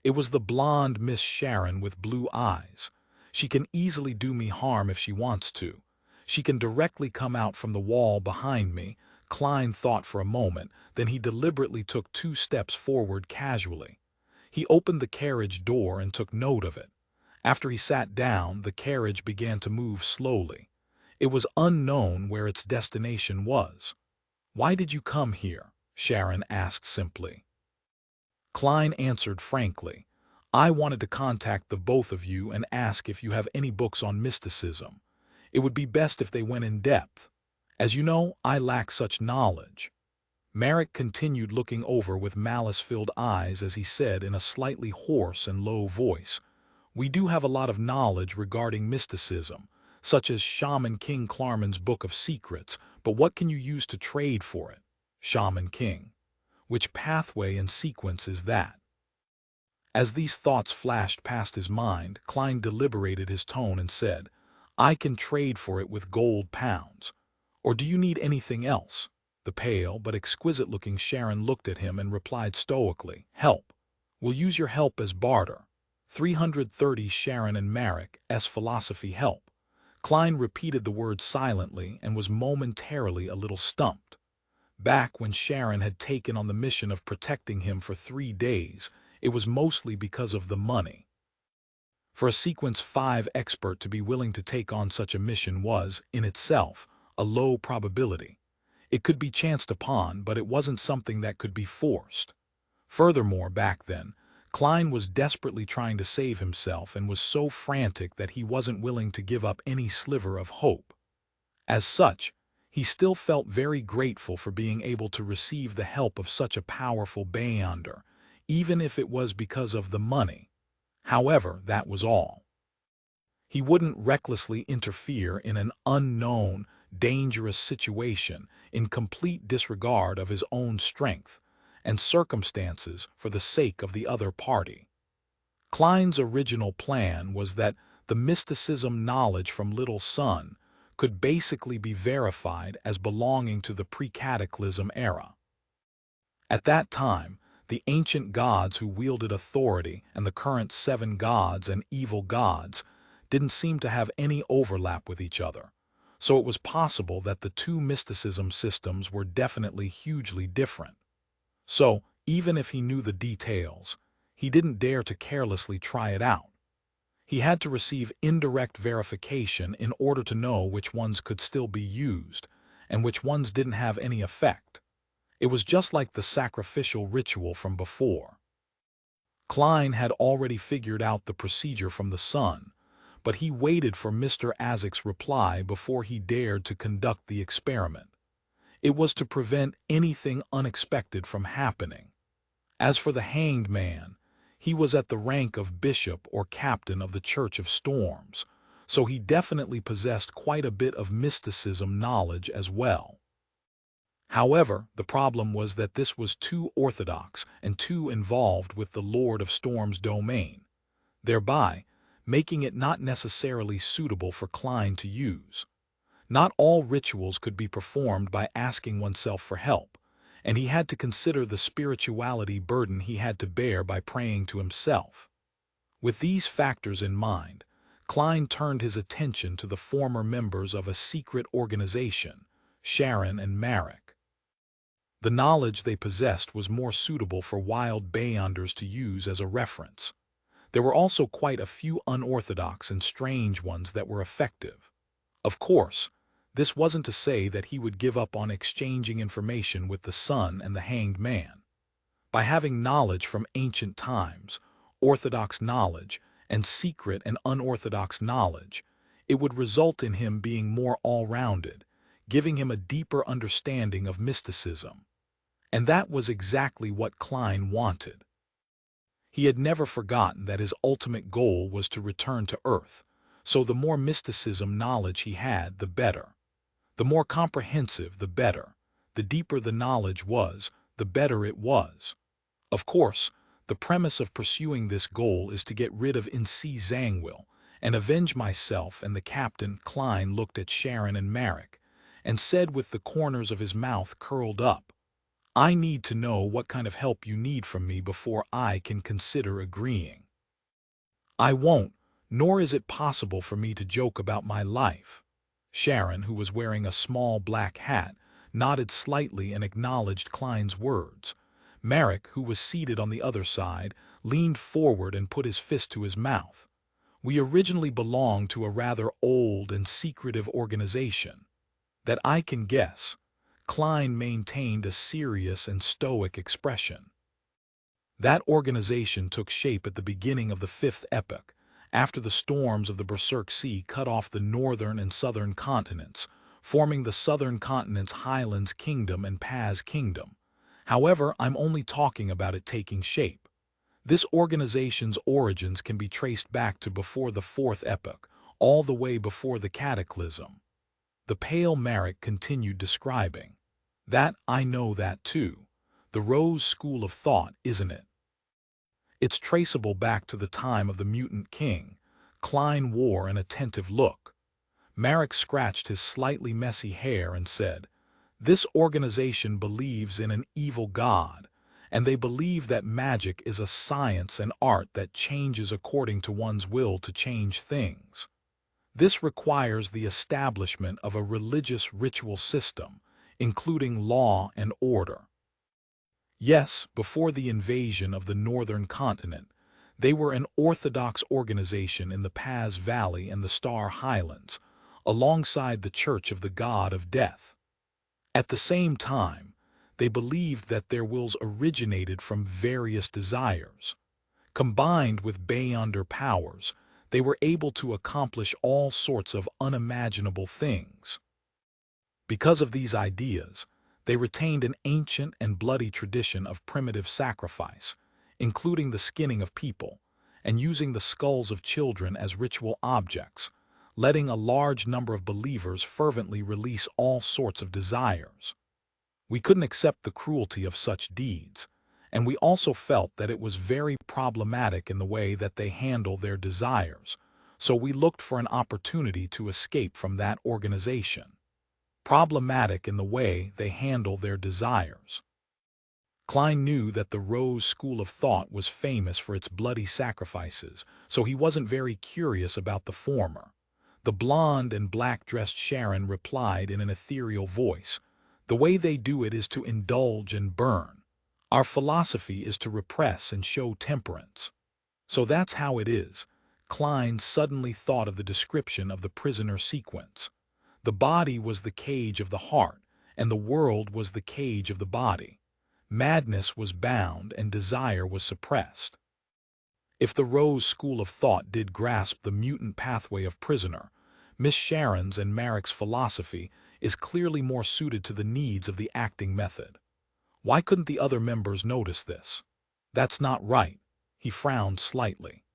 It was the blonde Miss Sharon with blue eyes. She can easily do me harm if she wants to. She can directly come out from the wall behind me, Klein thought for a moment, then he deliberately took 2 steps forward casually. He opened the carriage door and took note of it. After he sat down, the carriage began to move slowly. It was unknown where its destination was. "Why did you come here?" Sharon asked simply. Klein answered frankly, "I wanted to contact the both of you and ask if you have any books on mysticism. It would be best if they went in depth. As you know, I lack such knowledge." Marek continued looking over with malice-filled eyes as he said in a slightly hoarse and low voice, "We do have a lot of knowledge regarding mysticism, such as Shaman King Klarman's Book of Secrets, but what can you use to trade for it? Shaman King. Which pathway and sequence is that?" As these thoughts flashed past his mind, Klein deliberated his tone and said, "I can trade for it with gold pounds. Or do you need anything else?" The pale but exquisite-looking Sharon looked at him and replied stoically, "Help. We'll use your help as barter. 330 Sharon and Marek's philosophy help." Klein repeated the word silently and was momentarily a little stumped. Back when Sharon had taken on the mission of protecting him for 3 days, it was mostly because of the money. For a Sequence 5 expert to be willing to take on such a mission was, in itself, a low probability. It could be chanced upon, but it wasn't something that could be forced. Furthermore, back then, Klein was desperately trying to save himself and was so frantic that he wasn't willing to give up any sliver of hope. As such, he still felt very grateful for being able to receive the help of such a powerful beyonder, even if it was because of the money. However, that was all. He wouldn't recklessly interfere in an unknown, dangerous situation in complete disregard of his own strength and circumstances for the sake of the other party. Klein's original plan was that the mysticism knowledge from Little Sun could basically be verified as belonging to the pre-cataclysm era. At that time, the ancient gods who wielded authority and the current 7 gods and evil gods didn't seem to have any overlap with each other, so it was possible that the two mysticism systems were definitely hugely different. So, even if he knew the details, he didn't dare to carelessly try it out. He had to receive indirect verification in order to know which ones could still be used and which ones didn't have any effect. It was just like the sacrificial ritual from before. Klein had already figured out the procedure from the sun, but he waited for Mr. Azek's reply before he dared to conduct the experiment. It was to prevent anything unexpected from happening. As for the hanged man, he was at the rank of bishop or captain of the Church of Storms, so he definitely possessed quite a bit of mysticism knowledge as well. However, the problem was that this was too orthodox and too involved with the Lord of Storm's domain, thereby making it not necessarily suitable for Klein to use. Not all rituals could be performed by asking oneself for help, and he had to consider the spirituality burden he had to bear by praying to himself. With these factors in mind, Klein turned his attention to the former members of a secret organization, Sharon and Marek. The knowledge they possessed was more suitable for wild beyonders to use as a reference. There were also quite a few unorthodox and strange ones that were effective. Of course, this wasn't to say that he would give up on exchanging information with the sun and the hanged man. By having knowledge from ancient times, orthodox knowledge, and secret and unorthodox knowledge, it would result in him being more all-rounded, giving him a deeper understanding of mysticism. And that was exactly what Klein wanted. He had never forgotten that his ultimate goal was to return to Earth, so the more mysticism knowledge he had, the better. The more comprehensive, the better. The deeper the knowledge was, the better it was. Of course, the premise of pursuing this goal is to get rid of Nc Zangwill and avenge myself, and the captain. Klein looked at Sharon and Marek and said with the corners of his mouth curled up, "I need to know what kind of help you need from me before I can consider agreeing. I won't, nor is it possible for me to joke about my life." Sharon, who was wearing a small black hat, nodded slightly and acknowledged Klein's words. Marek, who was seated on the other side, leaned forward and put his fist to his mouth. "We originally belonged to a rather old and secretive organization. That I can guess." Klein maintained a serious and stoic expression. "That organization took shape at the beginning of the 5th epoch, after the storms of the Berserk Sea cut off the northern and southern continents, forming the southern continent's Highlands Kingdom and Paz Kingdom. However, I'm only talking about it taking shape. This organization's origins can be traced back to before the 4th epoch, all the way before the cataclysm." The pale Marek continued describing. "That, I know that too. The Rose School of Thought, isn't it? It's traceable back to the time of the Mutant King." Klein wore an attentive look. Marek scratched his slightly messy hair and said, "This organization believes in an evil god, and they believe that magic is a science and art that changes according to one's will to change things. This requires the establishment of a religious ritual system including law and order. Yes, before the invasion of the northern continent, they were an orthodox organization in the Paz Valley and the Star Highlands, alongside the Church of the God of Death. At the same time, they believed that their wills originated from various desires. Combined with Beyonder powers, they were able to accomplish all sorts of unimaginable things. Because of these ideas, they retained an ancient and bloody tradition of primitive sacrifice, including the skinning of people, and using the skulls of children as ritual objects, letting a large number of believers fervently release all sorts of desires. We couldn't accept the cruelty of such deeds, and we also felt that it was very problematic in the way that they handle their desires, so we looked for an opportunity to escape from that organization. Problematic in the way they handle their desires. Klein knew that the Rose School of Thought was famous for its bloody sacrifices, so he wasn't very curious about the former. The blonde and black-dressed Sharon replied in an ethereal voice, "The way they do it is to indulge and burn. Our philosophy is to repress and show temperance." So that's how it is. Klein suddenly thought of the description of the prisoner sequence. The body was the cage of the heart, and the world was the cage of the body. Madness was bound and desire was suppressed. If the Rose School of Thought did grasp the mutant pathway of prisoner, Miss Sharon's and Merrick's philosophy is clearly more suited to the needs of the acting method. Why couldn't the other members notice this? That's not right. He frowned slightly.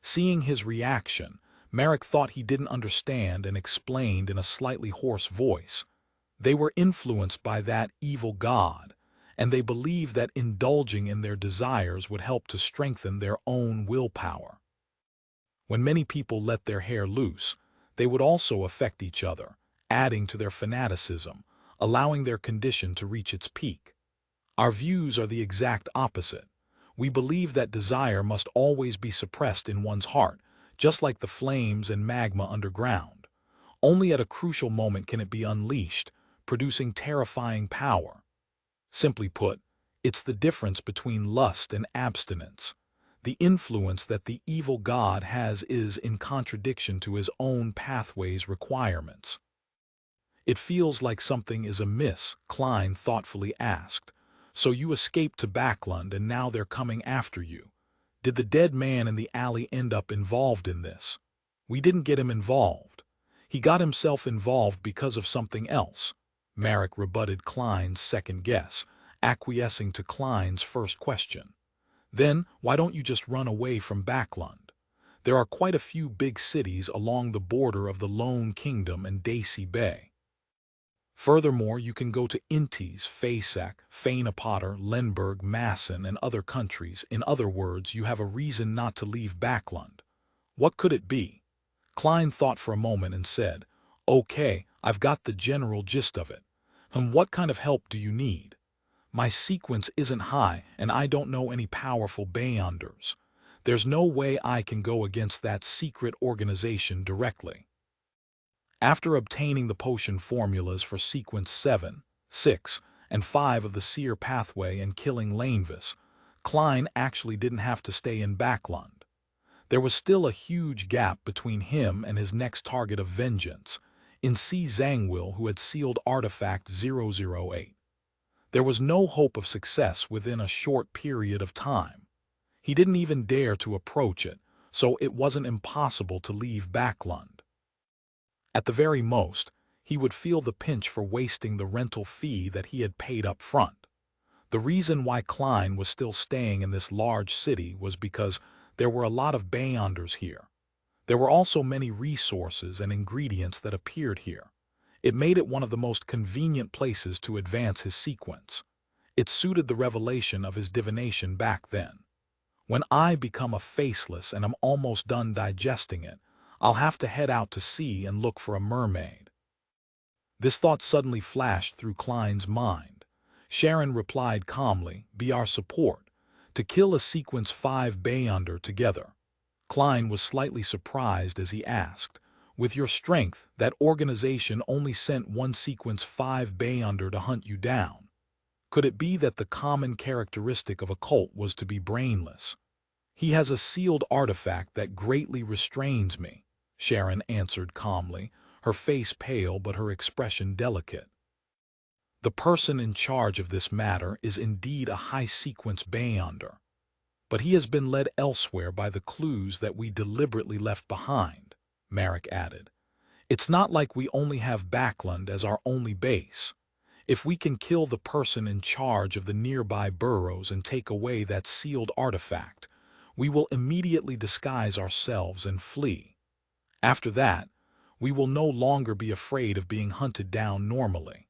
Seeing his reaction, Merrick thought he didn't understand and explained in a slightly hoarse voice. They were influenced by that evil god, and they believed that indulging in their desires would help to strengthen their own willpower. When many people let their hair loose, they would also affect each other, adding to their fanaticism, allowing their condition to reach its peak. Our views are the exact opposite. We believe that desire must always be suppressed in one's heart, just like the flames and magma underground. Only at a crucial moment can it be unleashed, producing terrifying power. Simply put, it's the difference between lust and abstinence. The influence that the evil god has is in contradiction to his own pathway's requirements. It feels like something is amiss, Klein thoughtfully asked. So you escaped to Backlund and now they're coming after you. Did the dead man in the alley end up involved in this? We didn't get him involved. He got himself involved because of something else. Merrick rebutted Klein's second guess, acquiescing to Klein's first question. Then, why don't you just run away from Backlund? There are quite a few big cities along the border of the Lone Kingdom and Daisy Bay. Furthermore, you can go to Intis, Fasak, Fainapotter, Lenberg, Masson, and other countries. In other words, you have a reason not to leave Backlund. What could it be? Klein thought for a moment and said, "Okay, I've got the general gist of it. And what kind of help do you need? My sequence isn't high, and I don't know any powerful Beyonders. There's no way I can go against that secret organization directly." After obtaining the potion formulas for sequence 7, 6, and 5 of the Seer Pathway and killing Lanevis, Klein actually didn't have to stay in Backlund. There was still a huge gap between him and his next target of vengeance, in C. Zangwill, who had sealed Artifact 008. There was no hope of success within a short period of time. He didn't even dare to approach it, so it wasn't impossible to leave Backlund. At the very most, he would feel the pinch for wasting the rental fee that he had paid up front. The reason why Klein was still staying in this large city was because there were a lot of Beyonders here. There were also many resources and ingredients that appeared here. It made it one of the most convenient places to advance his sequence. It suited the revelation of his divination back then. When I become a faceless and I'm almost done digesting it, I'll have to head out to sea and look for a mermaid. This thought suddenly flashed through Klein's mind. Sharon replied calmly, "Be our support. To kill a sequence 5 Beyonder together." Klein was slightly surprised as he asked, With your strength, that organization only sent one sequence 5 Beyonder to hunt you down. Could it be that the common characteristic of a cult was to be brainless? He has a sealed artifact that greatly restrains me, Sharon answered calmly, her face pale but her expression delicate. The person in charge of this matter is indeed a high-sequence Beyonder, but he has been led elsewhere by the clues that we deliberately left behind, Marek added. It's not like we only have Backland as our only base. If we can kill the person in charge of the nearby burrows and take away that sealed artifact, we will immediately disguise ourselves and flee. After that, we will no longer be afraid of being hunted down normally.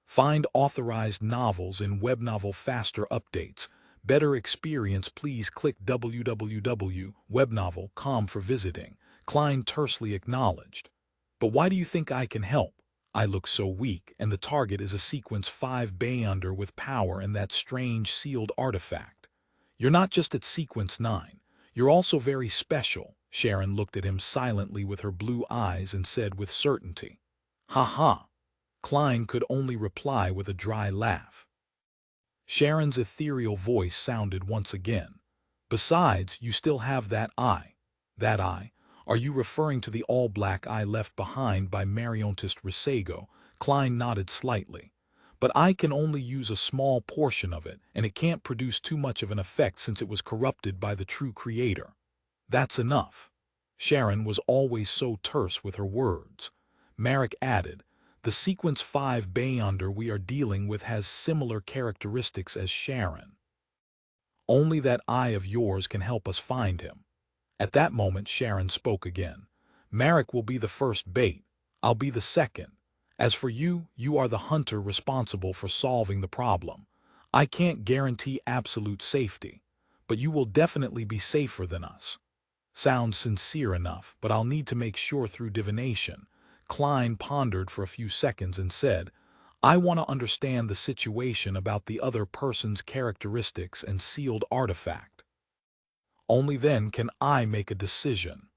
Find authorized novels in WebNovel Faster Updates. Better experience, please click www.webnovel.com for visiting. Klein tersely acknowledged. But why do you think I can help? I look so weak, and the target is a sequence 5 Beyonder with power and that strange sealed artifact. You're not just at sequence 9. You're also very special. Sharon looked at him silently with her blue eyes and said with certainty. Ha ha. Klein could only reply with a dry laugh. Sharon's ethereal voice sounded once again. Besides, you still have that eye. That eye? Are you referring to the all-black eye left behind by Mariontist Risego? Klein nodded slightly. But I can only use a small portion of it, and it can't produce too much of an effect since it was corrupted by the true creator. That's enough. Sharon was always so terse with her words. Marek added, the sequence 5 Beyonder we are dealing with has similar characteristics as Sharon. Only that eye of yours can help us find him. At that moment Sharon spoke again. Marek will be the first bait. I'll be the second. As for you, you are the hunter responsible for solving the problem. I can't guarantee absolute safety, but you will definitely be safer than us. Sounds sincere enough, but I'll need to make sure through divination. Klein pondered for a few seconds and said, I want to understand the situation about the other person's characteristics and sealed artifact. Only then can I make a decision.